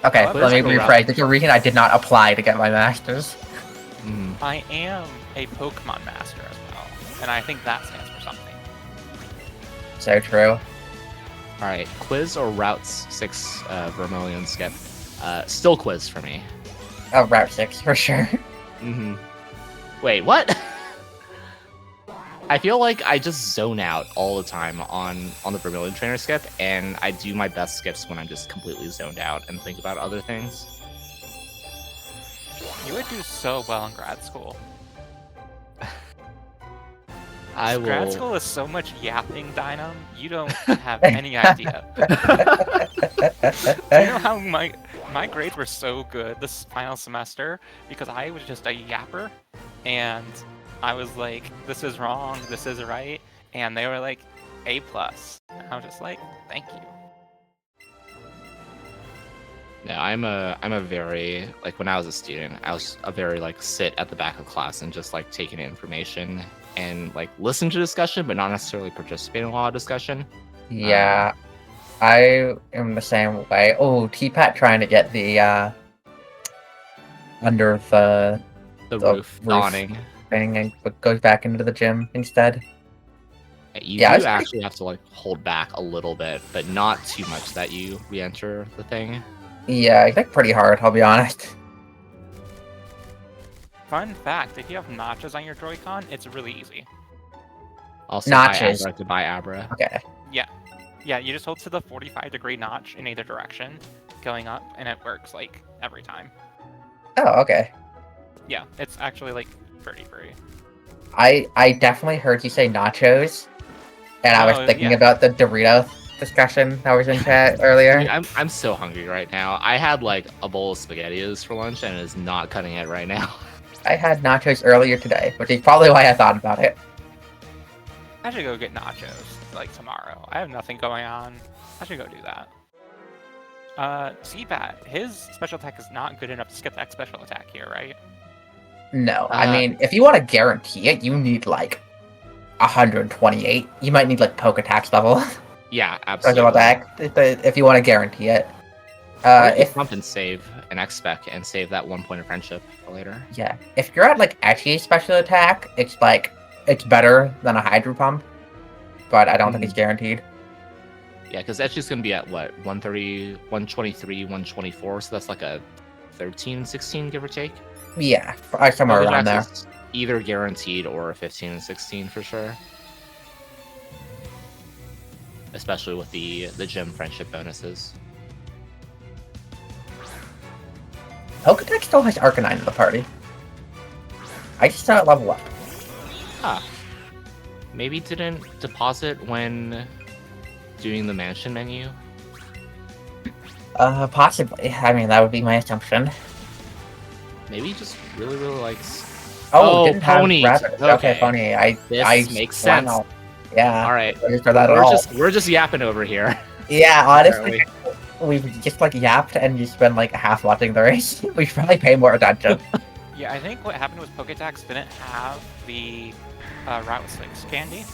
Okay, However, let me Quiz or rephrase. There's a reason I did not apply to get my master's. I am a Pokemon master as well, and I think that stands for something. So true. All right, quiz or Route 6 Vermilion skip? Still quiz for me. Oh, Route 6, for sure. Wait, what? I feel like I just zone out all the time on the Vermilion Trainer skip, and I do my best skips when I'm just completely zoned out and think about other things. You would do so well in grad school. I Grad will. school is so much yapping, Dynam. You don't have any idea. Do you know how my grades were so good this final semester because I was just a yapper, and I was like, "This is wrong. This is right," and they were like, "A+." I was just like, "Thank you." Yeah, I'm a very, like, when I was a student, I was a very, like, sit at the back of class and just, like, take in information and, like, listen to discussion, but not necessarily participate in a lot of discussion. Yeah, I am the same way. Oh, T-Pat trying to get the, under the Roof dawning. thing and goes back into the gym instead. You Yeah, do actually have to, like, hold back a little bit, but not too much that you re-enter the thing. Yeah, I think pretty hard, I'll be honest. Fun fact: if you have notches on your Joy-Con, it's really easy. Also, Notches. I have to buy Abra. Okay. Yeah, you just hold to the 45-degree notch in either direction, going up, and it works like every time. Oh, okay. Yeah, it's actually like pretty free. I definitely heard you say nachos, and I was Oh, thinking yeah. about the Dorito discussion that was in chat earlier. Dude, I'm so hungry right now. I had like a bowl of SpaghettiOs for lunch, and it is not cutting it right now. I had nachos earlier today, which is probably why I thought about it. I should go get nachos like tomorrow. I have nothing going on. I should go do that. CPAT, his special attack is not good enough to skip that special attack here, right? No, I mean, if you want to guarantee it, you need like 128. You might need like Poketax level. Yeah, Special absolutely. attack, if you want to guarantee it. Or you If pump and save an X-Spec and save that 1 point of friendship for later. yeah, if you're at like Etchy's special attack, it's like it's better than a Hydro Pump, but I don't think it's guaranteed. Yeah, because Etchy's going to be at what, 130, 123, 124, so that's like a 13, 16, give or take. Yeah, somewhere around there. Pokedex is either guaranteed or a 15 and 16 for sure. Especially with the gym friendship bonuses. Pokedex still has Arcanine in the party. I just saw it level up. Ah. Maybe didn't deposit when doing the mansion menu. Possibly. I mean, that would be my assumption. Maybe he just really, really likes. Oh, Oh, didn't have ponies. rabbit. Okay, pony. This makes sense. Wow. Yeah. All right, Register that at all. we're just yapping over here. Yeah, honestly, Apparently. we've just like yapped and just been like half watching the race. We should probably pay more attention. Yeah, I think what happened was Poketax didn't have the Route 6 candy,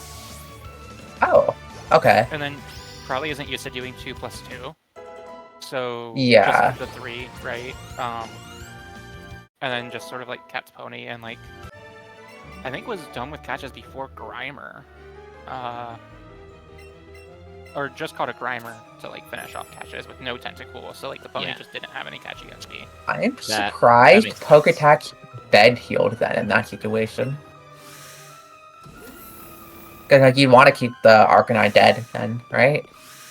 Oh, okay. and then probably isn't used to doing 2+2. So Yeah. just the 3, right? And then just sort of like Cat's Pony and like I think was done with catches before Grimer. Or just called a Grimer to like finish off catches with no Tentacool, so like the pony just didn't have any catch EXP. I'm That surprised makes sense. Poketax bed healed then in that situation. Because like you want to keep the Arcanine dead then, right?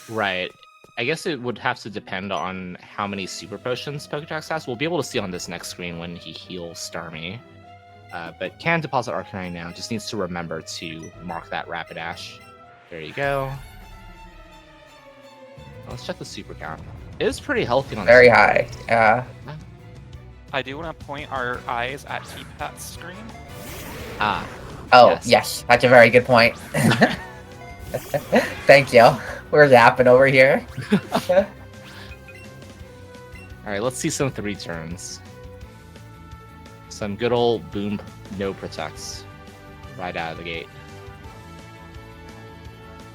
Right. I guess it would have to depend on how many super potions Pokedex has. We'll be able to see on this next screen when he heals Starmie. But can deposit Arcanine now. Just needs to remember to mark that Rapidash. There you go. Let's check the super count. It is pretty healthy on Very the super high. Yeah. I do want to point our eyes at T-Pat's screen. Ah, Oh, yes. That's a very good point. Thank you. We're zapping over here. Alright, let's see some 3 turns. Some good old boom no protects right out of the gate.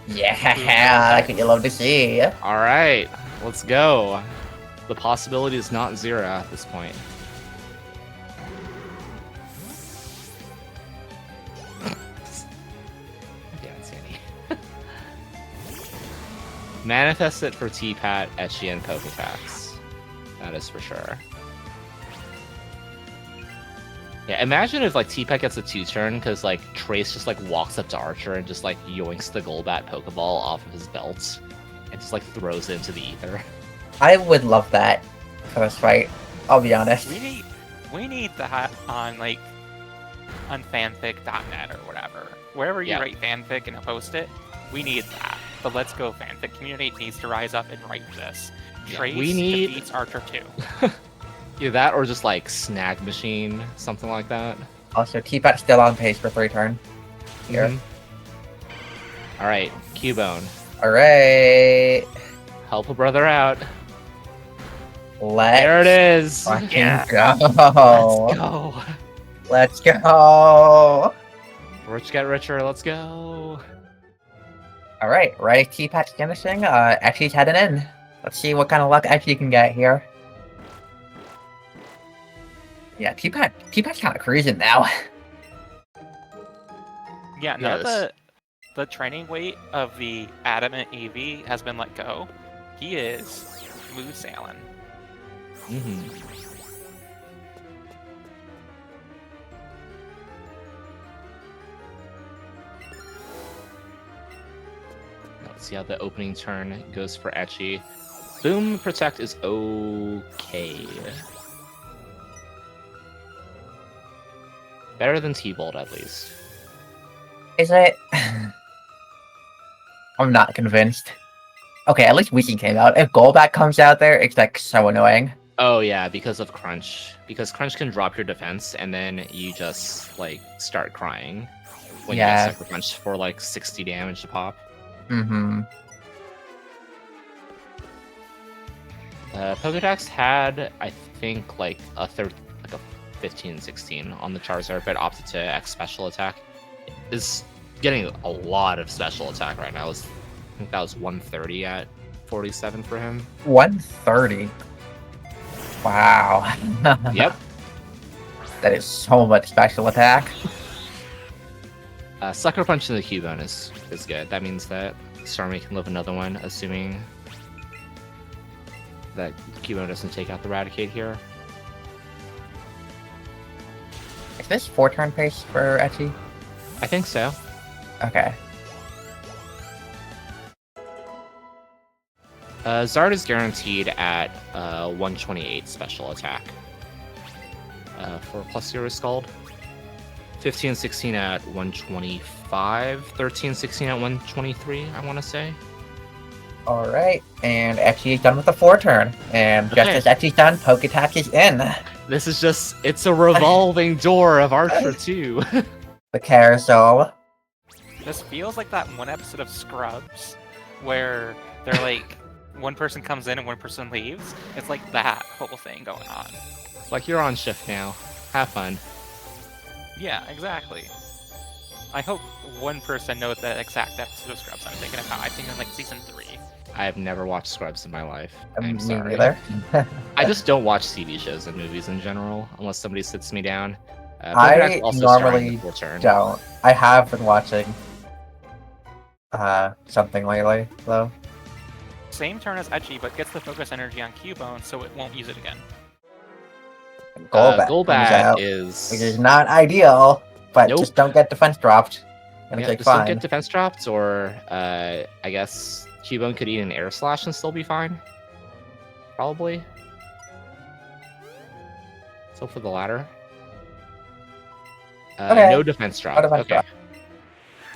Yeah, that's what you love to see. Alright, let's go. The possibility is not zero at this point. Yeah, Sandy. Manifest it for T-Pat, Etchy, and Poketax. That is for sure. Yeah, imagine if like T-Pat gets a 2-turn because like Trace just like walks up to Archer and just like yoinks the Golbat Pokeball off of his belt and just like throws it into the ether. I would love that for this fight. I'll be honest. We need that on like on fanfic.net or whatever. Wherever you write fanfic and post it, we need that. The Let's Go fanfic community needs to rise up and write this. Trace defeats Archer 2. Either that or just like Snag Machine, something like that. Also, T-Pat's still on pace for 3-turn. Here. Alright, Cubone. Alright. Help a brother out. Let's there it is. Fucking Yeah. go. Let's go. Let's go. Rich get richer. Let's go. Alright, right. T-Pat's finishing. Etchy's heading in. Let's see what kind of luck Etchy can get here. Yeah, T-Pat's kind of cruising now. Yeah, now the training weight of the Adamant EV has been let go. He is smooth sailing. Let's see how the opening turn goes for Etchy. Boom Protect is okay. Better than T-Bolt, at least. Is it? I'm not convinced. Okay, at least Weaken came out. If Golbat comes out there, it's like so annoying. Oh yeah, because of Crunch. Because Crunch can drop your defense, and then you just like start crying when you get Sucker Punch for like 60 damage to pop. Pokedex had, I think, like a 15-16 on the Charizard, but opted to X special attack. Is getting a lot of special attack right now. I think that was 130 at 47 for him. 130. Wow. Yep. That is so much special attack. Sucker Punch in the Cubone is good. That means that Starmie can live another one, assuming that Cubone doesn't take out the Raticate here. Is this 4-turn pace for Etchy? I think so. Okay. Zard is guaranteed at 128 special attack for plus 0 Scald. 15-16 at 125. 13-16 at 123, I want to say. Alright, and Etchy is done with the 4-turn. And just as Etchy's done, Poketax is in. This is just, it's a revolving door of Archer 2. The carousel. This feels like that one episode of Scrubs where they're like, one person comes in and one person leaves. It's like that whole thing going on. It's like, you're on shift now. Have fun. Yeah, exactly. I hope one person knows that exact episode of Scrubs I'm thinking about. I think in like season 3. I have never watched Scrubs in my life. I'm Me sorry. neither. I just don't watch TV shows and movies in general, unless somebody sits me down. I normally don't. I have been watching something lately, though. Same turn as Etchy, but gets the focus energy on Cubone, so it won't use it again. Golbat is... Which is not ideal, but just don't get defense dropped. And it's like, just fine. don't get defense dropped, or I guess Cubone could eat an Air Slash and still be fine. Probably. So for the latter. No defense drop. No defense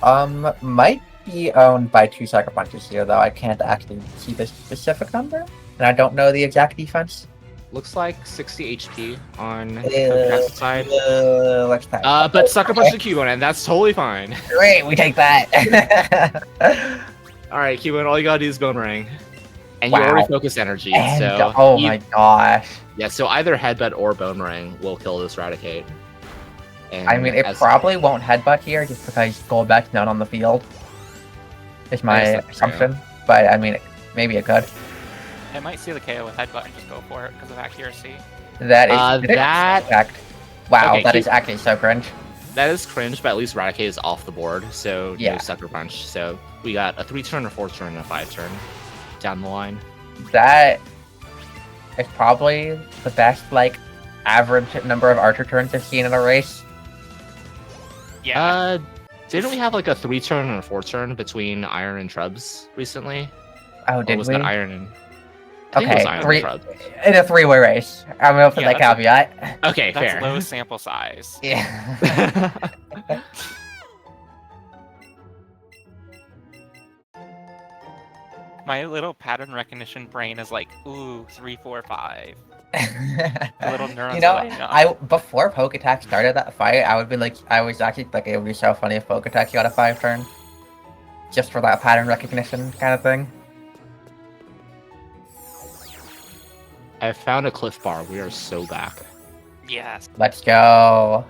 drop. Might be owned by 2 Sucker Punches here, though. I can't actually keep a specific number, and I don't know the exact defense. Looks like 60 HP on Poketaxatty side. Let's try. But Sucker Punch the Cubone, and that's totally fine. Great, we take that. Alright, Cubone, all you gotta do is Boomerang. And you already focus energy, so... Oh my gosh. Yeah, so either Headbutt or Boomerang will kill this Raticate. And I mean, it probably won't Headbutt here, just because Golbat's not on the field. Is my assumption. But, I mean, maybe it could. It might see the KO with headbutt and just go for it because of accuracy. That is that. fact. Wow, Okay, that is actually so cringe. That is cringe, but at least Raticate is off the board, so Yeah. no Sucker Punch. So we got a 3-turn, a 4-turn, and a 5-turn down the line. That is probably the best, like, average number of Archer turns I've seen in a race. Yeah. Didn't we have like a 3-turn and a 4-turn between Iron and Trubs recently? Oh, Or did was we? that Iron and... I think it was Iron and Trubs. In a 3-way race. I'm gonna put Yeah, that caveat. Okay, That's fair. low sample size. Yeah. My little pattern recognition brain is like, ooh, 3, 4, 5. The little neurons You know, are lighting up. before Poketax started that fight, I would be like, I was actually like, it would be so funny if Poketax got a 5-turn, just for that pattern recognition kind of thing. I found a Cliff Bar. We are so back. Yes. Let's go.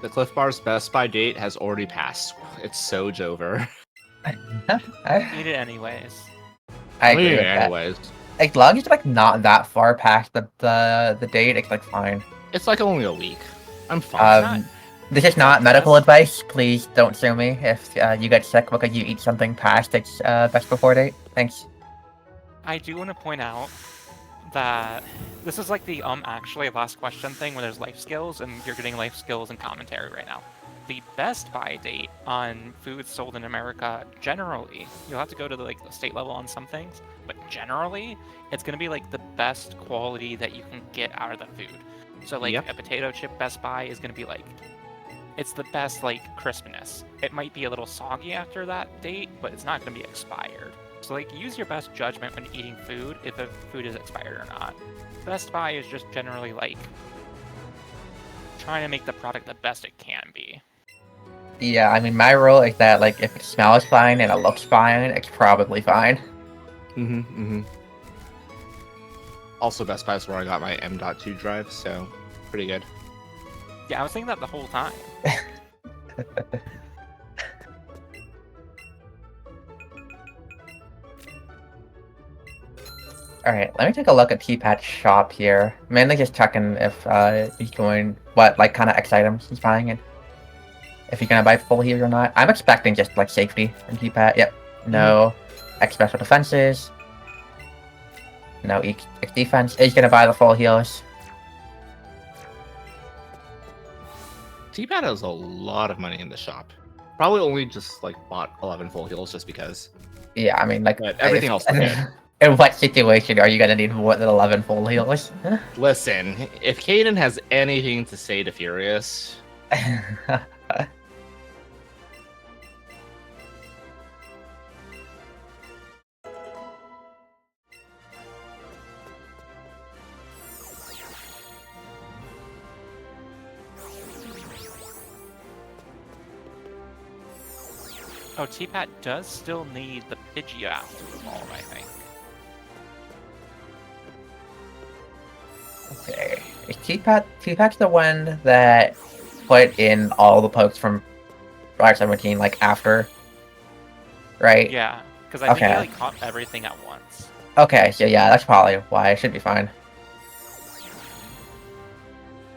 The Cliff Bar's Best By date has already passed. It's so Jover. Need it anyways. I agree with that. Anyways, As long as it's like not that far past the date, it's like fine. it's like only a week. I'm fine. Um, this is not medical advice. Please don't sue me if you get sick because you eat something past its best before date. Thanks. I do want to point out that this is like the actually last question thing where there's life skills and you're getting life skills and commentary right now. The best buy date on foods sold in America, generally, you'll have to go to the state level on some things, but generally, it's going to be like the best quality that you can get out of the food. So like Yep. a potato chip Best Buy is going to be like, it's the best like crispness. It might be a little soggy after that date, but it's not going to be expired. So like use your best judgment when eating food if the food is expired or not. Best Buy is just generally like trying to make the product the best it can be. Yeah, I mean, my rule is that like if it smells fine and it looks fine, it's probably fine. Also, Best Buy is where I got my M.2 drive, so pretty good. Yeah, I was thinking that the whole time. Alright, let me take a look at T-Pat's shop here. Mainly just checking if he's going, what like kind of X items he's buying and if he's gonna buy full heal or not. I'm expecting just like safety from T-Pat. Yep. No X special defenses. No X defense. He's gonna buy the full heals. T-Pad has a lot of money in the shop. Probably only just like bought 11 full heals just because. Yeah, I mean like But everything else is good. In what situation are you gonna need more than 11 full heals? Listen, if Caden has anything to say to Furious, Oh, T-Pat does still need the Pidgeot to evolve, I think. Okay. Is T-Pat's the one that put in all the pokes from Rock 17 like after? Right? Yeah, because I think Okay. he like caught everything at once. Okay, so yeah, that's probably why. It should be fine.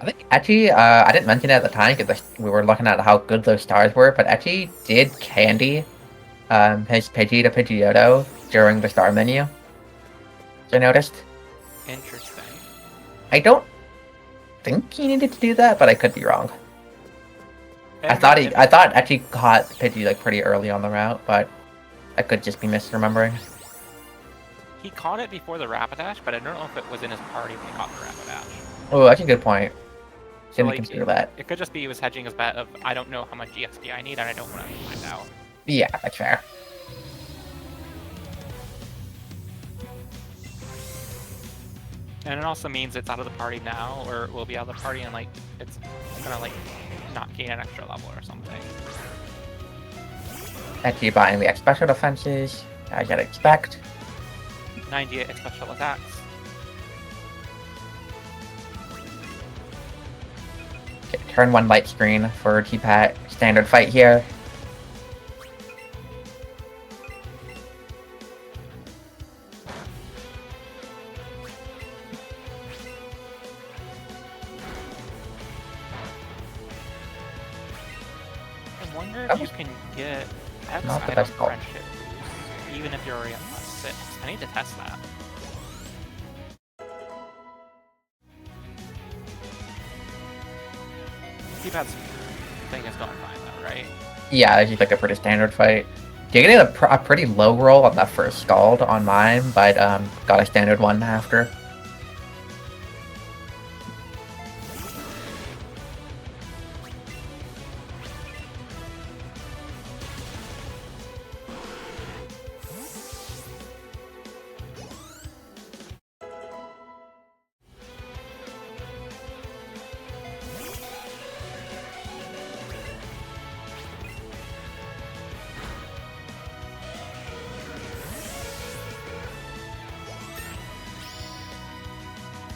I think actually, I didn't mention it at the time because we were looking at how good those stars were, but actually did candy his Pidgey to Pidgeotto during the star menu. I noticed. Interesting. I don't think he needed to do that, but I could be wrong. I thought actually caught Pidgey like pretty early on the route, but I could just be misremembering. He caught it before the Rapidash, but I don't know if it was in his party when he caught the Rapidash. Oh, that's a good point. So, Didn't like, consider that. It could just be he was hedging his bet of, I don't know how much EXP I need, and I don't want to find out. Yeah, that's fair. And it also means it's out of the party now, or it will be out of the party, and like it's gonna like not gain an extra level or something. Actually buying the X special defenses, I gotta expect. 98 special attacks. Okay, turn 1 light screen for T-Pat. Standard fight here. I wonder That if you was can get X not the item best call. friendship boost, even if you're already at +6. I need to test that. T-Pad's thing is going fine though, right? Yeah, he's like a pretty standard fight. You're getting a pretty low roll on that first Scald on mine, but got a standard one after.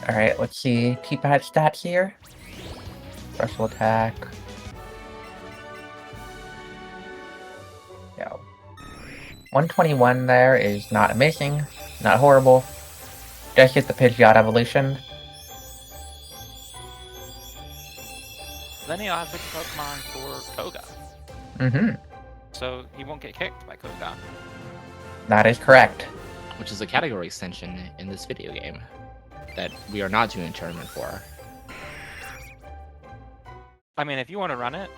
Alright, let's see T-Pad stats here. Special attack. Yeah. 121 there is not amazing, not horrible. Just get the Pidgeot evolution. Then he'll have 6 Pokemon for Koga, Mm-hmm. so he won't get kicked by Koga. That is correct. Which is a category extension in this video game that we are not doing a tournament for. I mean, if you want to run it,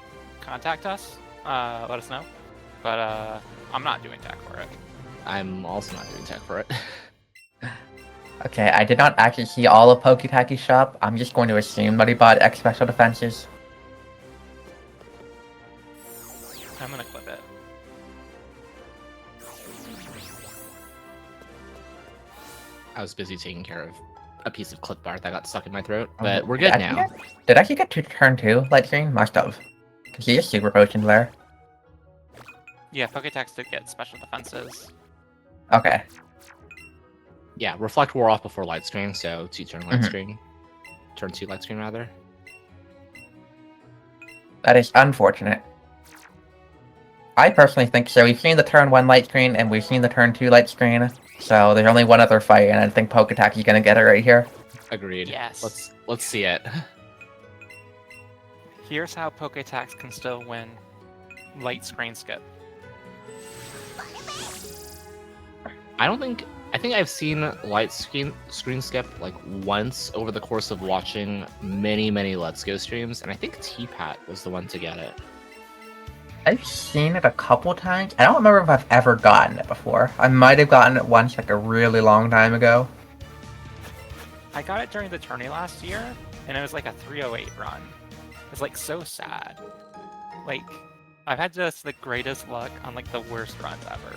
contact us, let us know. But I'm not doing tech for it. I'm also not doing tech for it. Okay, I did not actually see all of Poketakatty's shop. I'm just going to assume that he bought X special defenses. I'm gonna clip it. I was busy taking care of a piece of clip art that got stuck in my throat, but we're good Did now. Did I actually get to turn 2 light screen? Must have. Because he is super potion there. Yeah, Poketax did get special defenses. Okay. Yeah, Reflect wore off before light screen, so 2 turn light Mhm. screen. Turn 2 light screen, rather. That is unfortunate. I personally think so. We've seen the turn 1 light screen, and we've seen the turn 2 light screen. So there's only one other fight, and I think Poketakatty's gonna get it right here. Agreed. Yes. Let's see it. Here's how Poketax can still win light screen skip. I think I've seen light screen skip like once over the course of watching many Let's Go streams, and I think T-Pat was the one to get it. I've seen it a couple times. I don't remember if I've ever gotten it before. I might have gotten it once, like a really long time ago. I got it during the tourney last year, and it was like a 308 run. It's like so sad. Like, I've had just the greatest luck on like the worst runs ever.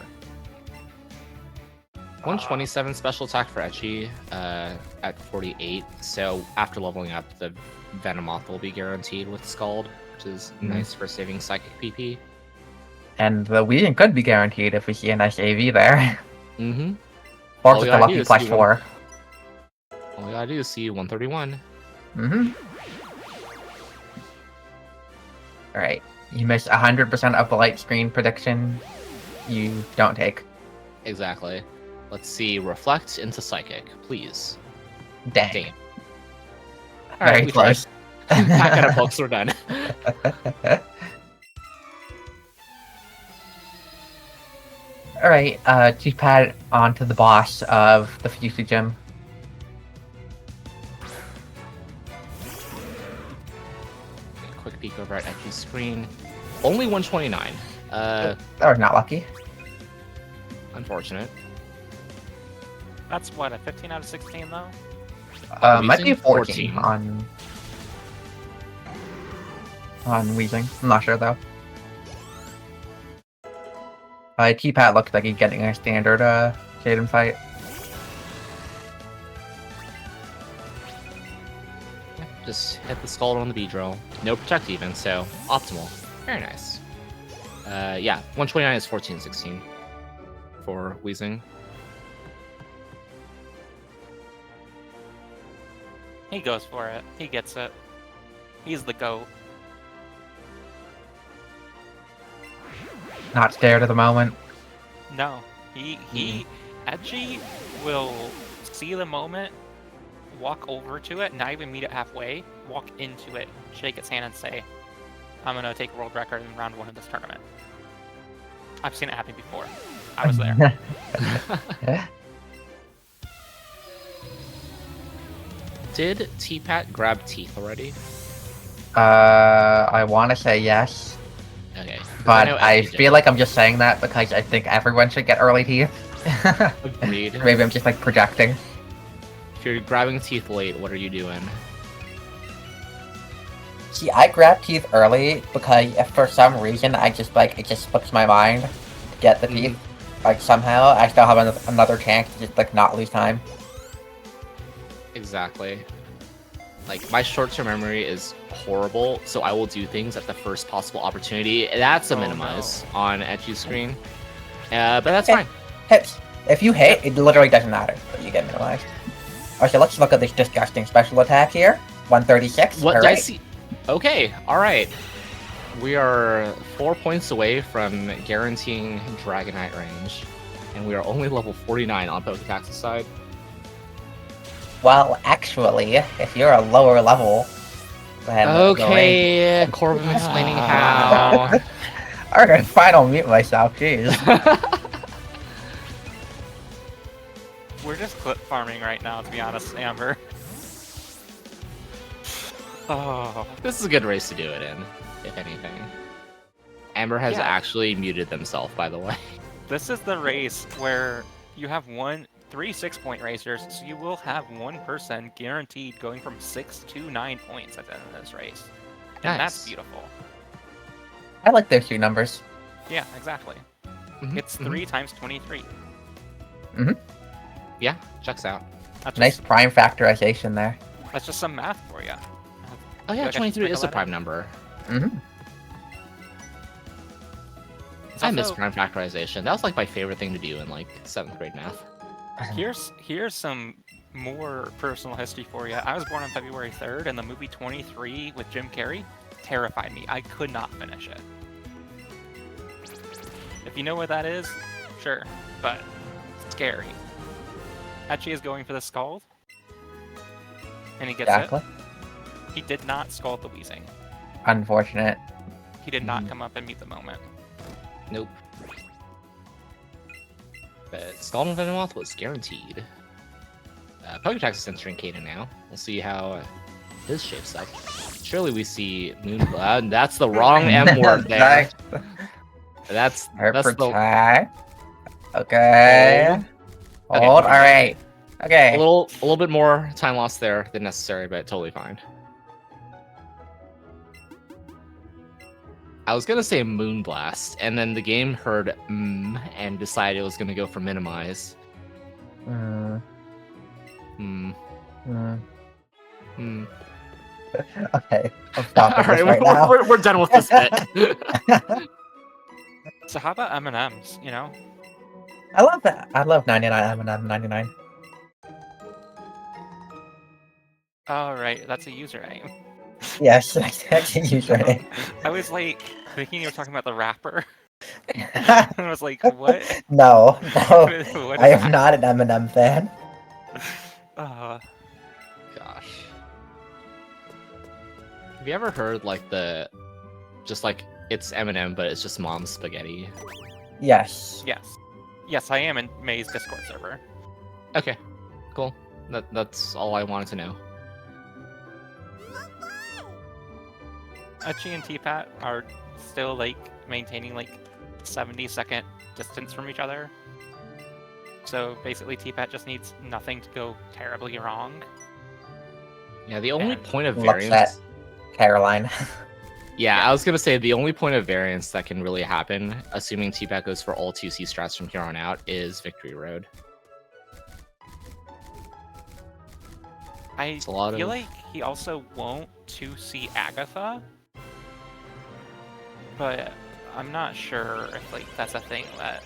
127 special attack for Etchy at 48, so after leveling up, the Venomoth will be guaranteed with Scald, which is nice for saving Psychic PP. And the Weeding could be guaranteed if we see a nice AV there. Mm-hmm. Or All we just a gotta lucky do is plus see 4. All we gotta do is see 131. Mm-hmm. Alright. You miss 100% of the light screen prediction you don't take. Exactly. Let's see Reflect into Psychic, please. Dang. Damn. Very we close. tried. Pack out of books, we're done. Alright, T-Pad onto the boss of the Fuchsia Gym. Quick peek over at Etchy's screen. Only 129. That was not lucky. Unfortunate. That's what, a 15 out of 16 though? Might be Weezing? 14 on Weezing. I'm not sure though. T-Pat looks like he's getting a standard Shaden fight. Yeah, just hit the Scald on the B-Drill. No Protect even, so optimal. Very nice. Yeah, 129 is 14-16 for Weezing. He goes for it. He gets it. He's the GOAT. Not scared at the moment. No, he Edgy will see the moment, walk over to it, not even meet it halfway, walk into it, shake its hand and say, I'm gonna take world record in round 1 of this tournament. I've seen it happen before. I was there. Did T-Pat grab teeth already? I want to say yes, Okay. 'cause but know I Effie feel like I'm just saying that because I think everyone should get early teeth. did. Agreed. Maybe I'm just like projecting. If you're grabbing teeth late, what are you doing? See, I grab teeth early because if for some reason I just like it just slips my mind to get the teeth. Like somehow I still have another chance to just like not lose time. Exactly. Like, my short-term memory is horrible, so I will do things at the first possible opportunity. That's a minimize on Edgy's screen. But that's fine. Hits. If you hit, it literally doesn't matter, but you get minimized. Okay, let's look at this disgusting special attack here. 136. What All did I right. see? Okay, alright. We are 4 points away from guaranteeing Dragonite range. And we are only level 49 on Poketaxat's side. Well, actually, if you're a lower level, then Okay, Corbin explaining how. Alright, fine, I'll mute myself. Jeez. We're just clip farming right now, to be honest, Amber. Oh, This is a good race to do it in, if anything. Amber has Yeah. actually muted themselves, by the way. this is the race where you have 3 6-point racers, so you will have one person guaranteed going from 6 to 9 points at the end of this race. And that's Nice. beautiful. I like those two numbers. Yeah, exactly. Mhm, It's 3 times 23. Yeah, checks out. That's Nice just, prime factorization there. that's just some math for you. Oh yeah, I should 23 is a sprinkle that prime in. number. Mm-hmm. I miss Also, prime factorization. That was like my favorite thing to do in like 7th grade math. Here's some more personal history for you. I was born on February 3rd, and the movie 23 with Jim Carrey terrified me. I could not finish it. If you know what that is, sure, but it's scary. Hachi is going for the Scald, and he gets Exactly. it. He did not Scald the Weezing. Unfortunate. He did not come up and meet the moment. Nope. But Scald and Venomoth was guaranteed. Poketax is entering Kaden now. We'll see how his shapes up. Surely we see Moonblood. That's the wrong M word there. Nice. That's Her the protect. Okay. Hold. Okay, Hold. okay. Alright. Okay. a little bit more time lost there than necessary, but totally fine. I was gonna say Moonblast, and then the game heard and decided it was gonna go for minimize. Mm, Hmm. mm. Hmm. Okay. I'm stopping this Alright, right now. we're done with this bit. So how about M&Ms, you know? I love that. I love 99 M&M 99. Oh, right, that's a username. Yes, I can use your name. I was like thinking you were talking about the rapper. And I was like, what? No, no. What I is am that? not an M&M fan. Gosh. Have you ever heard like just like it's Eminem, but it's just mom's spaghetti? Yes. Yes. Yes, I am in May's Discord server. Okay, cool. That's all I wanted to know. Uchi and T-Pat are still like maintaining like 70-second distance from each other. So basically T-Pat just needs nothing to go terribly wrong. Yeah, the only And point of Looks variance. at Caroline. Yeah, I was gonna say the only point of variance that can really happen, assuming T-Pat goes for all 2C strats from here on out, is Victory Road. I It's a lot feel of- like he also won't 2C Agatha, but I'm not sure if like that's a thing that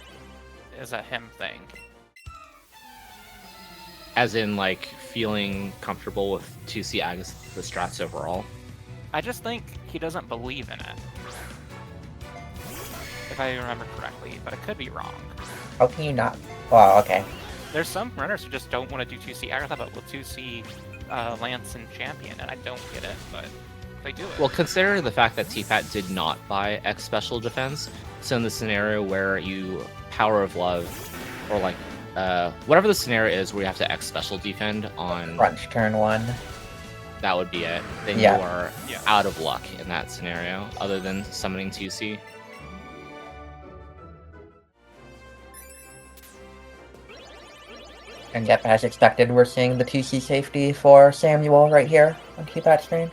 is a him thing. As in, like, feeling comfortable with 2C Agus the strats overall. I just think he doesn't believe in it. If I remember correctly, but I could be wrong. How can you not? Well, okay. There's some runners who just don't want to do 2C Agatha, but will 2C Lance and Champion, and I don't get it, but they do it. Well, consider the fact that T-Pat did not buy X Special Defense, so in the scenario where you Power of Love, or like, whatever the scenario is where you have to X Special Defend on... Crunch turn 1. That would be it. Then Yeah. you are out of luck in that scenario, other than summoning 2C. And yep, as expected, we're seeing the 2C safety for Samuel right here on keypad screen.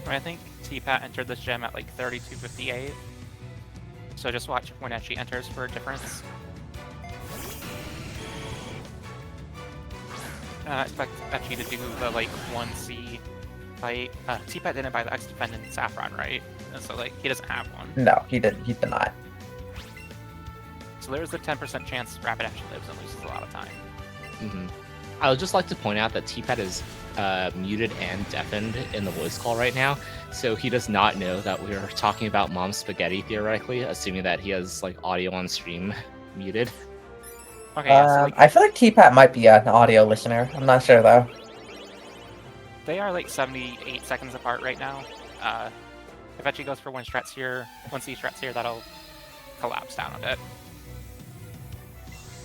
I think T-Pat entered this gem at like 32.58. So just watch when Etchy enters for a difference. I expect Etchy to do the like 1C fight. T-Pat didn't buy the X Defendant Saffron, right? And so like he doesn't have one. No, he did not. So there's a 10% chance Rapidash lives and loses a lot of time. Mm-hmm. I would just like to point out that T-Pat is muted and deafened in the voice call right now, so he does not know that we're talking about Mom Spaghetti theoretically, assuming that he has like audio on stream muted. Okay, yeah, so, like, I feel like T-Pat might be an audio listener. I'm not sure though. they are like 78 seconds apart right now. If Etchy goes for one C strats here, that'll collapse down a bit.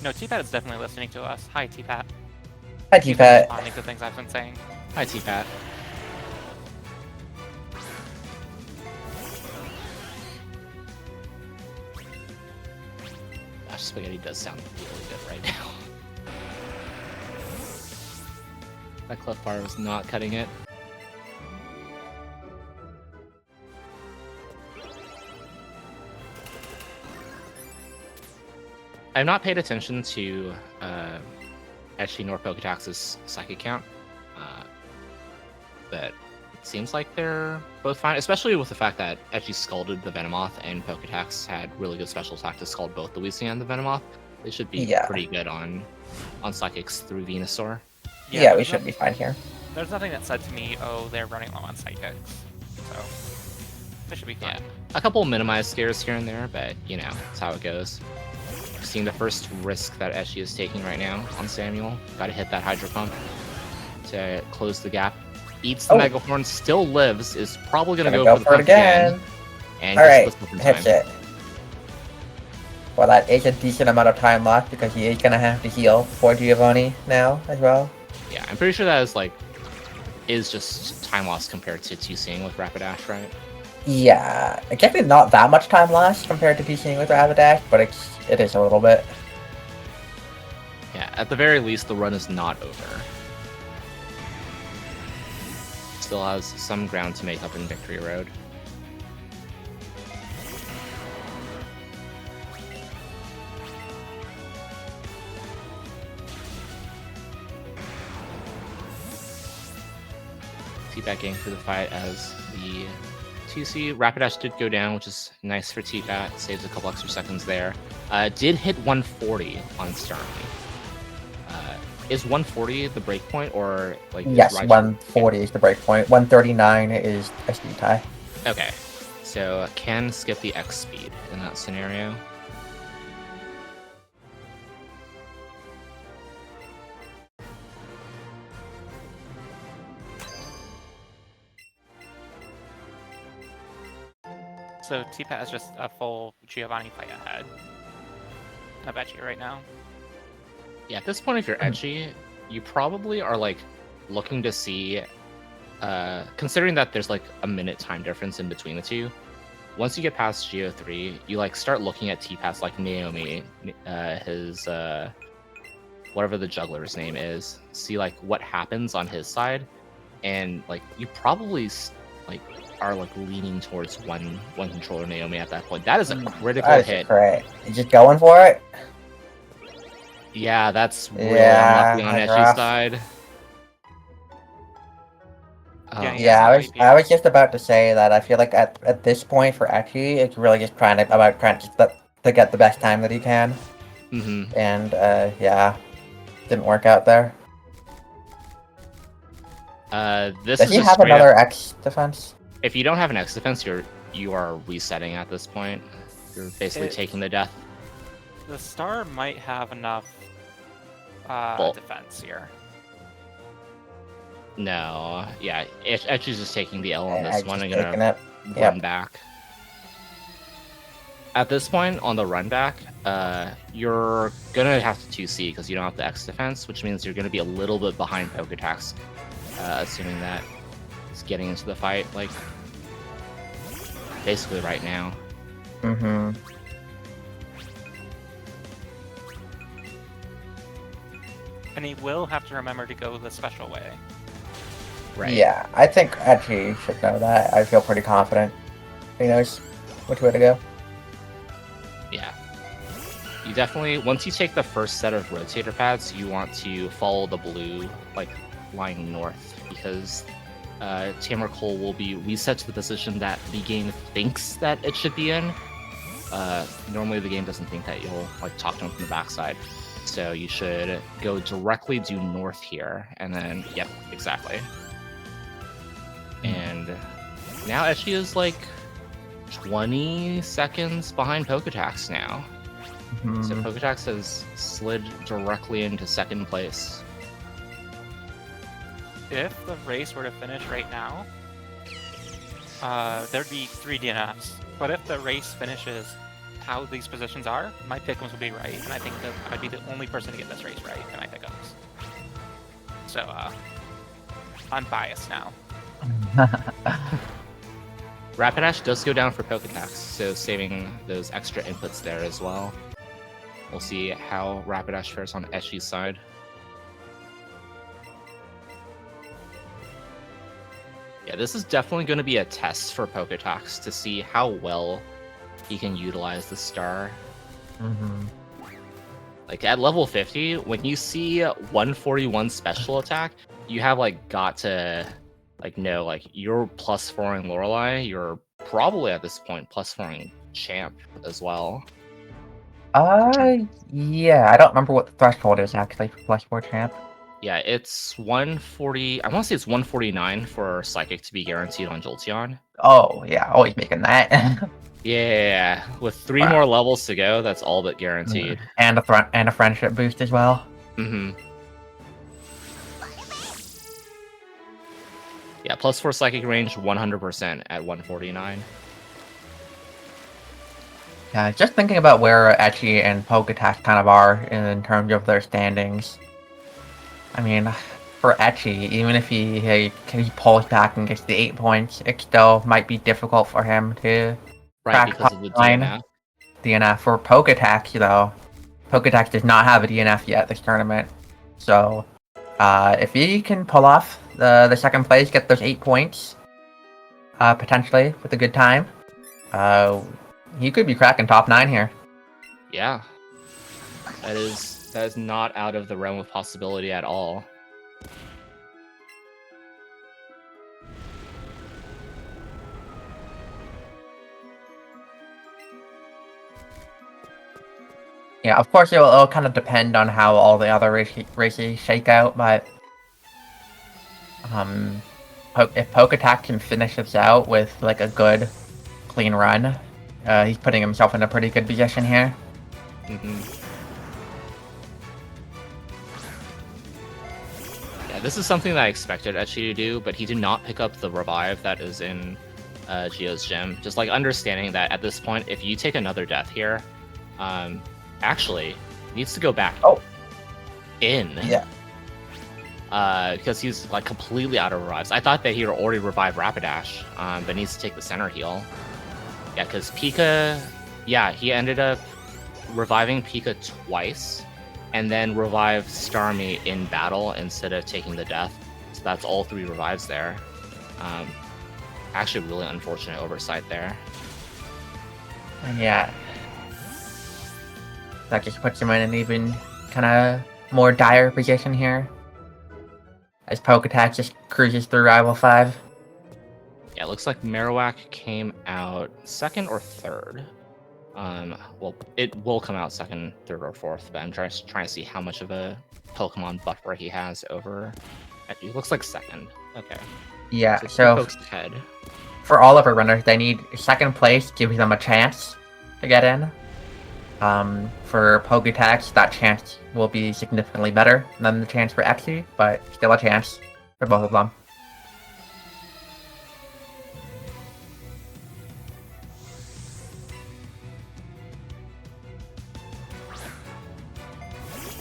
No, T-Pat is definitely listening to us. Hi, T-Pat. Hi, T-Pat. Responding to things I've been saying. Hi, T-Pat. Gosh, Spaghetti does sound really good right now. That clef bar was not cutting it. I've not paid attention to Etchy nor Poketax's psychic count, but it seems like they're both fine, especially with the fact that Etchy scalded the Venomoth and Poketax had really good special attack to scald both the Weezing and the Venomoth. They should be pretty good on psychics through Venusaur. Yeah, we should be fine here. There's nothing that said to me, oh, they're running low on psychics, so they should be fine. Yeah, a couple minimized scares here and there, but you know, that's how it goes. Seeing the first risk that Etchy is taking right now on Samuel. Got to hit that Hydro Pump to close the gap. Eats the Mega Horn, still lives, is probably going to go for the pump again. And alright, hits it. Well, that is a decent amount of time left because he is going to have to heal for Giovanni now as well. Yeah, I'm pretty sure that is just time loss compared to 2C'ing with Rapidash, right? Yeah, it's actually not that much time lost compared to 2C'ing with Rapidash, but it is a little bit. Yeah, at the very least, the run is not over. Still has some ground to make up in Victory Road. T-Pat getting through the fight as the 2C. Rapidash did go down, which is nice for T-Pat. Saves a couple extra seconds there. Did hit 140 on Starmie. Is 140 the breakpoint, or like? Yes, 140 is the breakpoint. 139 is a speed tie. Okay, so can skip the X speed in that scenario. So T-Pat is just a full Giovanni fight ahead of Etchy right now. Yeah, at this point, if you're Etchy, you probably are like looking to see, considering that there's like a minute time difference in between the two. Once you get past Geo 3, you like start looking at T-Pat's like Naomi, his whatever the juggler's name is. See like what happens on his side, and like you probably like are like leaning towards one controller Naomi at that point. That is a critical hit. Great. You're just going for it. Yeah, that's really unlucky on Etchy's side. I was just about to say that I feel like at this point for Etchy, it's really just about trying to to get the best time that he can. And yeah, didn't work out there. This Does is he just have straight another up, X defense? if you don't have an X defense, you are resetting at this point. You're basically taking the death. The star might have enough defense here. No, yeah, Etchy's just taking the L on Yeah, this one and taking gonna it. run back. At this point, on the run back, you're gonna have to 2C because you don't have the X defense, which means you're gonna be a little bit behind Poketax, assuming that he's getting into the fight, like, basically right now. And he will have to remember to go the special way. Right. Yeah, I think Etchy should know that. I feel pretty confident. He knows which way to go. Yeah. You definitely, once you take the first set of rotator pads, you want to follow the blue, like, line north, because Tamer Cole will be reset to the position that the game thinks that it should be in. Normally the game doesn't think that you'll, like, talk to him from the backside. So you should go directly due north here, and then, yep, exactly. And now Etchy is, like, 20 seconds behind Poketax now. So Poketax has slid directly into second place. If the race were to finish right now, there'd be 3 DNFs. But if the race finishes how these positions are, my pick'ems would be right, and I think that I'd be the only person to get this race right in my pick'ems. So, I'm biased now. Rapidash does go down for Poketax, so saving those extra inputs there as well. We'll see how Rapidash fares on Etchy's side. Yeah, this is definitely going to be a test for Poketax to see how well he can utilize the star. Like at level 50, when you see 141 special attack, you have like got to like know like you're +4ing Lorelei, you're probably at this point +4ing Champ as well. Yeah, I don't remember what the threshold is actually for +4 Champ. Yeah, it's 140. I want to say it's 149 for Psychic to be guaranteed on Jolteon. Oh yeah, always making that. Yeah, with 3 more levels to go, that's all but guaranteed. And a friendship boost as well. Yeah, +4 Psychic range, 100% at 149. Yeah, just thinking about where Etchy and Poketax kind of are in terms of their standings. I mean, for Etchy, even if he pulls back and gets the 8 points, it still might be difficult for him to Right, because of the DNF. DNF. For Poketax, though, Poketax does not have a DNF yet this tournament. So, if he can pull off the second place, get those 8 points, potentially with a good time, he could be cracking top 9 here. Yeah, that is not out of the realm of possibility at all. Yeah, of course it'll kind of depend on how all the other races shake out, but if Poketax can finish this out with like a good, clean run, he's putting himself in a pretty good position here. Yeah, this is something that I expected Etchy to do, but he did not pick up the revive that is in Geo's gym. Just like understanding that at this point, if you take another death here, actually needs to go back in. Yeah. Because he's like completely out of revives. I thought that he already revived Rapidash, but needs to take the center heal. Yeah, because Pika, he ended up reviving Pika twice, and then revived Starmie in battle instead of taking the death. So that's all 3 revives there. Actually, really unfortunate oversight there. Yeah. That just puts him in an even kind of more dire position here. As Poketax just cruises through Rival 5. Yeah, it looks like Marowak came out 2nd or 3rd. Well, it will come out second, third, or fourth, but I'm trying to see how much of a Pokemon buffer he has over. It looks like second. Okay. Yeah, So, so folks ahead. for all of our runners, they need second place, giving them a chance to get in. For Poketax, that chance will be significantly better than the chance for Epsi, but still a chance for both of them.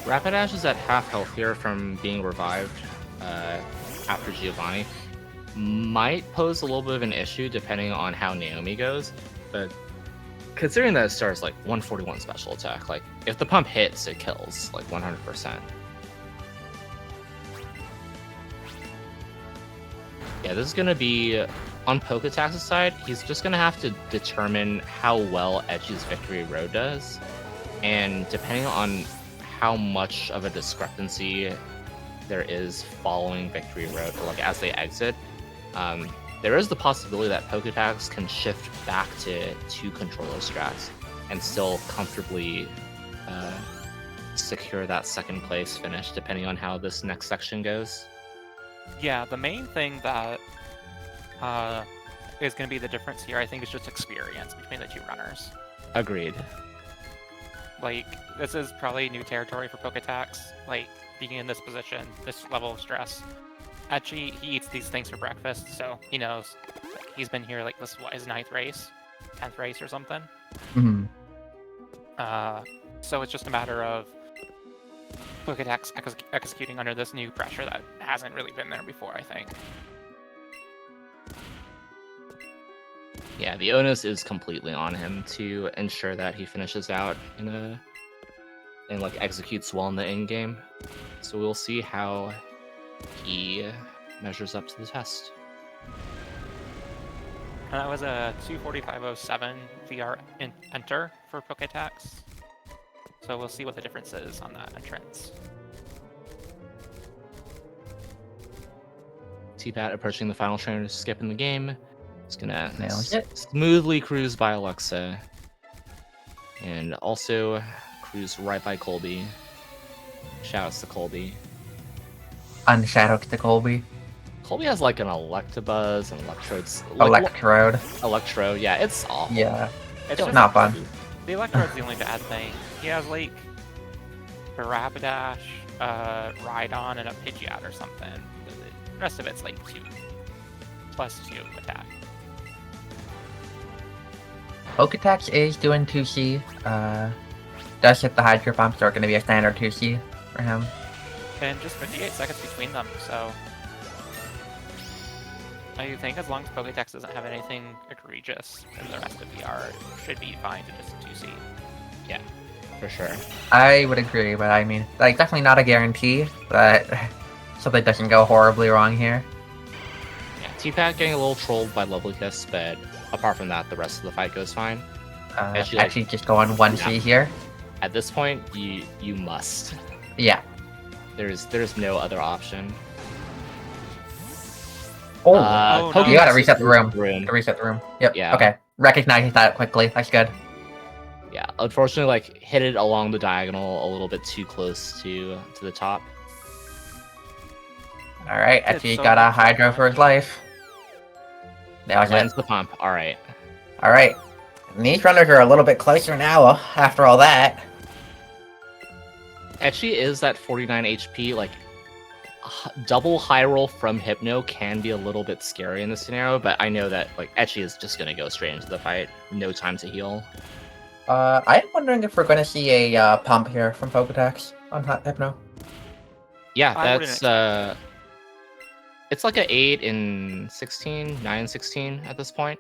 Rapidash is at half health here from being revived after Giovanni. Might pose a little bit of an issue depending on how Naomi goes, but considering that it starts like 141 special attack, like if the pump hits, it kills like 100%. Yeah, this is gonna be on Poketax's side. He's just gonna have to determine how well Etchy's Victory Road does, and depending on how much of a discrepancy there is following Victory Road, like as they exit, there is the possibility that Poketax can shift back to 2 controller strats and still comfortably secure that second place finish, depending on how this next section goes. Yeah, the main thing that is going to be the difference here, I think, is just experience between the 2 runners. Agreed. Like, this is probably new territory for Poketax, like, being in this position, this level of stress. Etchy, he eats these things for breakfast, so he knows. Like, he's been here, like, this is what, his 9th race? 10th race or something? Mm-hmm. So it's just a matter of Poketax executing under this new pressure that hasn't really been there before, I think. Yeah, the onus is completely on him to ensure that he finishes out and like executes well in the end game. So we'll see how he measures up to the test. And that was a 2:45.07 VR enter for Poketax. So we'll see what the difference is on that entrance. T-Pat approaching the final trainer to skip in the game. He's gonna Nails it. smoothly cruise by Alexa. And also cruise right by Colby. Shouts to Colby. Unshadow to Colby. Colby has like an Electabuzz and Electrodes. Electrode. Electro, yeah, it's awful. Yeah. It's Don't- just, Not fun. the Electrode's the only bad thing. He has like a Rapidash, Rhydon, and a Pidgeot or something. The rest of it's like 2 plus 2 attack. Poketax is doing 2C. Does hit the Hydro Pump, so it's going to be a standard 2C for him. And just 58 seconds between them, so I think as long as Poketax doesn't have anything egregious in the rest of VR, it should be fine to just 2C. Yeah, for sure. I would agree, but I mean, like, definitely not a guarantee, but something doesn't go horribly wrong here. Yeah, T-Pat getting a little trolled by Lovely Kiss, but apart from that, the rest of the fight goes fine. Actually, just go on 1C here. At this point, you must. Yeah. There's no other option. Oh, no. Pokemon you gotta reset the room. room. Reset the room. Yep. Yeah. Okay. Recognizes that quickly. That's good. Yeah, unfortunately, like hit it along the diagonal a little bit too close to the top. All right. Did Actually, so got a much Hydro damage. for his life. That was it. Lands the pump. All right. All right. And these runners are a little bit closer now after all that. Etchy is at 49 HP. Like double high roll from Hypno can be a little bit scary in this scenario, but I know that like Etchy is just gonna go straight into the fight. No time to heal. I'm wondering if we're going to see a pump here from Poketax on Hypno. Yeah, I wouldn't that's it's like an 8 and 16, 9 and 16 at this point.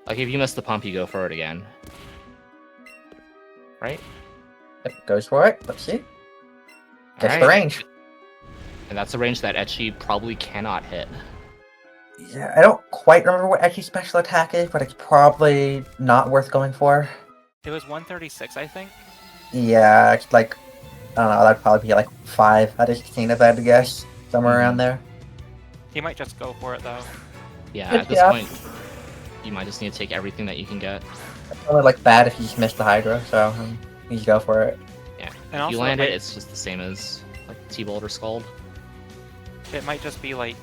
Like if you miss the pump, you go for it again. Right? Yep, goes for it. Let's see. Gets the Alright. range. And that's a range that Etchy probably cannot hit. Yeah, I don't quite remember what Etchy's special attack is, but it's probably not worth going for. It was 136, I think. Yeah, it's like, I don't know, that'd probably be like 5 out of 16 if I had to guess. Somewhere around there. He might just go for it though. Yeah, Good at this job. point, you might just need to take everything that you can get. It's only like bad if you just miss the Hydro, so you just go for it. Yeah. And If also, you land like, it, it's just the same as like T-Bolt or Scald. it might just be like,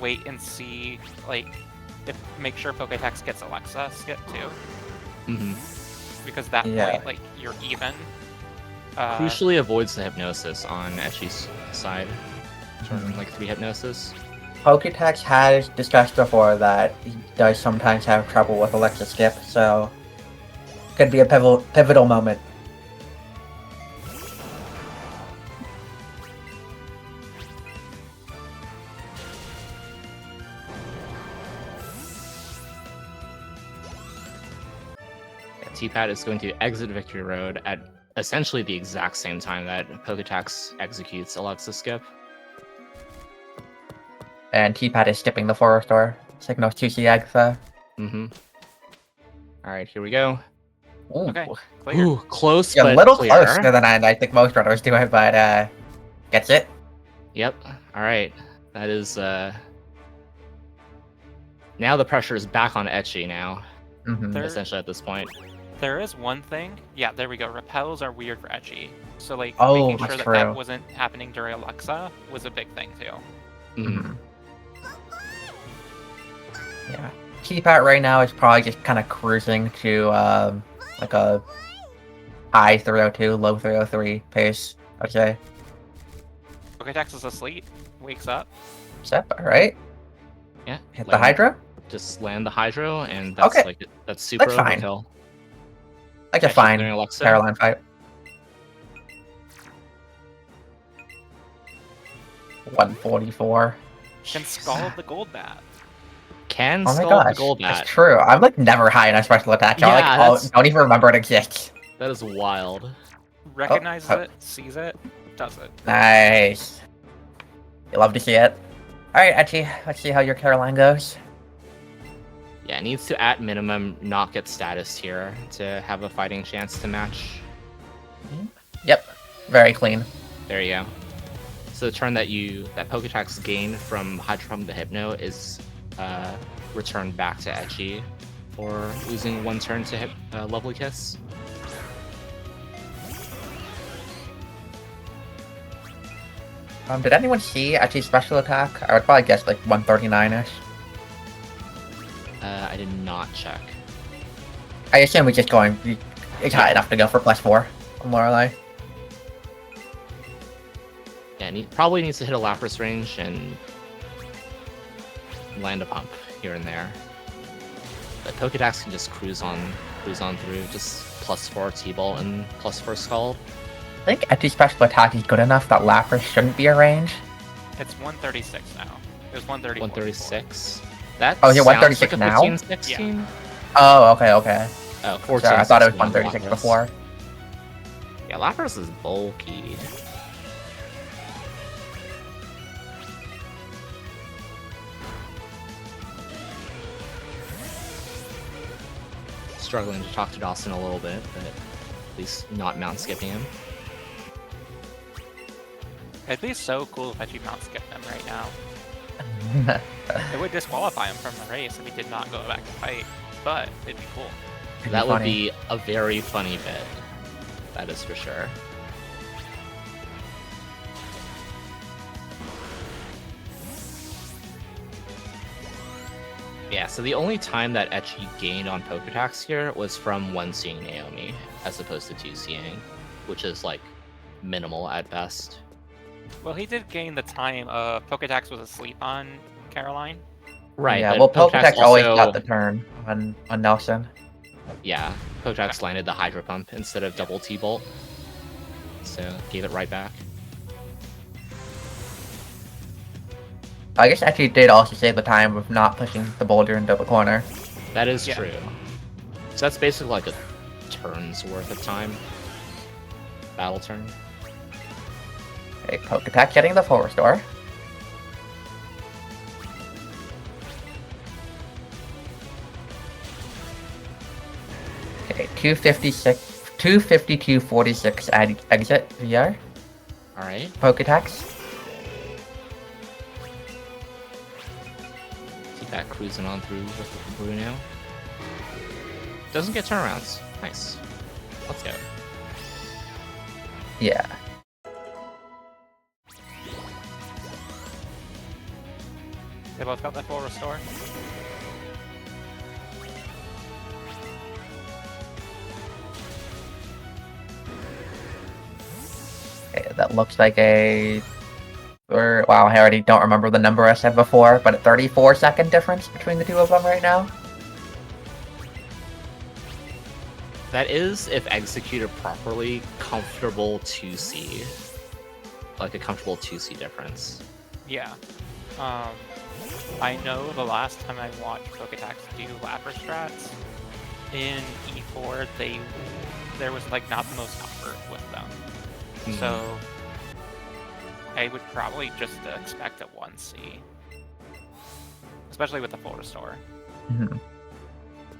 wait and see, like, make sure Poketax gets Alexa skip too, Mm-hmm. because at that Yeah. point, like, you're even. Crucially avoids the Hypnosis on Etchy's side. Turn like 3 Hypnosis. Poketax has discussed before that he does sometimes have trouble with Alexa skip, so could be a pivotal moment. T-Pat is going to exit Victory Road at essentially the exact same time that Poketax executes Alexa skip. And T-Pad is skipping the forest door. Signals to Alexa. Mm-hmm. Alright, here we go. Ooh. Okay, clear. Ooh, close, Yeah, a but little clear. closer than I think most runners do it, but gets it. Yep. Alright. That is now the pressure is back on Etchy now, Mm-hmm. There- essentially at this point. There is one thing. Yeah, there we go. Repels are weird for Etchy. So, like, Oh, making sure that's that true. that wasn't happening during Alexa was a big thing, too. Mhm. Yeah. T-Pat right now is probably just kind of cruising to like a high 302, low 303 pace, I'd say. Poketax is asleep. Wakes up. Step, alright. Yeah. Hit the land- Hydro. Just land the Hydro, and that's Okay. like that's super That's fine. overkill. Like a Etchy's fine clearing Alexa. Caroline fight. 144. Can scald the gold bat. Can Oh my skull gosh, the gold bat. that's true. I'm like never high in a special attack. I Yeah, like, that's- don't even remember it exists. That is wild. Recognizes oh. it, sees it, does it. Nice. You love to see it. Alright, Etchy, let's see how your Caroline goes. Yeah, it needs to at minimum not get status here to have a fighting chance to match. Yep, very clean. There you go. So the turn that Poketax gained from Hydro Pump to Hypno is returned back to Etchy for losing 1 turn to Lovely Kiss. Did anyone see Etchy's special attack? I would probably guess like 139-ish. I did not check. I assume we're just going, it's high enough to go for +4, more or less. Yeah, probably needs to hit a Lapras range and land a pump here and there. But Pokedex can just cruise on through, just +4 T-Ball and +4 Scald. I think Etchy's special attack is good enough that Lapras shouldn't be a range. It's 136 now. It was 130. 136. That Oh, yeah, sounds 136 like a now? 15, 16? Oh, okay. Oh, 14, Sorry, I thought it was 16 136 Lapras. before. Yeah, Lapras is bulky. Struggling to talk to Dawson a little bit, but at least not mount skipping him. It'd be so cool if Etchy mount skipped him right now. It would disqualify him from the race if he did not go back to fight, but it'd be cool. That would be a very funny bit. That is for sure. Yeah, so the only time that Etchy gained on Poketax here was from 1-seeing Naomi, as opposed to 2-seeing, which is like minimal at best. Well, he did gain the time Poketax was asleep on Caroline. Right, Yeah, but well, Pokedex always also- got the turn on Nelson. Yeah, Poketax landed the Hydro Pump instead of double T-Bolt, so gave it right back. I guess Etchy did also save the time of not pushing the boulder into the corner. That is Yeah. true. So that's basically like a turn's worth of time. Battle turn. Okay, Pokedex getting the forward door. Okay, 252.46 exit VR. Alright. Pokedex. Keep that cruising on through with Bruno. Doesn't get turnarounds. Nice. Let's go. Yeah. They both got that full restore. Okay, that looks like a... wow, I already don't remember the number I said before, but a 34-second difference between the two of them right now. That is, if executed properly, comfortable 2C. Like a comfortable 2C difference. Yeah. I know the last time I watched Poketaxatty do Lapras strats, in E4 there was like not the most comfort with them. So I would probably just expect a 1C. Especially with the full restore.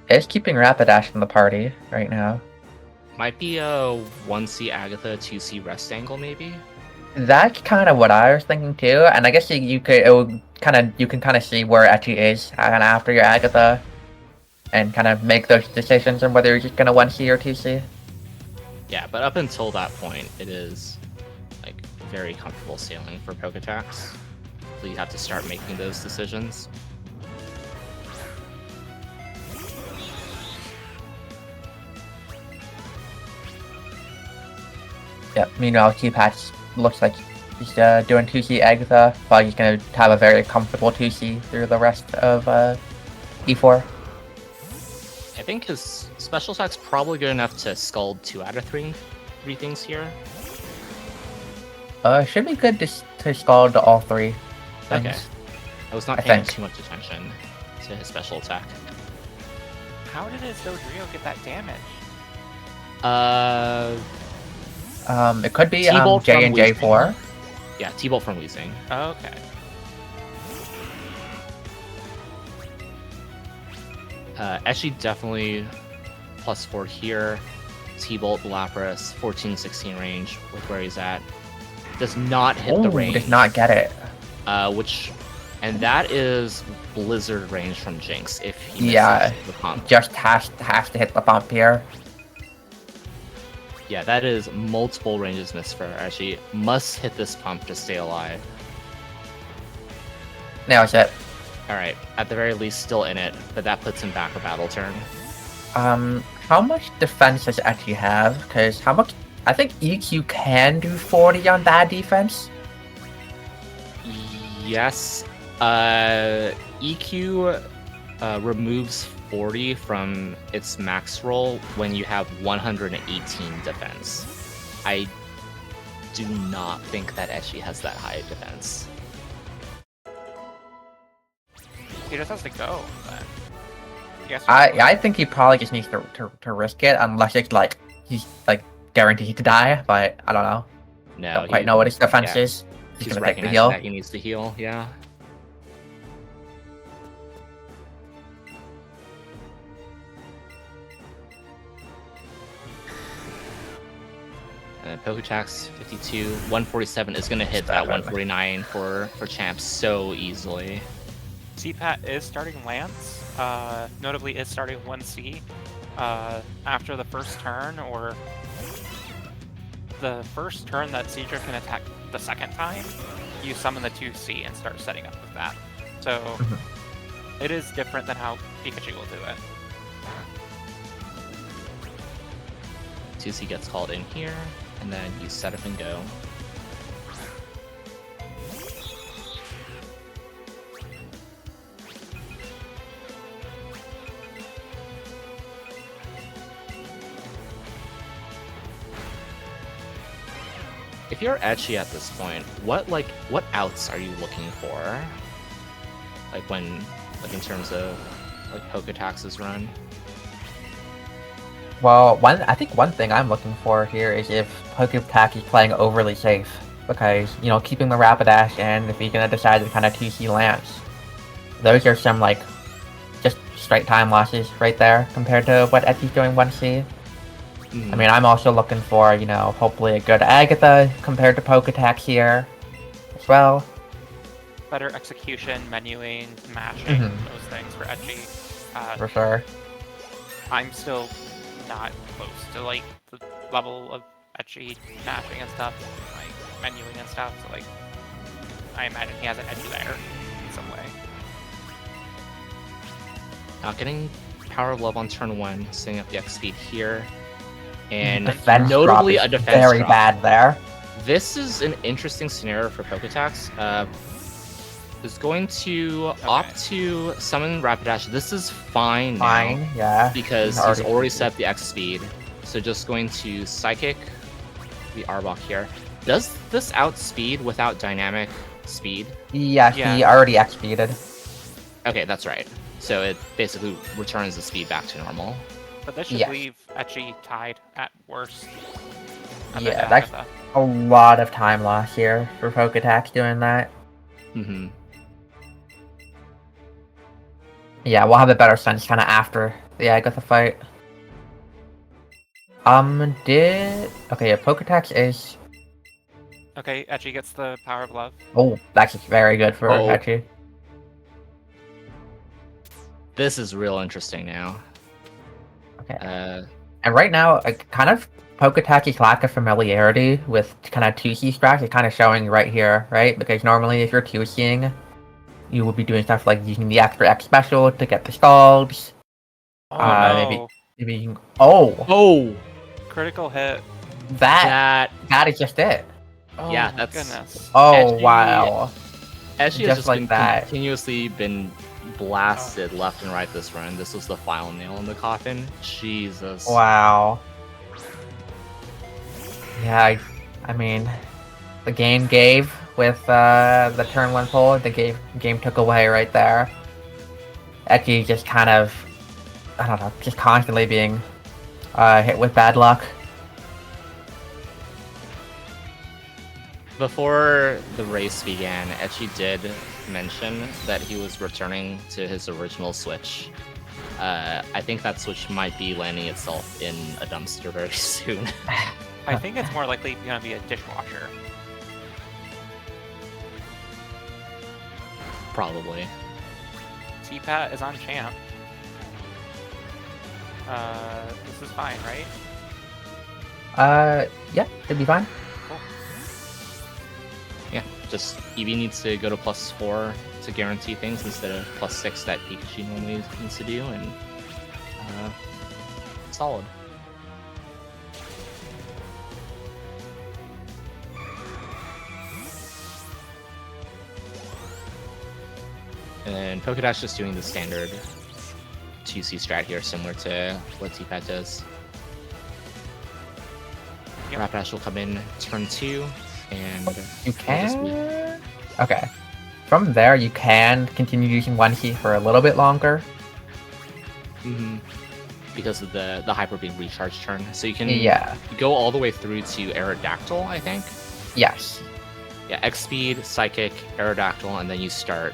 It's keeping Rapidash in the party right now. Might be a 1C Agatha, 2C rest angle, maybe? That's kind of what I was thinking too, and I guess you can kind of see where Ecchi is after your Agatha, and kind of make those decisions on whether you're just gonna 1C or 2C. Yeah, but up until that point, it is like very comfortable sailing for Poketax. So you have to start making those decisions. Yep. Meanwhile, Keypatch looks like he's doing 2C Agatha, but he's gonna have a very comfortable 2C through the rest of E4. I think his special attack's probably good enough to scald 2 out of 3 things here. Should be good to scald all 3 things. Okay. I was not I paying think. too much attention to his special attack. How did his Dodrio get that damage? It could be T-Bolt J from and Weezing. J4. Yeah, T-Bolt from Weezing. Okay. Ecchi definitely +4 here. T-Bolt, Lapras, 14-16 range with where he's at. Does not hit the range. Does not get it. And that is Blizzard range from Jinx if he misses Yeah, the pump. just has to hit the bump here. Yeah, that is multiple ranges missed for Ecchi. Must hit this pump to stay alive. Nails it. Alright, at the very least still in it, but that puts him back a battle turn. How much defense does Ecchi have? Because how much... I think EQ can do 40 on bad defense. Yes, EQ removes 40 from its max roll when you have 118 defense. I do not think that Ecchi has that high defense. He just has to go, then. Yes. I think he probably just needs to risk it, unless it's like he's like guaranteed to die. But I don't know. No, Don't quite know what his defense is. He's gonna take the recognizing heal. that he needs to heal. Yeah. Poketax 52, 147 is gonna hit that 149 for champs so easily. CPAT is starting Lance, notably is starting 1C. After the first turn, or the first turn that Seadra can attack the second time, you summon the 2C and start setting up with that. So it is different than how Pikachu will do it. 2C gets called in here, and then you set up and go. If you're Ecchi at this point, what outs are you looking for? In terms of Poketax's run? Well, I think one thing I'm looking for here is if Poketax is playing overly safe, because keeping the Rapidash in, if he's gonna decide to kind of 2C Lance, those are some just straight time losses right there compared to what Ecchi's doing 1C. I mean, I'm also looking for, hopefully a good Agatha compared to Poketax here as well. Better execution, menuing, matching, those things for Ecchi. For sure. I'm still not close to like the level of etchy dashing and stuff, like menuing and stuff. So like, I imagine he has an edge there in some way. Not getting Power of Love on turn 1, setting up the X speed here, and Defense notably drop a is defense very drop. bad there. This is an interesting scenario for Poketax. Is going to opt to summon Rapidash. This is fine now. Fine, yeah. Because he's already set up the X speed. So just going to Psychic the Arbok here. Does this outspeed without dynamic speed? Yeah, he already X-speeded. Okay, that's right. So it basically returns the speed back to normal. But this should leave etchy tied at worst. Yeah, that's a lot of time lost here for Poketax doing that. Mm-hmm. Yeah, we'll have a better sense kind of after the Agatha fight. Okay, yeah, Poketax is... Okay, etchy gets the Power of Love. Oh, that's very good for etchy. This is real interesting now. Okay. And right now, kind of Poketax's lack of familiarity with kind of 2C strats is kind of showing right here, right? Because normally if you're 2C'ing, you would be doing stuff like using the extra X special to get the stalls. Oh, no. Maybe you can... Oh! Critical hit. That is just it. Oh, yeah, that's... goodness. Oh, Etchy, wow. Etchy Just has just like been that. continuously been blasted left and right this run. This was the final nail in the coffin. Jesus. Wow. Yeah, I mean, the game gave with the turn 1 pull. The game took away right there. Etchy just kind of, I don't know, just constantly being hit with bad luck. Before the race began, Etchy did mention that he was returning to his original Switch. I think that Switch might be landing itself in a dumpster very soon. I think it's more likely going to be a dishwasher. Probably. T-Pat is on champ. This is fine, right? Yeah, it'd be fine. Cool. Yeah, just Eevee needs to go to +4 to guarantee things instead of +6 that Pikachu normally needs to do, and solid. And Pokedash just doing the standard 2C strat here, similar to what T-Pat does. Yep. Rapidash will come in turn 2, and you can. Okay, from there you can continue using 1C for a little bit longer. Because of the Hyper Beam recharge turn, so you can go all the way through to Aerodactyl, I think. Yes. Yeah, X Speed, Psychic, Aerodactyl, and then you start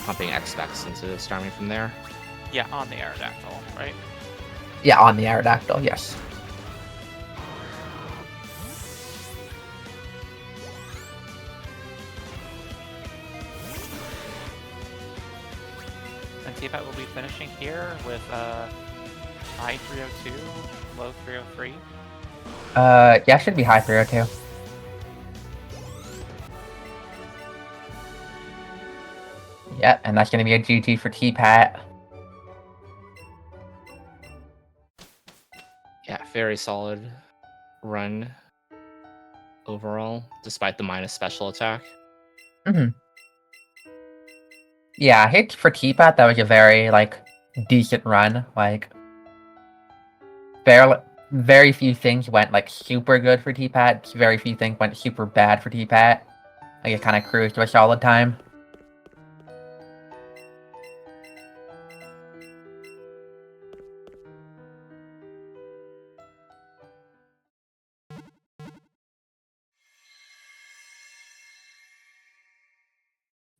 pumping X-Specs into Starmie from there. Yeah, on the Aerodactyl, right? Yeah, on the Aerodactyl, yes. And T-Pat will be finishing here with high 302, low 303. Yeah, should be high 302. Yeah, and that's going to be a GG for T-Pat. Yeah, very solid run overall, despite the minus special attack. Yeah, I hate for T-Pat, that was a very, decent run. Very few things went, super good for T-Pat. Very few things went super bad for T-Pat. It kind of cruised to a solid time.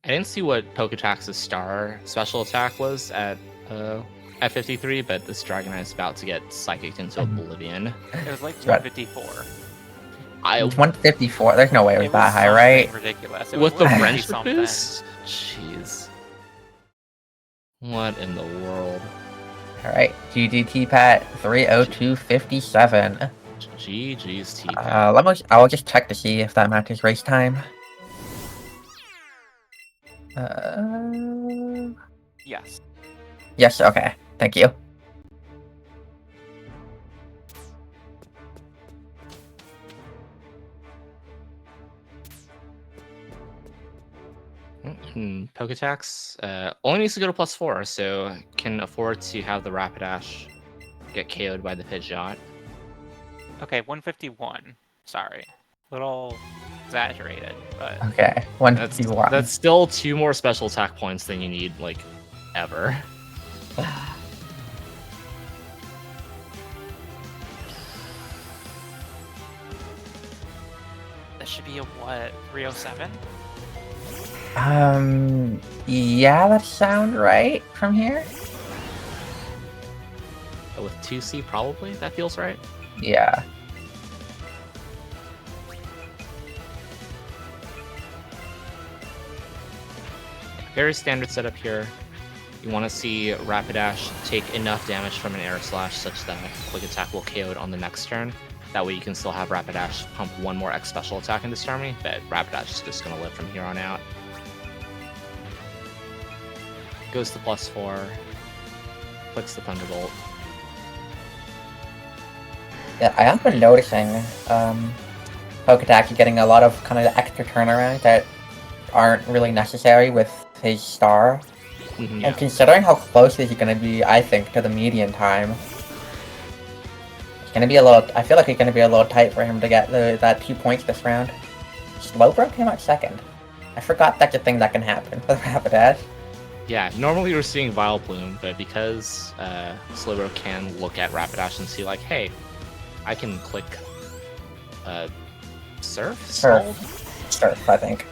I didn't see what Poketax's star special attack was at 53, but this Dragonite is about to get psychicked into oblivion. It was like 154. It was 154. There's no way it was that high, right? Ridiculous. With the friendship boost? Jeez. What in the world? Alright, GGT Pat 302.57. GG's T. I will just check to see if that matches race time. Yes. Yes, okay. Thank you. Poketax only needs to go to +4, so can afford to have the Rapidash get KO'd by the Pidgeot. Okay, 151. Sorry. Little exaggerated, but... Okay, 151. That's still 2 more special attack points than you need, like, ever. That should be a what? 307? Yeah, that sounds right from here. With 2C, probably? That feels right? Yeah. Very standard setup here. You want to see Rapidash take enough damage from an Air Slash such that Quick Attack will KO it on the next turn. That way you can still have Rapidash pump 1 more X special attack into Starmie, but Rapidash is just going to live from here on out. Goes to +4. Clicks the Thunderbolt. Yeah, I have been noticing Poketaxatty getting a lot of kind of extra turnarounds that aren't really necessary with his star. Yeah. And considering how close he's going to be, I think, to the median time, it's going to be a little. I feel like it's going to be a little tight for him to get that 2 points this round. Slowbro came out second. I forgot that's a thing that can happen with Rapidash. Yeah, normally we're seeing Vileplume, but because Slowbro can look at Rapidash and see like, hey, I can click Surf? Surf, I think.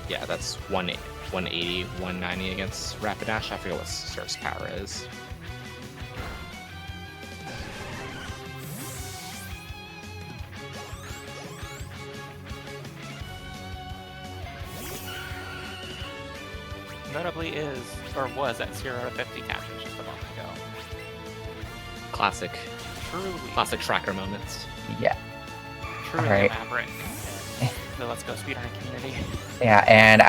Yeah, that's 180, 190 against Rapidash. I forget what Surf's power is. Notably is, or was at 0 to 50 captures just a moment ago. Classic. Truly. Classic tracker moments. Yeah. Truly Alright. maverick. The Let's Go Speedrunning community. Yeah, and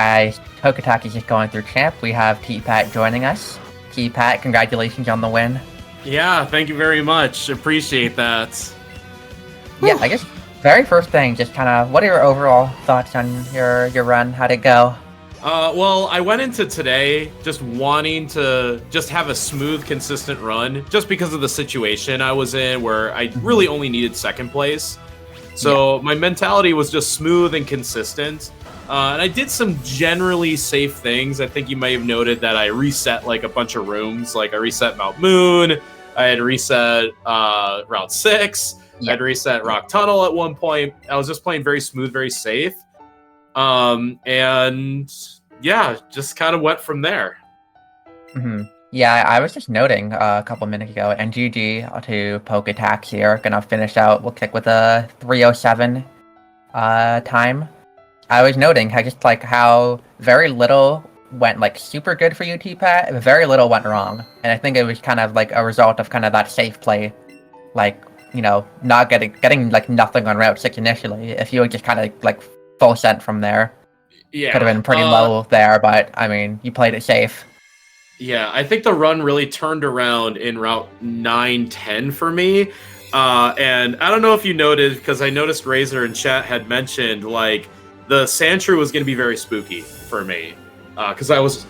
Poketaxatty is just going through champ. We have T-Pat joining us. T-Pat, congratulations on the win. Yeah, thank you very much. Appreciate that. Yeah, I guess very first thing, just kind of, what are your overall thoughts on your run? How'd it go? Well, I went into today just wanting to just have a smooth, consistent run, just because of the situation I was in where I really only needed second place. So my mentality was just smooth and consistent. And I did some generally safe things. I think you may have noted that I reset like a bunch of rooms. Like I reset Mount Moon, I had reset Route 6, I had reset Rock Tunnel at one point. I was just playing very smooth, very safe. And yeah, just kind of went from there. Yeah, I was just noting a couple minutes ago, and GG to Poketaxatty are gonna finish out, looks like with a 307 time. I was noting how very little went like super good for you, T-Pat, very little went wrong. And I think it was kind of like a result of kind of that safe play, like, you know, not getting like nothing on Route 6 initially. If you were just kind of like full sent from there. Yeah. Could have been pretty low there, but I mean, you played it safe. Yeah, I think the run really turned around in Route 9-10 for me. And I don't know if you noticed, because I noticed Razor and chat had mentioned, like, the Sandshrew was going to be very spooky for me. Because I was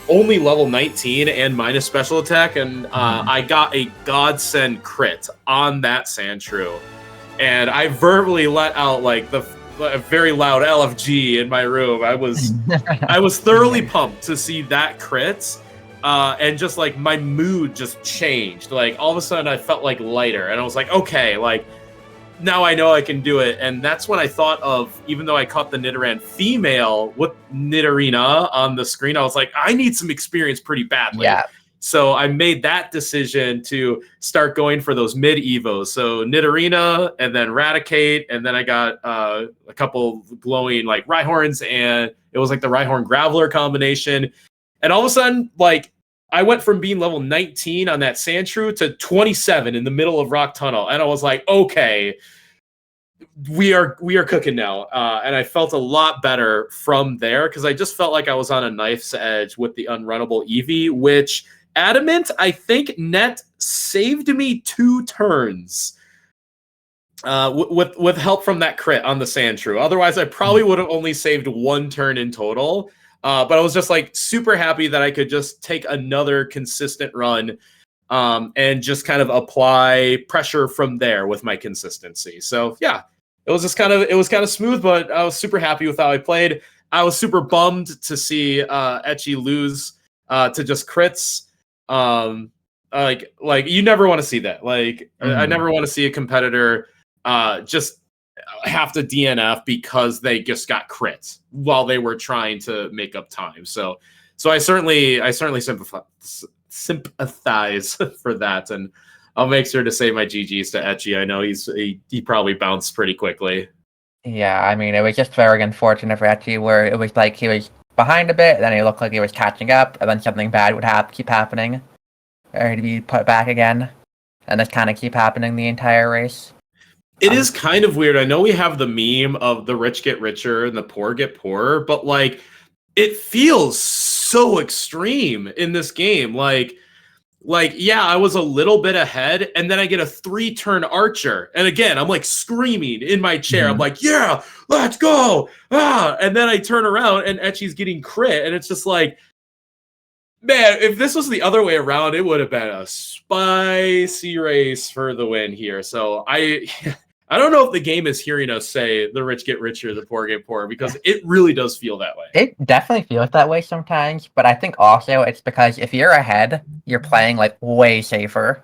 only level 19 and minus special attack, and I got a godsend crit on that Sandshrew. And I verbally let out, like, a very loud LFG in my room. I was thoroughly pumped to see that crit, and just like my mood just changed. Like all of a sudden I felt like lighter, and I was like, okay, like now I know I can do it. And that's when I thought of, even though I caught the Nidoran female with Nidorina on the screen, I was like, I need some experience pretty badly. Yeah. So I made that decision to start going for those mid evos. So Nidorina, and then Raticate, and then I got a couple glowing like Rhyhorns, and it was like the Rhyhorn Graveler combination. And all of a sudden, like I went from being level 19 on that Sandshrew to 27 in the middle of Rock Tunnel, and I was like, okay, we are cooking now. And I felt a lot better from there because I just felt like I was on a knife's edge with the unrunnable Eevee, which Adamant, I think, net saved me 2 turns. With help from that crit on the Sandshrew. Otherwise, I probably would have only saved 1 turn in total. But I was just like super happy that I could just take another consistent run and just kind of apply pressure from there with my consistency. So yeah, it was kind of smooth, but I was super happy with how I played. I was super bummed to see Etchy lose to just crits. Like you never want to see that. Like I never want to see a competitor just have to DNF because they just got crit while they were trying to make up time. So I certainly sympathize for that, and I'll make sure to say my GGs to Etchy. I know he probably bounced pretty quickly. Yeah, I mean, it was just very unfortunate for Etchy, where it was like he was behind a bit, then he looked like he was catching up, and then something bad would keep happening, or he'd be put back again, and this kind of keep happening the entire race. It is kind of weird. I know we have the meme of the rich get richer and the poor get poorer, but like it feels so extreme in this game. Like yeah, I was a little bit ahead, and then I get a 3-turn archer, and again I'm like screaming in my chair. I'm like, yeah, let's go! And then I turn around and Etchy's getting crit, and it's just like, man, if this was the other way around, it would have been a spicy race for the win here. So I don't know if the game is hearing us say the rich get richer, the poor get poorer, because it really does feel that way. It definitely feels that way sometimes, but I think also it's because if you're ahead, you're playing like way safer.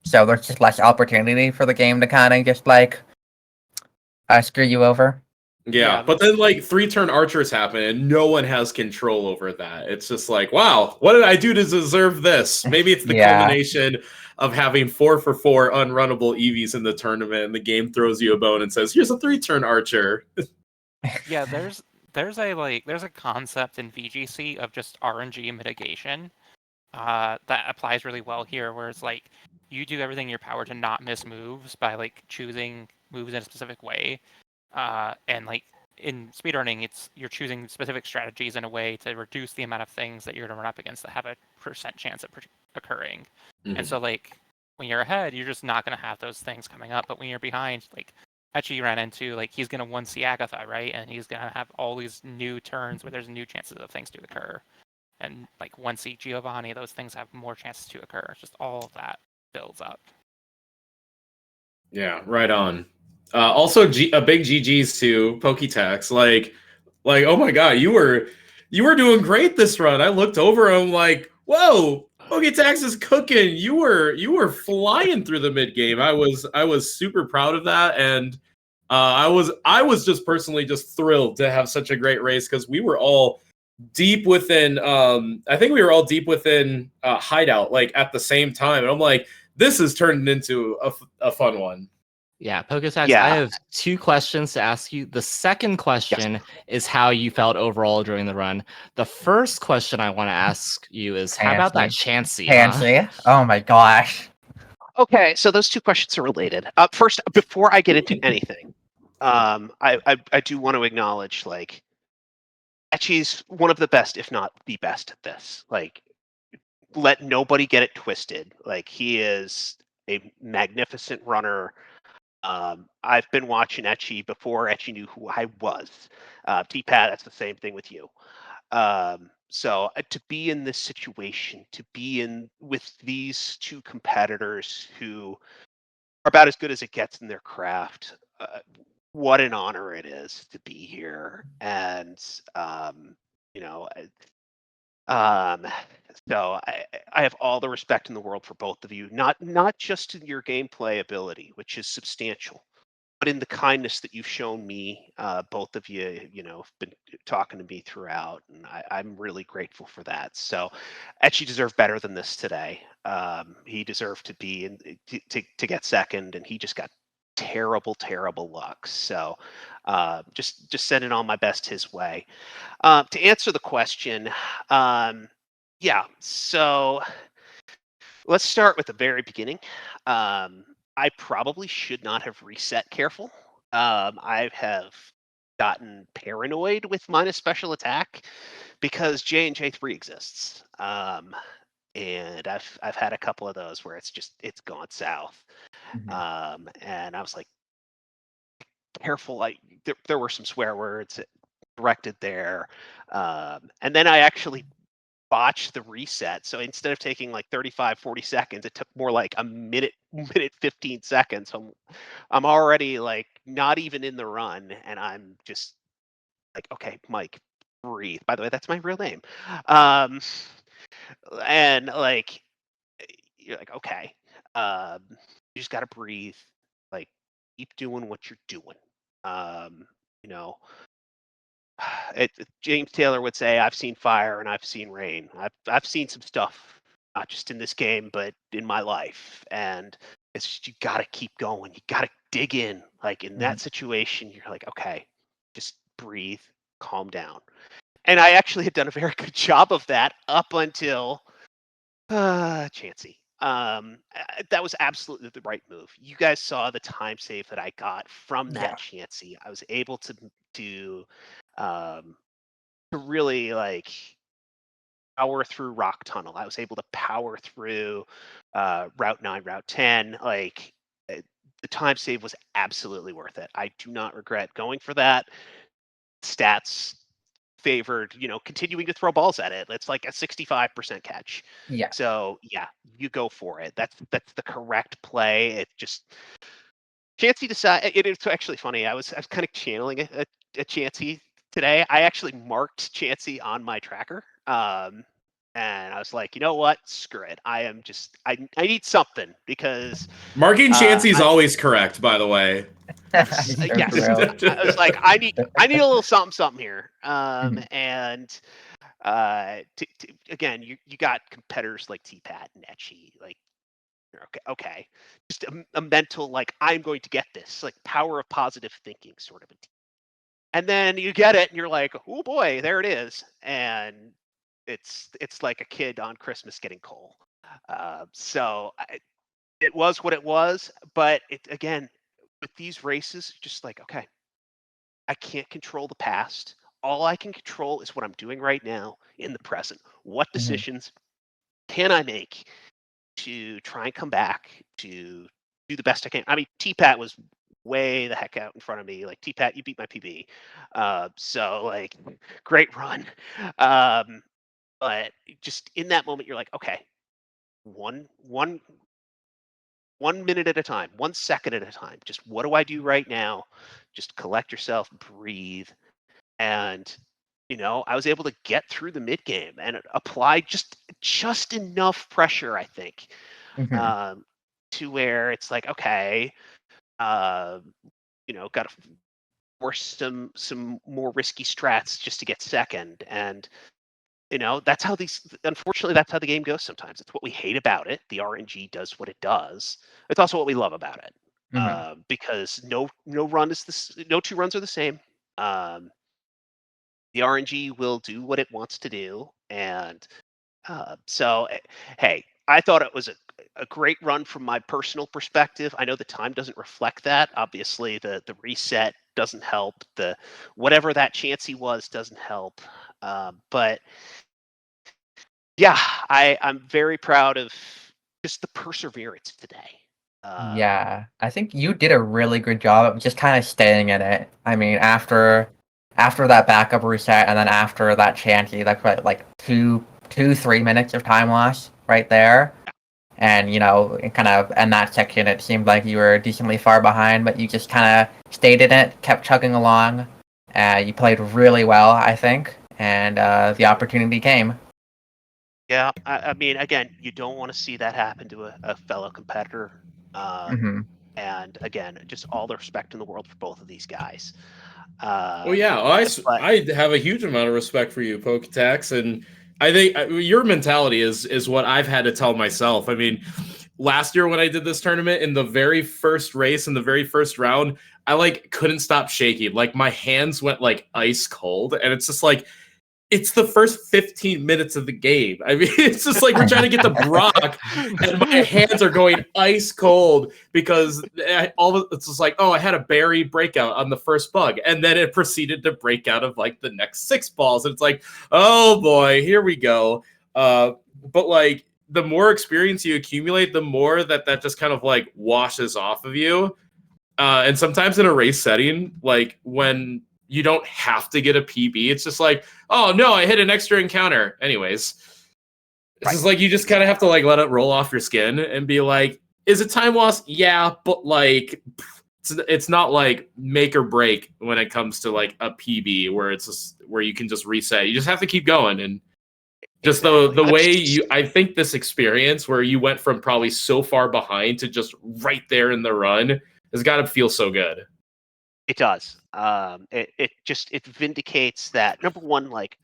So there's just less opportunity for the game to kind of just like screw you over. Yeah, but then like 3-turn archers happen and no one has control over that. It's just like, wow, what did I do to deserve this? Maybe it's the culmination of having 4 for 4 unrunnable Eevees in the tournament, and the game throws you a bone and says, here's a 3-turn archer. Yeah, there's a concept in VGC of just RNG mitigation that applies really well here, where it's like you do everything in your power to not miss moves by like choosing moves in a specific way. And like in speedrunning, you're choosing specific strategies in a way to reduce the amount of things that you're going to run up against that have a % chance of occurring. And so like when you're ahead, you're just not going to have those things coming up. But when you're behind, like Etchy ran into, like he's going to 1C Agatha, right? And he's going to have all these new turns where there's new chances of things to occur. And like 1C Giovanni, those things have more chances to occur. Just all of that builds up. Yeah, right on. Also, a big GG's to Poketax. Like, oh my god, you were doing great this run. I looked over, I'm like, whoa, Poketax is cooking. You were flying through the mid game. I was super proud of that, and I was just personally just thrilled to have such a great race because we were all deep within. I think we were all deep within hideout like at the same time, and I'm like, this is turned into a fun one. Yeah, Pokesax, I have 2 questions to ask you. The second question is how you felt overall during the run. The first question I want to ask you is, how about that Chansey? Chansey? Oh my gosh. Okay, so those 2 questions are related. First, before I get into anything, I do want to acknowledge, like, Etchy's one of the best, if not the best at this. Like, let nobody get it twisted. Like, he is a magnificent runner. I've been watching Etchy before Etchy knew who I was. T-Pat, that's the same thing with you. So to be in this situation, to be in with these 2 competitors who are about as good as it gets in their craft, what an honor it is to be here. And you know, so I have all the respect in the world for both of you, not just in your gameplay ability, which is substantial, but in the kindness that you've shown me. Both of you, have been talking to me throughout, and I'm really grateful for that. So Etchy deserved better than this today. He deserved to be to get second, and he just got terrible luck. So just sending all my best his way. To answer the question, Yeah. So let's start with the very beginning. I probably should not have reset careful. I have gotten paranoid with minus special attack because J&J3 exists. And I've had a couple of those where it's gone south. And I was like, careful. There were some swear words directed there. And then I actually botched the reset. So instead of taking like 35, 40 seconds, it took more like a minute 15 seconds. I'm already like not even in the run, and I'm just like, okay, Mike, breathe. By the way, that's my real name. And like, you're like, okay, you just got to breathe. Like, keep doing what you're doing. You know, James Taylor would say, "I've seen fire and I've seen rain. I've seen some stuff, not just in this game, but in my life." And it's just, you got to keep going. You got to dig in. Like in that situation, you're like, okay, just breathe, calm down. And I actually had done a very good job of that up until Chansey. That was absolutely the right move. You guys saw the time save that I got from that Chansey. I was able um, to really like power through Rock Tunnel. I was able to power through Route 9, Route 10. Like the time save was absolutely worth it. I do not regret going for that. Stats favored, continuing to throw balls at it. It's like a 65% catch. Yeah. So yeah, you go for it. That's the correct play. It just Chansey decided. It's actually funny. I was kind of channeling a Chansey today. I actually marked Chansey on my tracker. And I was like, you know what? Screw it. I need something because Marking Chansey's always correct, by the way. yes. I was like, I need a little something here. And again, you got competitors like T-Pat and Etchy, like okay, just a mental like I'm going to get this, like power of positive thinking sort of a. And then you get it, and you're like, oh boy, there it is, and it's like a kid on Christmas getting coal. So it was what it was, but again with these races, just like okay, I can't control the past. All I can control is what I'm doing right now in the present. What decisions can I make to try and come back to do the best I can? I mean, T-Pat was way the heck out in front of me. Like T-Pat, you beat my PB. So like, great run. But just in that moment, you're like, okay, one minute at a time, 1 second at a time. Just what do I do right now? Just collect yourself, breathe, and I was able to get through the mid game and apply just enough pressure, I think, to where it's like, okay, got to force some more risky strats just to get second, and that's how unfortunately that's how the game goes sometimes. It's what we hate about it. The RNG does what it does. It's also what we love about it, because no run is no two runs are the same. The RNG will do what it wants to do, and so hey, I thought it was a great run from my personal perspective. I know the time doesn't reflect that. Obviously, the reset doesn't help. The whatever that Chansey was doesn't help. But yeah, I'm very proud of just the perseverance today. Yeah, I think you did a really good job of just kind of staying in it. I mean, after that backup reset and then after that Chansey, that's like 3 minutes of time loss right there. And kind of in that section, it seemed like you were decently far behind, but you just kind of stayed in it, kept chugging along. You played really well, I think, and the opportunity came. Yeah, I mean, again, you don't want to see that happen to a fellow competitor. And again, just all the respect in the world for both of these guys. Well, yeah, I have a huge amount of respect for you, Poketax, and I think your mentality is what I've had to tell myself. I mean, last year when I did this tournament, in the very first race, in the very first round, I couldn't stop shaking. Like my hands went like ice cold, and it's just like it's the first 15 minutes of the game. I mean, it's just like we're trying to get to Brock, and my hands are going ice cold because it's just like, oh, I had a berry breakout on the first bug, and then it proceeded to break out of like the next 6 balls, and it's like, oh boy, here we go. But like the more experience you accumulate, the more that just kind of like washes off of you. And sometimes in a race setting, like when you don't have to get a PB, it's just like, oh no, I hit an extra encounter. Anyways, it's just like you just kind of have to like let it roll off your skin and be like, is it time loss? Yeah, but like it's not like make or break when it comes to like a PB where it's just, where you can just reset. You just have to keep going. And just the way I think this experience where you went from probably so far behind to just right there in the run has got to feel so good. It does. It vindicates that, number one, like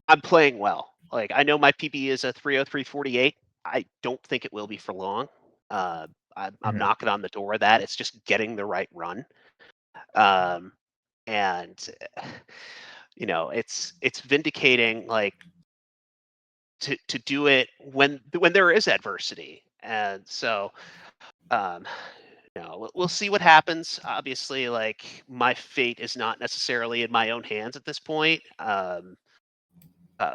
I'm playing well. Like I know my PB is a 303.48. I don't think it will be for long. I'm knocking on the door of that. It's just getting the right run. And you know, it's vindicating like to do it when there is adversity. And so no, we'll see what happens. Obviously, like my fate is not necessarily in my own hands at this point.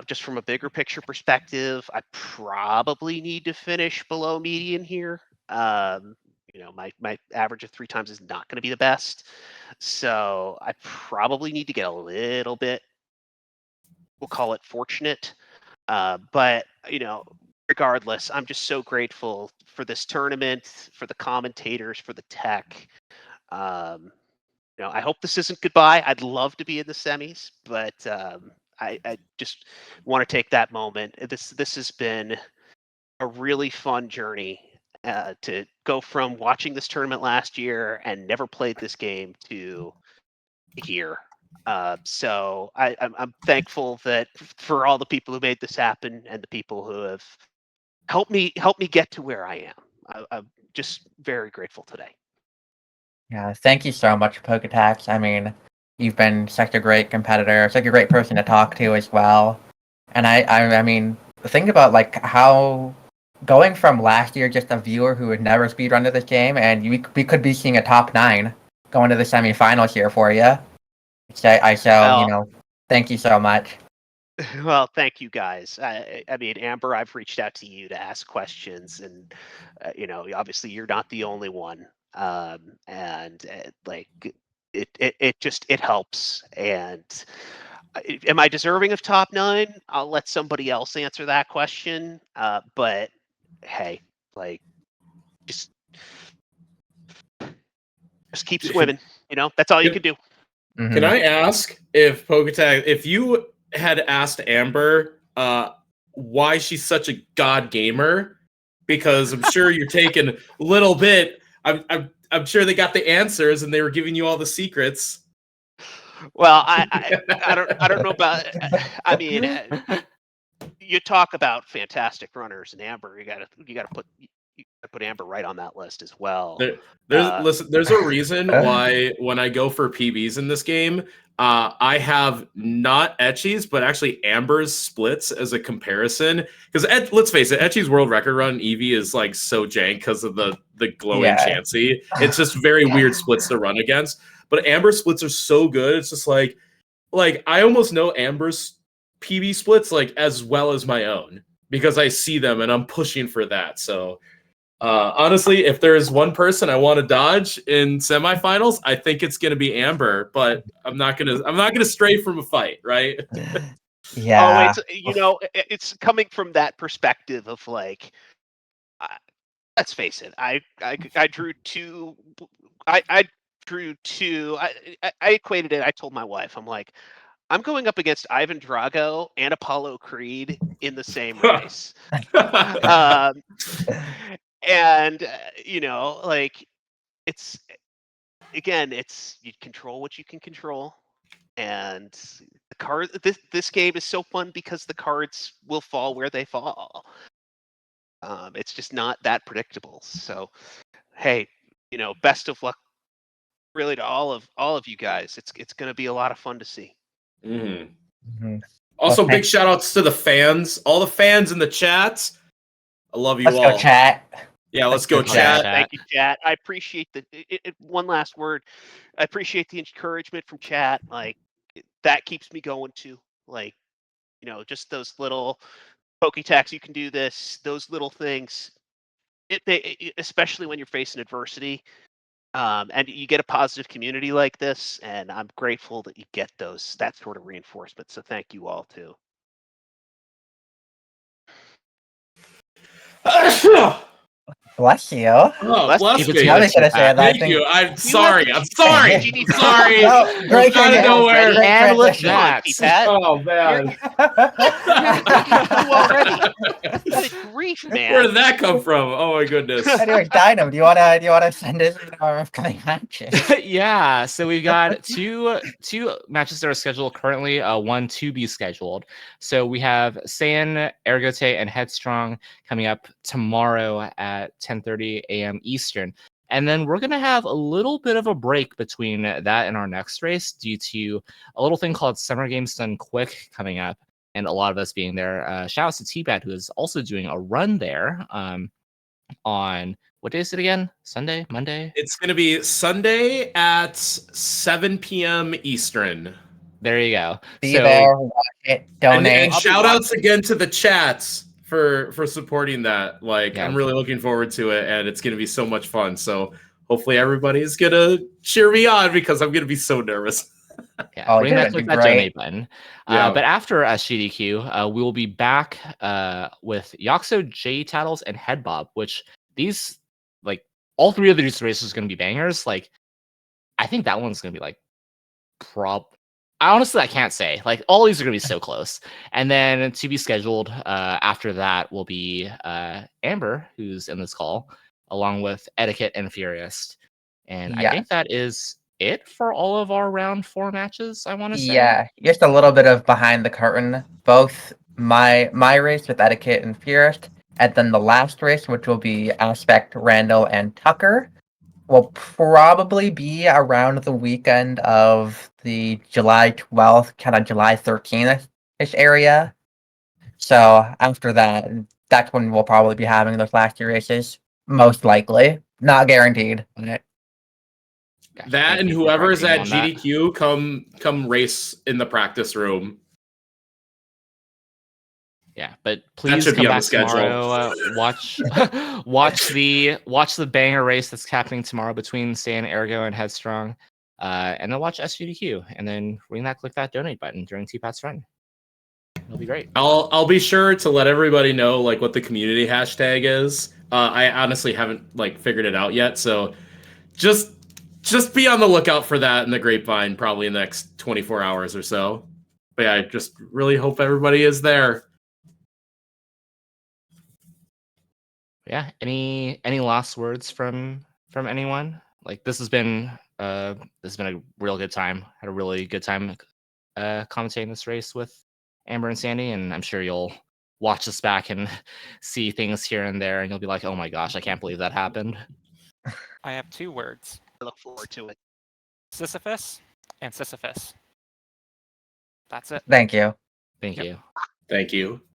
Just from a bigger picture perspective, I probably need to finish below median here. You know, my average of 3 times is not going to be the best, so I probably need to get a little bit, we'll call it fortunate. But you know, regardless, I'm just so grateful for this tournament, for the commentators, for the tech. You know, I hope this isn't goodbye. I'd love to be in the semis, but I just want to take that moment. This has been a really fun journey to go from watching this tournament last year and never played this game to here. So I'm thankful that for all the people who made this happen and the people who have helped me get to where I am. I'm just very grateful today. Yeah, thank you so much, Poketax. I mean, you've been such a great competitor, such a great person to talk to as well. And I mean, think about like how going from last year, just a viewer who had never speedrun to this game, and we could be seeing a top 9 going to the semifinals here for you. So you know, thank you so much. Well, thank you guys. I mean, Amber, I've reached out to you to ask questions, and you know, obviously you're not the only one. And like it just it helps. And am I deserving of top 9? I'll let somebody else answer that question. But hey, like just keep swimming. You know, that's all you can do. Can I ask if Poketax, if you had asked Amber why she's such a god gamer? Because I'm sure you're taking a little bit. I'm sure they got the answers and they were giving you all the secrets. Well, I don't know about. I mean, you talk about fantastic runners, and Amber, you gotta put Amber right on that list as well. Listen, there's a reason why when I go for PBs in this game, I have not Etchy's, but actually Amber's splits as a comparison. Because let's face it, Etchy's world record run Eevee is like so jank because of the glowing Chansey. It's just very weird splits to run against. But Amber's splits are so good. It's just like I almost know Amber's PB splits like as well as my own because I see them and I'm pushing for that. So honestly, if there is one person I want to dodge in semifinals, I think it's going to be Amber. But I'm not gonna stray from a fight, right? Yeah. Oh, it's you know, it's coming from that perspective of like, let's face it, I drew 2. I drew 2. I equated it. I told my wife, I'm like, I'm going up against Ivan Drago and Apollo Creed in the same race. And you know, like it's again, it's you control what you can control, and the card. This game is so fun because the cards will fall where they fall. It's just not that predictable. So, hey, you know, best of luck, really, to all of you guys. It's going to be a lot of fun to see. Mm-hmm. Also, Okay. big shout outs to the fans, all the fans in the chats. I love you Let's all. go, chat. Yeah, let's go, Let's go, chat. chat. Thank you, chat. I appreciate the one last word. I appreciate the encouragement from chat. Like that keeps me going too. Like, just those little Poketax, you can do this. Those little things. Especially when you're facing adversity, and you get a positive community like this, and I'm grateful that you get that sort of reinforcement. So thank you all too. Bless you. Oh, bless Keep it me. together, Probably should have said that. I Thank think. you. I'm You sorry. have I'm the sorry. I'm GD sorry. No, great Out of transition. nowhere. Great And with transition. that, Pat. Oh man. You already. Good grief, man. Where did that come from? Oh my goodness. Anyway, Dynam, do you wanna send us our upcoming matches? Yeah, so we've got two matches that are scheduled currently, one to be scheduled. So we have Saiyan, Ergote, and Headstrong coming up tomorrow at 10:30 a.m. Eastern. And then we're going to have a little bit of a break between that and our next race due to a little thing called Summer Games Done Quick coming up, and a lot of us being there. Shout out to T-Bat, who is also doing a run there on, what day is it again? Sunday? Monday? It's going to be Sunday at 7 p.m. Eastern. There you go. Be there, watch it, donate. And shout outs again to the chats for supporting that. Like, Yeah. I'm really looking forward to it, and it's going to be so much fun. So hopefully everybody's going to cheer me on because I'm going to be so nervous. Yeah, Oh, ring you're that, gonna click do that great. donate button. Yeah. But after SGDQ, we will be back with Yaxo, J Tattles, and Head Bob, which these, like, all three of these races are going to be bangers. Like, I think that one's going to be, like, honestly, I can't say. Like, all these are going to be so close. And then to be scheduled after that will be Amber, who's in this call, along with Etiquette and Furious. And I think that is it for all of our round 4 matches, I want to say. Yeah, just a little bit of behind the curtain. Both my race with Etiquette and Furious, and then the last race, which will be Aspect, Randall, and Tucker, will probably be around the weekend of the July 12th, kind of July 13th-ish area. So after that, that's when we'll probably be having those last 2 races. Most likely. Not guaranteed. But Gotcha. That Thank and you for whoever's correcting at me on that. GDQ, come race in the practice room. Yeah, but please should come be on back the schedule. tomorrow. Watch the banger race that's happening tomorrow between Stan, Ergo, and Headstrong, and then watch SGDQ, and then ring that, click that donate button during T-Pat's run. It'll be great. I'll be sure to let everybody know like what the community hashtag is. I honestly haven't like figured it out yet, so just be on the lookout for that in the grapevine probably in the next 24 hours or so. But yeah, I just really hope everybody is there. Yeah. Any last words from anyone? Like, this has been a real good time. Had a really good time commentating this race with Amber and Sandy, and I'm sure you'll watch this back and see things here and there, and you'll be like, "Oh my gosh, I can't believe that happened." I have 2 words: I look forward to it. Sisyphus and Sisyphus. That's it. thank you. Thank Yep. you. Thank you.